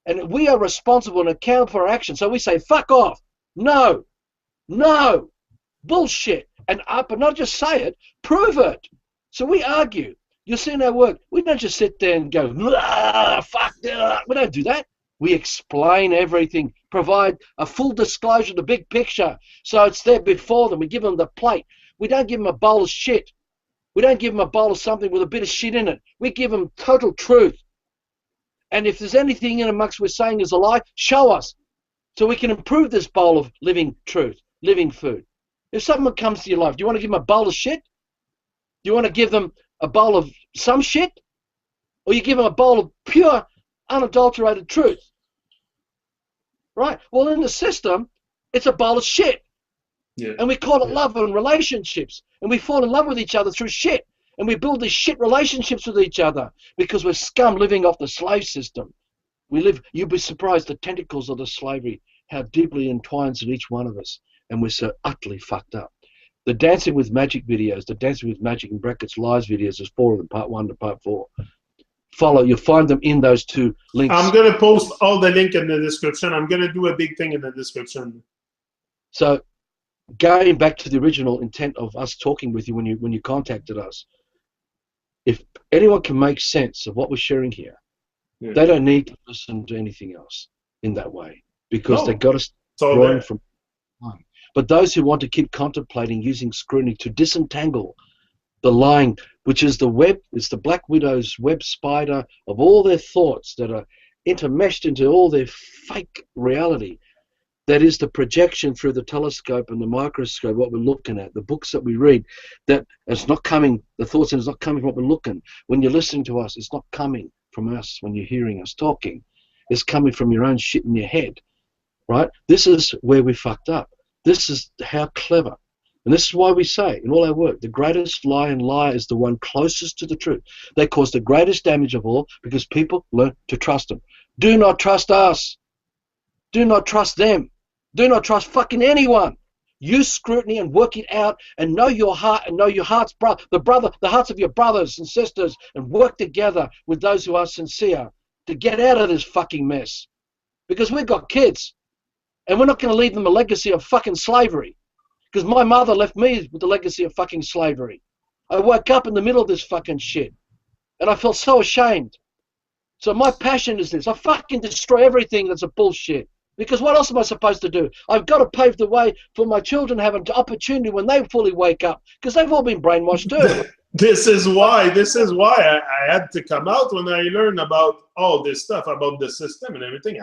Speaker 2: And we are responsible and accountable for our actions. So we say, fuck off. No. No. Bullshit. And but not just say it, prove it. So we argue. You'll see in our work, we don't just sit there and go, fuck, we don't do that. We explain everything, provide a full disclosure of the big picture. So it's there before them. We give them the plate. We don't give them a bowl of shit. We don't give them a bowl of something with a bit of shit in it. We give them total truth. And if there's anything in amongst we're saying is a lie, show us. So we can improve this bowl of living truth, living food. If someone comes to your life, do you want to give them a bowl of shit? Do you want to give them a bowl of some shit? Or you give them a bowl of pure, unadulterated truth? Right? Well, in the system, it's a bowl of shit. Yeah. And we call it love and relationships. And we fall in love with each other through shit. And we build these shit relationships with each other because we're scum living off the slave system. You'd be surprised the tentacles of the slavery, how deeply entwined in each one of us. And we're so utterly fucked up. The Dancing with Magic videos, the Dancing with Magic in brackets lies videos, there's 4 of them, part 1 to part 4. You'll find them in those 2 links. I'm
Speaker 1: going to post all the link in the description. I'm going to do a big thing in the description.
Speaker 2: So going back to the original intent of us talking with you when you contacted us, if anyone can make sense of what we're sharing here, they don't need to listen to anything else in that way because they got us drawing from. But those who want to keep contemplating using scrutiny to disentangle the lying, which is the web, it's the Black Widow's web spider of all their thoughts that are intermeshed into all their fake reality. That is the projection through the telescope and the microscope, what we're looking at, the books that we read, that it's not coming, the thoughts and it's not coming from what we're looking. When you're listening to us, it's not coming from us when you're hearing us talking. It's coming from your own shit in your head, right? This is where we fucked up. This is how clever. And this is why we say in all our work, the greatest lie and liar is the one closest to the truth. They cause the greatest damage of all because people learn to trust them. Do not trust us. Do not trust them. Do not trust fucking anyone. Use scrutiny and work it out and know your heart and know your heart's the hearts of your brothers and sisters and work together with those who are sincere to get out of this fucking mess. Because we've got kids and we're not going to leave them a legacy of fucking slavery. Because my mother left me with the legacy of fucking slavery. I woke up in the middle of this fucking shit and I felt so ashamed. So my passion is this. I fucking destroy everything that's a bullshit. Because what else am I supposed to do? I've got to pave the way for my children to have an opportunity when they fully wake up, because they've all been brainwashed too.
Speaker 1: This is why I had to come out when I learned about all this stuff about the system and everything.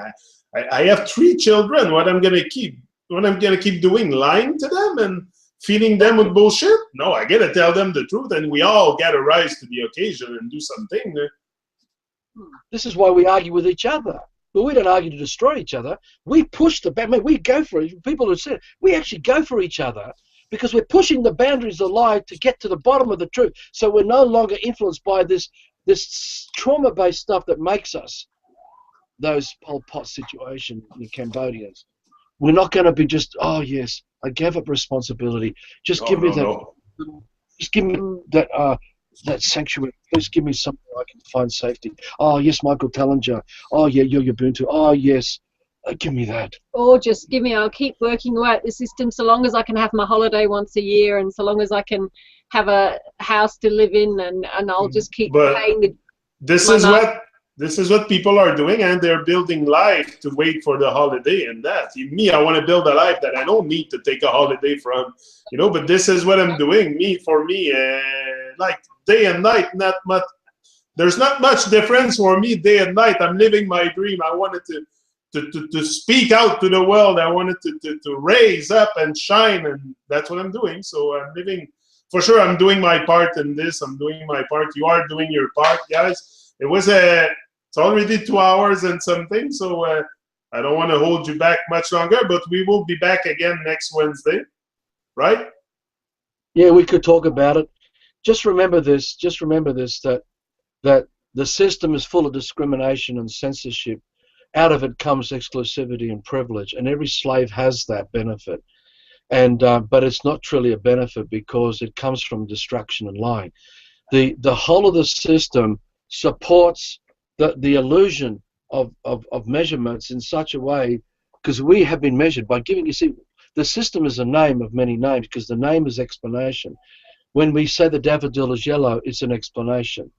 Speaker 1: I have 3 children. What I'm gonna keep doing, lying to them and feeding them with bullshit? No, I gotta tell them the truth, and we all gotta rise to the occasion and do something.
Speaker 2: This is why we argue with each other. But we don't argue to destroy each other. We push the boundaries. We go for it. People who said we actually go for each other because we're pushing the boundaries of lie to get to the bottom of the truth. So we're no longer influenced by this trauma-based stuff that makes us those Pol Pot situation in Cambodians. We're not going to be just, oh yes, I gave up responsibility. Just give me that. Just give me that that sanctuary. Please give me somewhere I can find safety. Oh, yes, Michael Tellinger. Oh, yeah, you're Ubuntu. Oh, yes. Give me that.
Speaker 3: Or just give me, I'll keep working away at the system so long as I can have my holiday once a year, and so long as I can have a house to live in, and I'll just keep paying the...
Speaker 1: This is what people are doing, and they're building life to wait for the holiday. And that, me, I want to build a life that I don't need to take a holiday from, you know. But this is what I'm doing. For me, like day and night, not much. There's not much difference for me, day and night. I'm living my dream. I wanted to speak out to the world. I wanted to raise up and shine, and that's what I'm doing. So I'm living. For sure, I'm doing my part in this. I'm doing my part. You are doing your part, guys. It was it's already 2 hours and something, so I don't want to hold you back much longer, but we will be back again next Wednesday, right?
Speaker 2: Yeah, we could talk about it. Just remember this, that the system is full of discrimination and censorship. Out of it comes exclusivity and privilege, and every slave has that benefit. And but it's not truly a benefit because it comes from destruction and lying. The whole of the system supports the illusion of measurements in such a way, because we have been measured by giving. You see, the system is a name of many names because the name is explanation. When we say the daffodil is yellow, it's an explanation,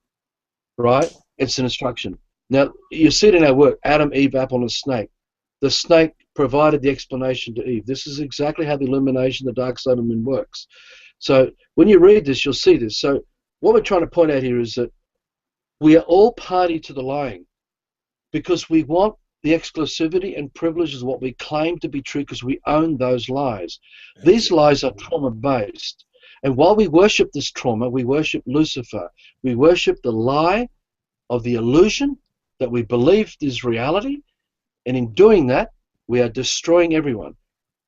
Speaker 2: right? It's an instruction. Now, you see it in our work, Adam, Eve, apple, and snake. The snake provided the explanation to Eve. This is exactly how the illumination, the dark side of the moon works. So when you read this, you'll see this. So what we're trying to point out here is that we are all party to the lying because we want the exclusivity and privileges of what we claim to be true because we own those lies. These lies are trauma-based. And while we worship this trauma, we worship Lucifer. We worship the lie of the illusion that we believed is reality. And in doing that, we are destroying everyone.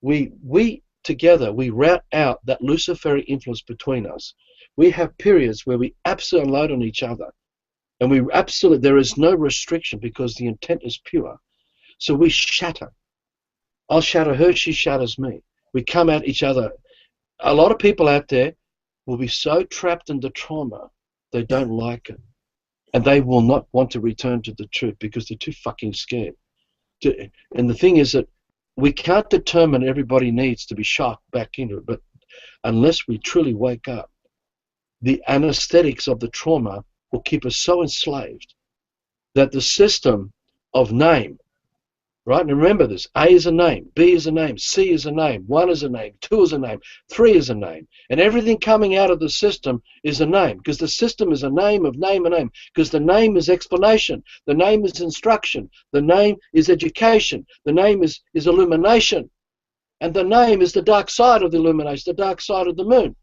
Speaker 2: We together, we rout out that Luciferic influence between us. We have periods where we absolutely unload on each other. And there is no restriction because the intent is pure. So we shatter. I'll shatter her, she shatters me. We come at each other. A lot of people out there will be so trapped in the trauma, they don't like it. And they will not want to return to the truth because they're too fucking scared. And the thing is that we can't determine everybody needs to be shocked back into it, but unless we truly wake up, the anesthetics of the trauma will keep us so enslaved that the system of name, right? And remember this, A is a name, B is a name, C is a name, 1 is a name, 2 is a name, 3 is a name. And everything coming out of the system is a name because the system is a name of name and name because the name is explanation, the name is instruction, the name is education, the name is illumination, and the name is the dark side of the illumination, the dark side of the moon.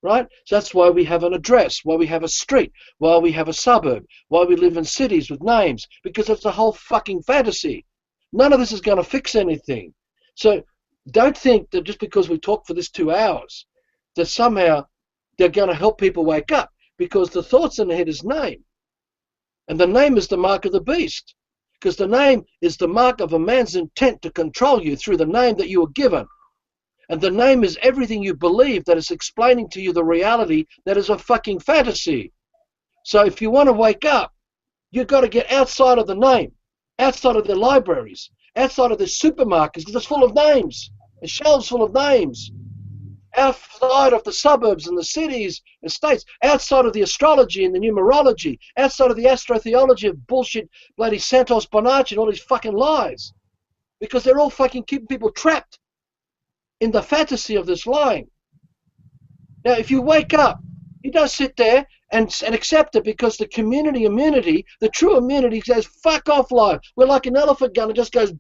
Speaker 2: Right? So that's why we have an address, why we have a street, why we have a suburb, why we live in cities with names, because it's a whole fucking fantasy. None of this is going to fix anything. So don't think that just because we talk for this 2 hours, that somehow they're going to help people wake up, because the thoughts in the head is name. And the name is the mark of the beast, because the name is the mark of a man's intent to control you through the name that you were given. And the name is everything you believe that is explaining to you the reality that is a fucking fantasy. So if you want to wake up, you've got to get outside of the name, outside of the libraries, outside of the supermarkets, because it's full of names, the shelves full of names, outside of the suburbs and the cities and states, outside of the astrology and the numerology, outside of the astrotheology of bullshit, bloody Santos Bonacci and all these fucking lies. Because they're all fucking keeping people trapped in the fantasy of this lying. Now, if you wake up, you don't sit there and accept it because the community immunity, the true immunity says, fuck off lie. We're like an elephant gun, it just goes,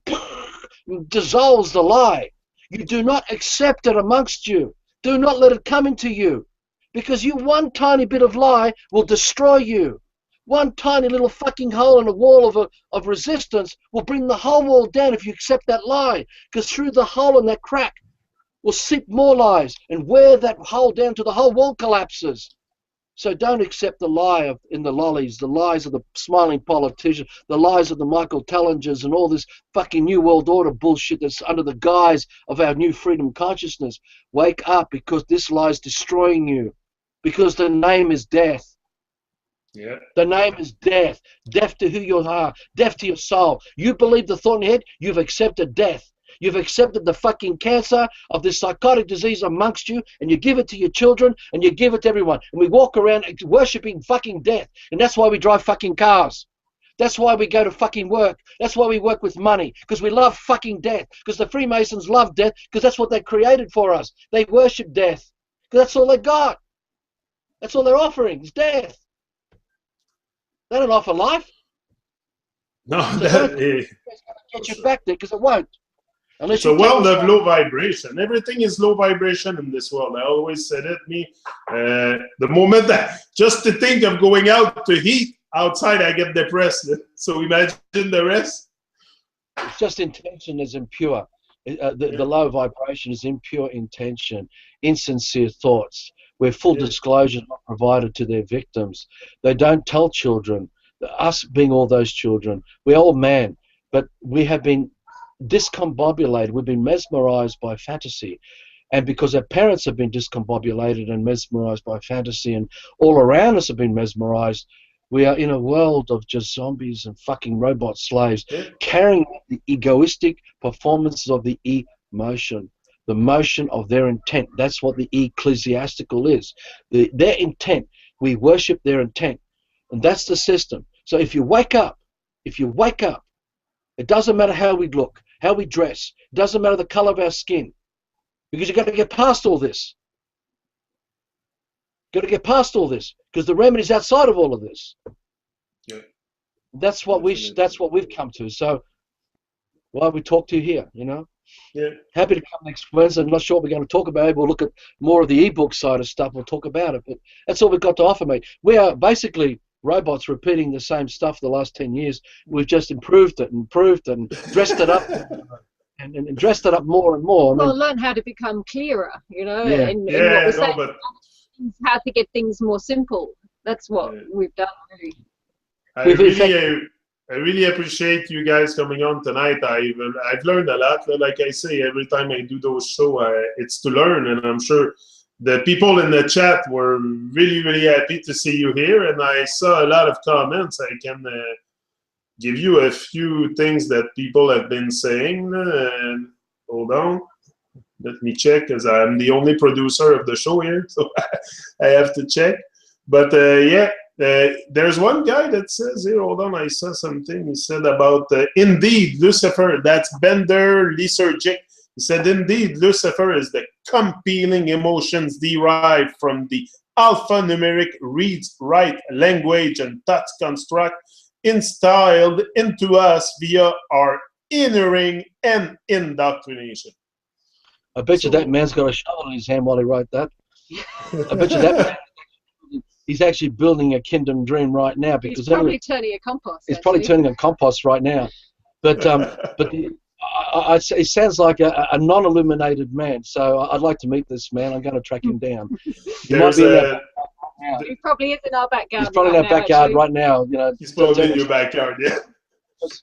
Speaker 2: and dissolves the lie. You do not accept it amongst you. Do not let it come into you. Because one tiny bit of lie will destroy you. One tiny little fucking hole in a wall of resistance will bring the whole wall down if you accept that lie. Because through the hole in that crack, will seep more lies and wear that hole down to the whole wall collapses. So don't accept the lie in the lollies, the lies of the smiling politicians, the lies of the Michael Tellingers and all this fucking New World Order bullshit that's under the guise of our new freedom consciousness. Wake up, because this lie is destroying you. Because the name is death.
Speaker 1: Yeah.
Speaker 2: The name is death. Death to who you are. Death to your soul. You believe the thought in your head, you've accepted death. You've accepted the fucking cancer of this psychotic disease amongst you, and you give it to your children, and you give it to everyone. And we walk around worshipping fucking death. And that's why we drive fucking cars. That's why we go to fucking work. That's why we work with money, because we love fucking death. Because the Freemasons love death, because that's what they created for us. They worship death, because that's all they got. That's all they're offering is death. They don't offer life.
Speaker 1: No,
Speaker 2: So
Speaker 1: that
Speaker 2: get you back there, because it won't.
Speaker 1: It's a world of low vibration. Everything is low vibration in this world. I always said it. The moment that just to think of going out to heat outside, I get depressed. So imagine the rest.
Speaker 2: It's just intention is impure. The low vibration is impure intention, insincere thoughts, where full disclosure is not provided to their victims. They don't tell children, us being all those children, we're all man, but we have been discombobulated, we've been mesmerized by fantasy. And because our parents have been discombobulated and mesmerized by fantasy, and all around us have been mesmerized, we are in a world of just zombies and fucking robot slaves, carrying the egoistic performances of the emotion, the motion of their intent. That's what the ecclesiastical is. Their intent. We worship their intent. And that's the system. So if you wake up, it doesn't matter how we look, how we dress, it doesn't matter the color of our skin, because you've got to get past all this. Got to get past all this, because the remedy's outside of all of this.
Speaker 1: Yeah.
Speaker 2: That's what we've come to. So why we talk to you here, you know?
Speaker 1: Yeah.
Speaker 2: Happy to come next Wednesday. I'm not sure what we're going to talk about. We'll look at more of the ebook side of stuff. We'll talk about it. But that's all we've got to offer, mate. We are basically robots repeating the same stuff the last 10 years. We've just improved it and dressed it up and dressed it up more and more.
Speaker 3: Well, learn how to become clearer, you know, in what we're saying,
Speaker 1: but
Speaker 3: how to get things more simple. That's what we've done, really.
Speaker 1: I really appreciate you guys coming on tonight. I've learned a lot. Like I say, every time I do those shows, it's to learn, and I'm sure the people in the chat were really, really happy to see you here, and I saw a lot of comments. I can give you a few things that people have been saying. Hold on. Let me check, because I'm the only producer of the show here, so I have to check. But there's one guy that says here, hold on, I saw something. He said about, indeed, Lucifer, that's Bender Lysergic. He said, indeed, Lucifer is the compelling emotions derived from the alphanumeric reads, write, language, and thought construct instilled into us via our innering and indoctrination.
Speaker 2: I bet you that man's got a shovel in his hand while he wrote that. I bet you that man, he's actually building a kingdom dream right now, because
Speaker 3: he's probably turning a compost.
Speaker 2: He's probably turning a compost right now. But it sounds like a non-illuminated man. So I'd like to meet this man. I'm going to track him down. He
Speaker 3: probably is in our backyard.
Speaker 2: He's probably in our backyard right now. You know,
Speaker 1: he's probably in your backyard. Yeah.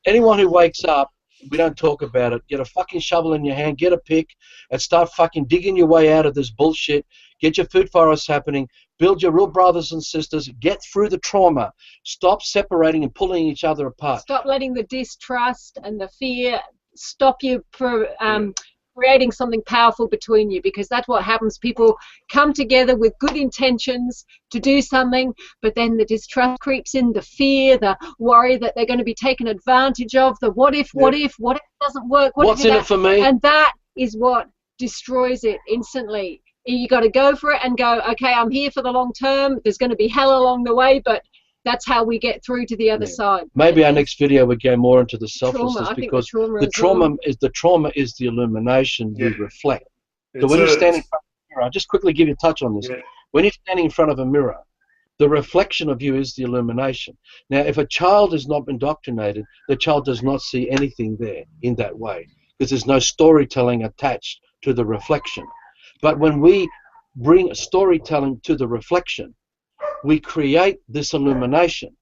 Speaker 2: Anyone who wakes up, we don't talk about it. Get a fucking shovel in your hand, get a pick, and start fucking digging your way out of this bullshit. Get your food forests happening. Build your real brothers and sisters. Get through the trauma. Stop separating and pulling each other apart.
Speaker 3: Stop letting the distrust and the fear stop you from creating something powerful between you, because that's what happens. People come together with good intentions to do something, but then the distrust creeps in, the fear, the worry that they're going to be taken advantage of, the what if it doesn't work,
Speaker 2: what's in it for me,
Speaker 3: and that is what destroys it instantly. You got to go for it and go, okay, I'm here for the long term. There's going to be hell along the way, but that's how we get through to the other side.
Speaker 2: Maybe our next video would go more into the selflessness, because the trauma is the illumination we reflect. So when you're standing in front of a mirror, I'll just quickly give you a touch on this. When you're standing in front of a mirror, the reflection of you is the illumination. Now, if a child is not indoctrinated, the child does not see anything there in that way, because there's no storytelling attached to the reflection. But when we bring storytelling to the reflection, we create this illumination,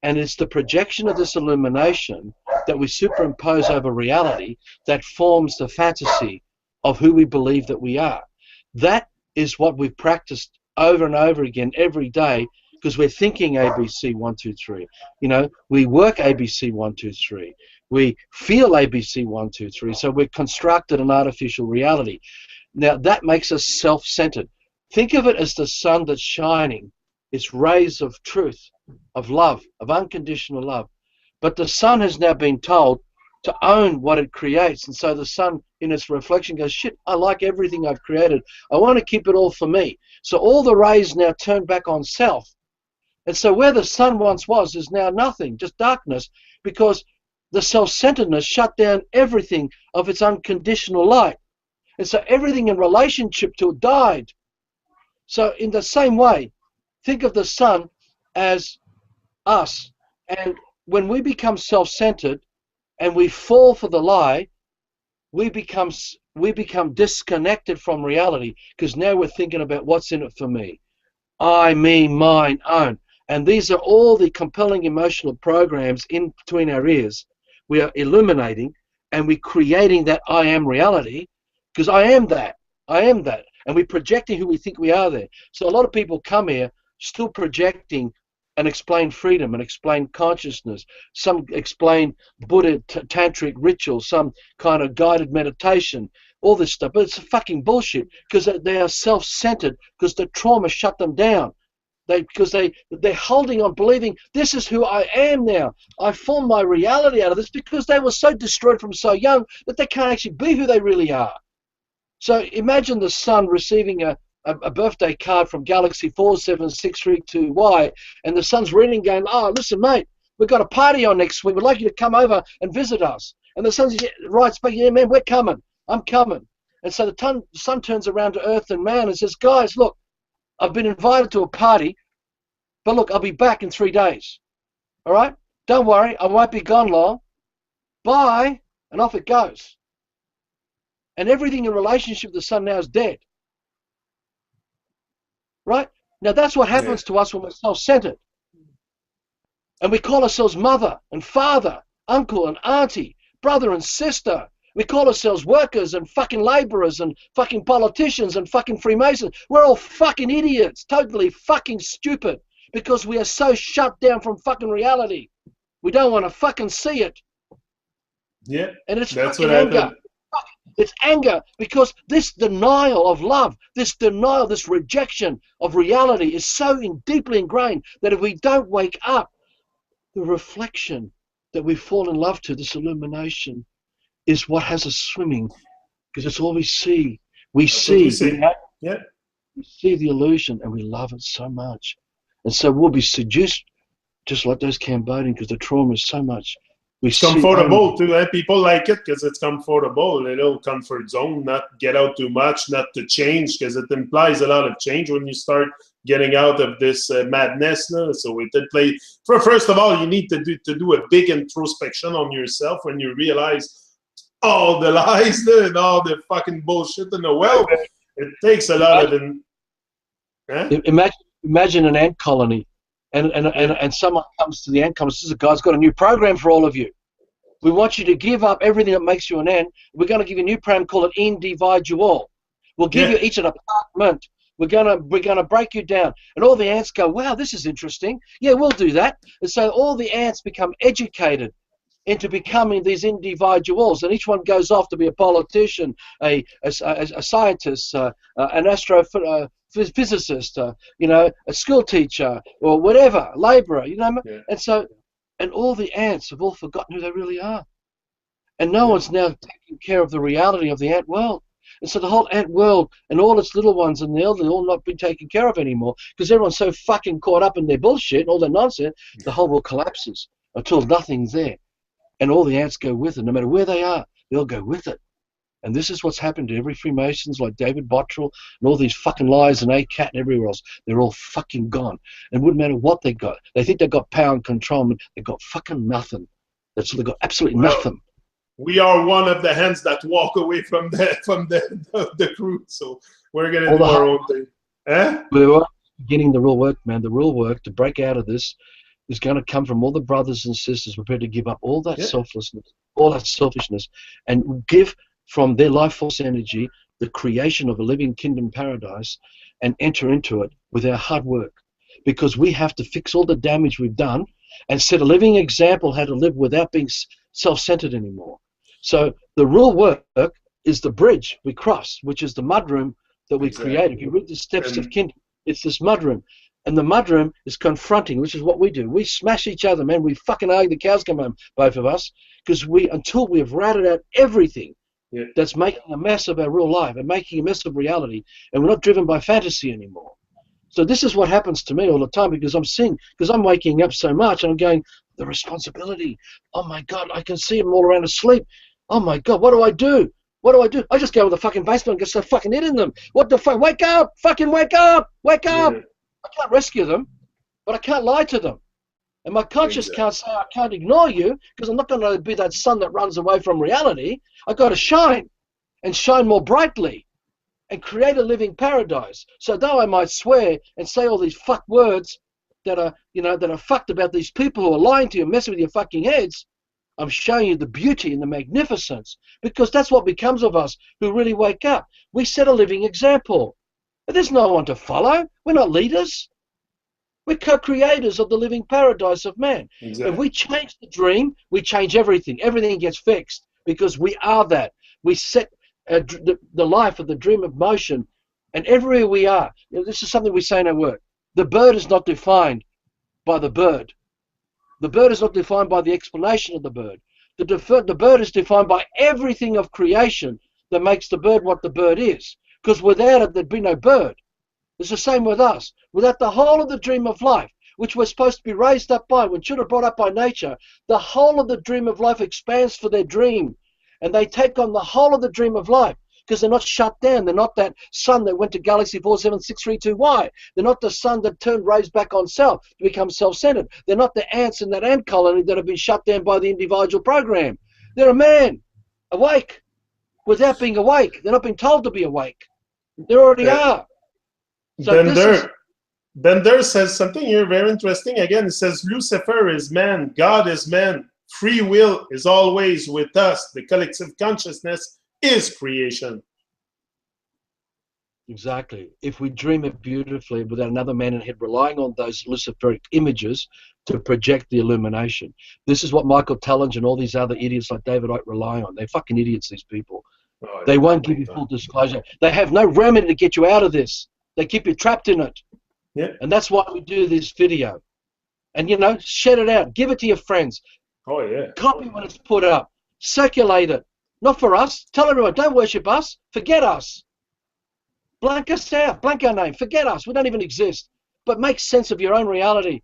Speaker 2: and it's the projection of this illumination that we superimpose over reality that forms the fantasy of who we believe that we are. That is what we've practiced over and over again every day, because we're thinking ABC 1, 2, 3. You know, we work ABC 1, 2, 3. We feel ABC 1, 2, 3. So we've constructed an artificial reality. Now that makes us self-centered. Think of it as the sun that's shining. It's rays of truth, of love, of unconditional love. But the sun has now been told to own what it creates. And so the sun in its reflection goes, shit, I like everything I've created. I want to keep it all for me. So all the rays now turn back on self. And so where the sun once was is now nothing, just darkness, because the self-centeredness shut down everything of its unconditional light. And so everything in relationship to it died. So in the same way, think of the sun as us. And when we become self-centered and we fall for the lie, we become disconnected from reality, because now we're thinking about what's in it for me. I, me, mine, own. And these are all the compelling emotional programs in between our ears. We are illuminating and we're creating that I am reality, because I am that. I am that. And we're projecting who we think we are there. So a lot of people come here still projecting and explain freedom and explain consciousness. Some explain Buddha tantric rituals, some kind of guided meditation, all this stuff. But it's fucking bullshit, because they are self-centered, because the trauma shut them down. Because they're holding on, believing this is who I am now. I form my reality out of this, because they were so destroyed from so young that they can't actually be who they really are. So imagine the son receiving a birthday card from Galaxy 4763Y, and the son's reading going, oh, listen, mate, we've got a party on next week. We'd like you to come over and visit us. And the son writes back, yeah, man, we're coming. I'm coming. And so the son turns around to Earth and man and says, guys, look, I've been invited to a party, but look, I'll be back in 3 days. All right? Don't worry, I won't be gone long. Bye. And off it goes. And everything in relationship to the son now is dead. Right? Now that's what happens to us when we're self-centered. And we call ourselves mother and father, uncle and auntie, brother and sister. We call ourselves workers and fucking laborers and fucking politicians and fucking Freemasons. We're all fucking idiots, totally fucking stupid, because we are so shut down from fucking reality. We don't want to fucking see it.
Speaker 1: Yeah,
Speaker 2: and it's
Speaker 1: that's
Speaker 2: fucking
Speaker 1: what
Speaker 2: anger.
Speaker 1: happened.
Speaker 2: It's anger, because this denial of love, this denial, this rejection of reality is so deeply ingrained that if we don't wake up, the reflection that we fall in love to, this illumination, is what has us swimming, because it's all we see. We see the illusion, and we love it so much. And so we'll be seduced, just like those Cambodians, because the trauma is so much.
Speaker 1: It's comfortable too. People like it because it's comfortable, a little comfort zone, not get out too much, not to change, because it implies a lot of change when you start getting out of this madness. No? So it did play. First of all, you need to do a big introspection on yourself when you realize all the lies and all the fucking bullshit in the world. It takes a lot of
Speaker 2: Imagine an ant colony. And someone comes to the ant colony and says, guy's got a new program for all of you. We want you to give up everything that makes you an ant. We're going to give you a new program called an individual. We'll give you each an apartment. We're gonna break you down. And all the ants go, wow, this is interesting. Yeah, we'll do that. And so all the ants become educated into becoming these individuals, and each one goes off to be a politician, a scientist, an astrophysicist, a school teacher, or whatever, labourer, And so, and all the ants have all forgotten who they really are, and no one's now taking care of the reality of the ant world. And so the whole ant world and all its little ones and the elderly all not being taken care of anymore, because everyone's so fucking caught up in their bullshit and all their nonsense. The whole world collapses until nothing's there. And all the ants go with it. No matter where they are, they'll go with it. And this is what's happened to every Freemasons, like David Bottrell and all these fucking lies and ACAT and everywhere else. They're all fucking gone. And it wouldn't matter what they got. They think they've got power and control, but they've got fucking nothing. They've got absolutely nothing.
Speaker 1: We are one of the hands that walk away from the crew. So we're going to do our own thing.
Speaker 2: We're beginning the real work, man. The real work to break out of this is going to come from all the brothers and sisters prepared to give up all that selflessness, all that selfishness, and give from their life force energy the creation of a living kingdom paradise, and enter into it with our hard work. because we have to fix all the damage we've done and set a living example how to live without being self-centered anymore. So the real work is the bridge we cross, which is the mudroom that we create. If you read the steps of Kindle, it's this mudroom. And the mudroom is confronting, which is what we do. We smash each other, man. We fucking argue the cows come home, both of us, because until we have routed out everything that's making a mess of our real life and making a mess of reality, and we're not driven by fantasy anymore. So this is what happens to me all the time, because I'm waking up so much, and I'm going, the responsibility. Oh my God, I can see them all around asleep. Oh my God, what do I do? What do I do? I just go to the fucking basement and get so fucking hit in them. What the fuck? Wake up! Fucking wake up! Wake up! I can't rescue them, but I can't lie to them. And my conscience can't say I can't ignore you, because I'm not going to be that sun that runs away from reality. I've got to shine, and shine more brightly, and create a living paradise. So though I might swear and say all these fuck words that are, that are fucked about these people who are lying to you, messing with your fucking heads, I'm showing you the beauty and the magnificence, because that's what becomes of us who really wake up. We set a living example. But there's no one to follow. We're not leaders. We're co-creators of the living paradise of man. Exactly. If we change the dream, we change everything. Everything gets fixed, because we are that. We set the life of the dream of motion, and everywhere we are. This is something we say in our work. The bird is not defined by the bird. The bird is not defined by the explanation of the bird. The bird is defined by everything of creation that makes the bird what the bird is. Because without it, there'd be no bird. It's the same with us. Without the whole of the dream of life, which we're supposed to be raised up by, when children are brought up by nature, the whole of the dream of life expands for their dream. And they take on the whole of the dream of life, because they're not shut down. They're not that sun that went to galaxy 47632Y. They're not the sun that raised back on self to become self-centered. They're not the ants in that ant colony that have been shut down by the individual program. They're a man, awake, without being awake. They're not being told to be awake. They already are. So
Speaker 1: Bender says something here very interesting. Again, it says Lucifer is man, God is man, free will is always with us. The collective consciousness is creation.
Speaker 2: Exactly. If we dream it beautifully without another man in the head relying on those Luciferic images to project the illumination. This is what Michael Tallinge and all these other idiots like David Icke rely on. They're fucking idiots, these people. Oh, they won't give you full disclosure. They have no remedy to get you out of this. They keep you trapped in it.
Speaker 1: Yeah.
Speaker 2: And that's why we do this video. And, shed it out. Give it to your friends.
Speaker 1: Oh, yeah.
Speaker 2: Copy when it's put up. Circulate it. Not for us. Tell everyone, don't worship us. Forget us. Blank us out. Blank our name. Forget us. We don't even exist. But make sense of your own reality.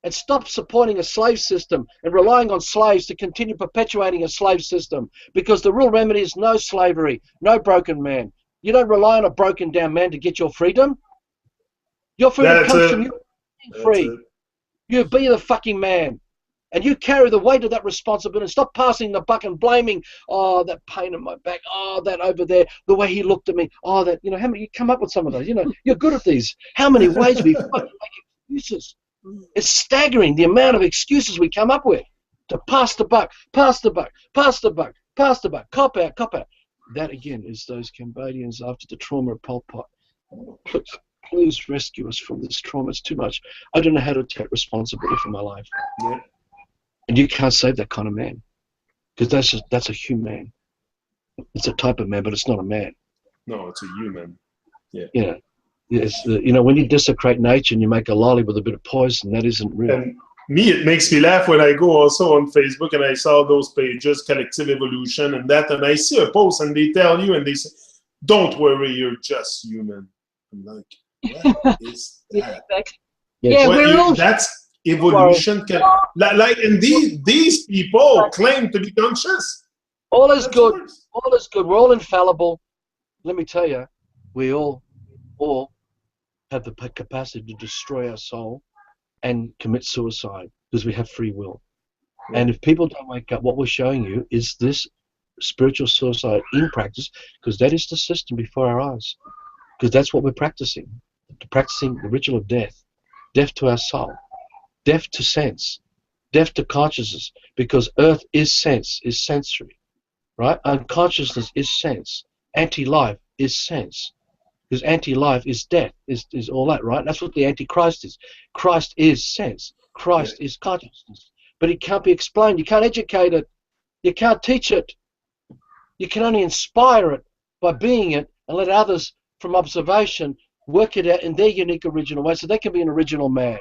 Speaker 2: And stop supporting a slave system and relying on slaves to continue perpetuating a slave system. Because the real remedy is no slavery, no broken man. You don't rely on a broken down man to get your freedom. Your freedom comes from you being free. You be the fucking man. And you carry the weight of that responsibility. Stop passing the buck and blaming, oh, that pain in my back, oh, that over there, the way he looked at me, oh, that, how many, you come up with some of those, you're good at these. How many ways we fucking make excuses? It's staggering the amount of excuses we come up with to pass the buck, pass the buck, pass the buck, pass the buck, cop out, cop out. That again is those Cambodians after the trauma of Pol Pot. Please rescue us from this trauma. It's too much. I don't know how to take responsibility for my life.
Speaker 1: Yeah.
Speaker 2: And you can't save that kind of man, because that's a human. It's a type of man, but it's not a man.
Speaker 1: No, it's a human. Yeah.
Speaker 2: Yeah. Yes. When you desecrate nature and you make a lolly with a bit of poison, that isn't real.
Speaker 1: And it makes me laugh when I go also on Facebook and I saw those pages, Collective Evolution and that, and I see a post and they tell you and they say, "Don't worry, you're just human." I'm like, what is that?
Speaker 3: Yeah, exactly. Yeah, we're all.
Speaker 1: That's evolution. And these people claim to be conscious.
Speaker 2: All is good. All is good. We're all infallible. Let me tell you, we all have the capacity to destroy our soul and commit suicide because we have free will. Yeah. And if people don't wake up, what we're showing you is this spiritual suicide in practice, because that is the system before our eyes. Because that's what we're practicing. Practicing the ritual of death. Death to our soul. Death to sense. Death to consciousness. Because earth is sense, is sensory. Right? Unconsciousness is sense. Anti-life is sense. Because anti-life is death, is all that, right? That's what the Antichrist is. Christ is sense. Christ is consciousness. But it can't be explained. You can't educate it. You can't teach it. You can only inspire it by being it and let others from observation work it out in their unique original way so they can be an original man.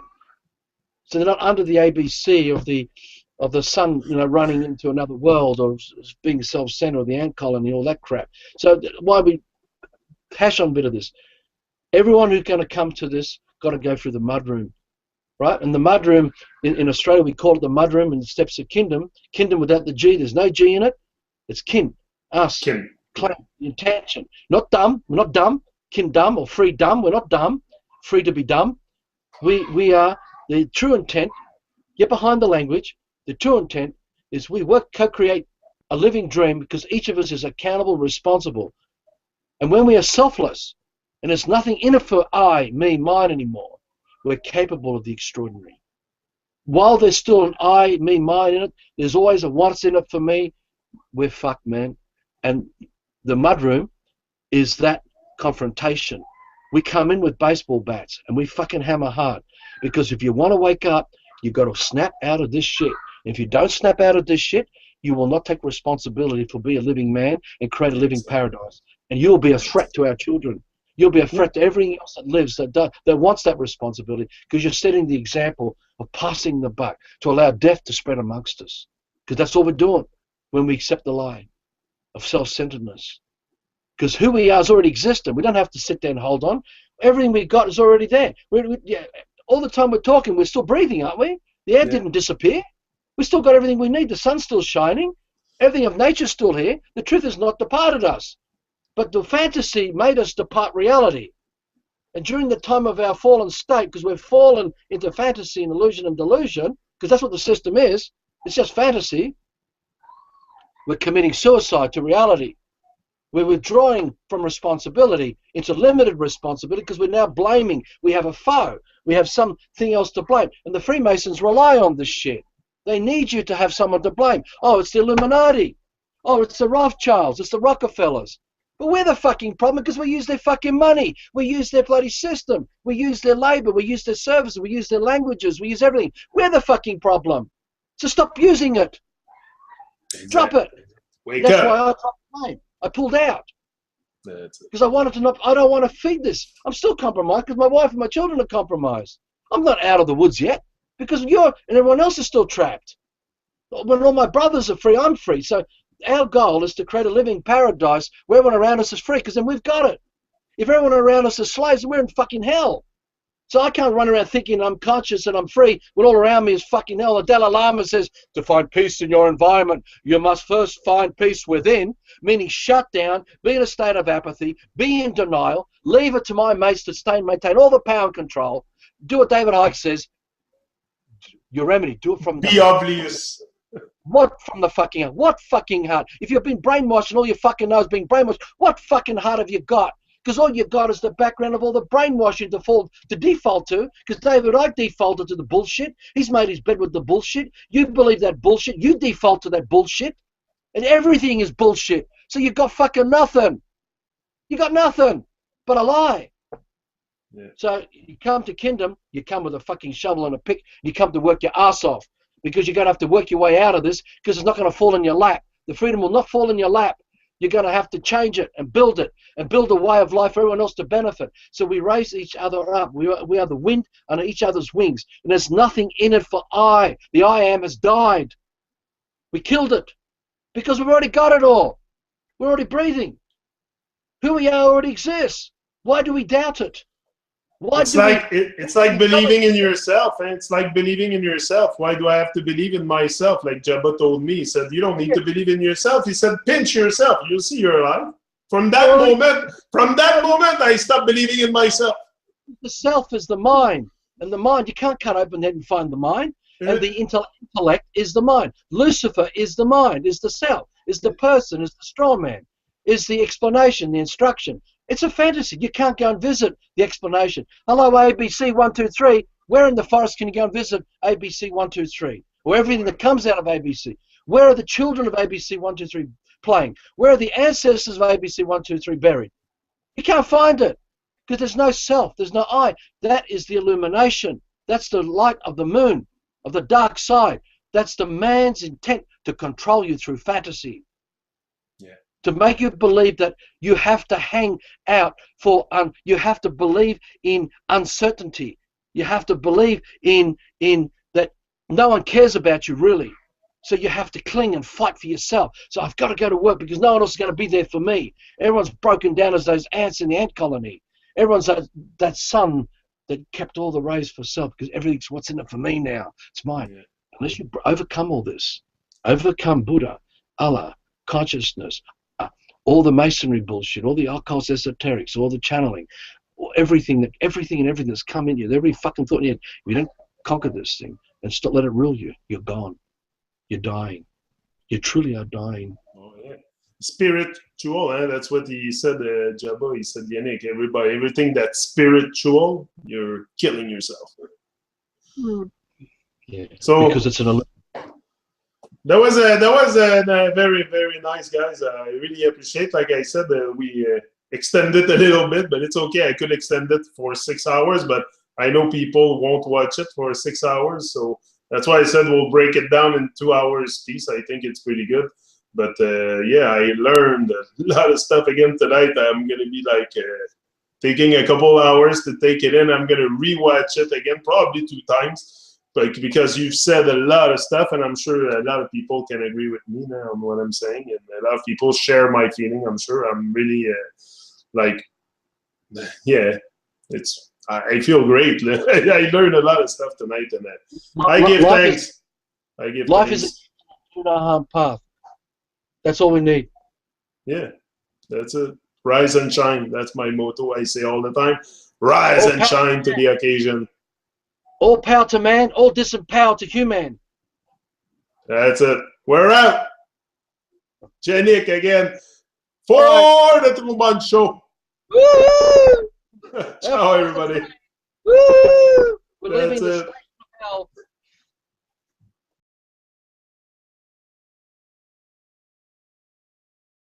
Speaker 2: So they're not under the ABC of the sun, running into another world or being self-centered or the ant colony, all that crap. So why we hash on a bit of this. Everyone who's going to come to this got to go through the mudroom, right? And the mudroom, in Australia, we call it the mudroom in the steps of kingdom. Kingdom without the G, there's no G in it. It's kin, us,
Speaker 1: Kin.
Speaker 2: claim, intention. Not dumb, we're not dumb. Kin dumb or free dumb, we're not dumb. Free to be dumb. We are the true intent. Get behind the language. The true intent is we work, co-create a living dream because each of us is accountable, responsible. And when we are selfless, and there's nothing in it for I, me, mine anymore, we're capable of the extraordinary. While there's still an I, me, mine in it, there's always a what's in it for me. We're fucked, man. And the mudroom is that confrontation. We come in with baseball bats and we fucking hammer hard. Because if you want to wake up, you've got to snap out of this shit. If you don't snap out of this shit, you will not take responsibility for being a living man and create a living paradise. And you'll be a threat to our children. You'll be a threat to everything else that lives, that wants that responsibility, because you're setting the example of passing the buck to allow death to spread amongst us. Because that's all we're doing when we accept the lie of self-centeredness. Because who we are is already existent. We don't have to sit there and hold on. Everything we got is already there. All the time we're talking, we're still breathing, aren't we? The air didn't disappear. We still got everything we need. The sun's still shining. Everything of nature's still here. The truth has not departed us. But the fantasy made us depart reality. And during the time of our fallen state, because we've fallen into fantasy and illusion and delusion, because that's what the system is, it's just fantasy, we're committing suicide to reality. We're withdrawing from responsibility into limited responsibility because we're now blaming. We have a foe. We have something else to blame. And the Freemasons rely on this shit. They need you to have someone to blame. Oh, it's the Illuminati. Oh, it's the Rothschilds. It's the Rockefellers. But we're the fucking problem because we use their fucking money. We use their bloody system. We use their labor. We use their services. We use their languages. We use everything. We're the fucking problem. So stop using it. Exactly. Drop it. That's why I dropped the name. I pulled out. Because I wanted to not, I don't want to feed this. I'm still compromised because my wife and my children are compromised. I'm not out of the woods yet because you're and everyone else is still trapped. When all my brothers are free, I'm free. So our goal is to create a living paradise where everyone around us is free, because then we've got it. If everyone around us is slaves, we're in fucking hell. So I can't run around thinking I'm conscious and I'm free when all around me is fucking hell. The Dalai Lama says to find peace in your environment, you must first find peace within, meaning shut down, be in a state of apathy, be in denial, leave it to my mates to maintain all the power and control. Do what David Icke says. Your remedy, do it from
Speaker 1: the obvious.
Speaker 2: What from the fucking heart? What fucking heart? If you've been brainwashed and all you fucking know is being brainwashed, what fucking heart have you got? Because all you've got is the background of all the brainwashing to default to. Because David Icke defaulted to the bullshit. He's made his bed with the bullshit. You believe that bullshit. You default to that bullshit. And everything is bullshit. So you've got fucking nothing. You got nothing but a lie. Yeah. So you come to kingdom, you come with a fucking shovel and a pick. You come to work your ass off. Because you're going to have to work your way out of this, because it's not going to fall in your lap. The freedom will not fall in your lap. You're going to have to change it and build a way of life for everyone else to benefit. So we raise each other up. We are the wind under each other's wings. And there's nothing in it for I. The I am has died. We killed it because we've already got it all. We're already breathing. Who we are already exists. Why do we doubt it?
Speaker 1: It's like believing in yourself. And it's like believing in yourself. Why do I have to believe in myself? Like Jabba told me, he said, you don't need to believe in yourself. He said, pinch yourself. You'll see you're alive. From that moment, I stopped believing in myself.
Speaker 2: The self is the mind. And the mind, you can't cut open head and find the mind. And the intellect is the mind. Lucifer is the mind, is the self, is the person, is the straw man, is the explanation, the instruction. It's a fantasy. You can't go and visit the explanation. Hello, ABC 123. Where in the forest can you go and visit ABC 123? Or everything that comes out of ABC? Where are the children of ABC 123 playing? Where are the ancestors of ABC 123 buried? You can't find it. because there's no self, there's no I. That is the illumination. That's the light of the moon, of the dark side. That's the man's intent to control you through fantasy.
Speaker 1: Yeah.
Speaker 2: To make you believe that you have to hang out for, you have to believe in uncertainty. You have to believe in that no one cares about you really. So you have to cling and fight for yourself. So I've got to go to work because no one else is going to be there for me. Everyone's broken down as those ants in the ant colony. Everyone's that sun that kept all the rays for self because everything's what's in it for me now. It's mine. Yeah. Unless you overcome all this, overcome Buddha, Allah, consciousness, all the masonry bullshit, all the occult esoterics, all the channeling, everything that's come in you, every fucking thought in you, if you don't conquer this thing and stop, let it rule you, you're gone. You're dying. You truly are dying.
Speaker 1: Oh, yeah. Spiritual, that's what he said, Jabba. He said, Yannick, everything that's spiritual, you're killing yourself.
Speaker 2: Yeah.
Speaker 1: So
Speaker 2: because it's an.
Speaker 1: That was a very, very nice, guys. I really appreciate. Like I said, we extended a little bit, but it's okay. I could extend it for 6 hours, but I know people won't watch it for 6 hours, so that's why I said we'll break it down in 2 hours piece. I think it's pretty good. But yeah, I learned a lot of stuff again tonight. I'm gonna be like taking a couple hours to take it in. I'm gonna rewatch it again, probably 2 times. Like, because you've said a lot of stuff, and I'm sure a lot of people can agree with me now on what I'm saying, and a lot of people share my feeling. I'm sure I'm really like, yeah, I feel great. I learned a lot of stuff tonight, and I give thanks.
Speaker 2: Life is a 2.5 path. That's all we need.
Speaker 1: Yeah, that's it. Rise and shine. That's my motto. I say all the time. Rise and shine to the occasion.
Speaker 2: All power to man, all disempower to human.
Speaker 1: That's it. We're out. Yannick again for the Tru Mon Show.
Speaker 2: Woo!
Speaker 1: Ciao, everybody.
Speaker 2: Woo!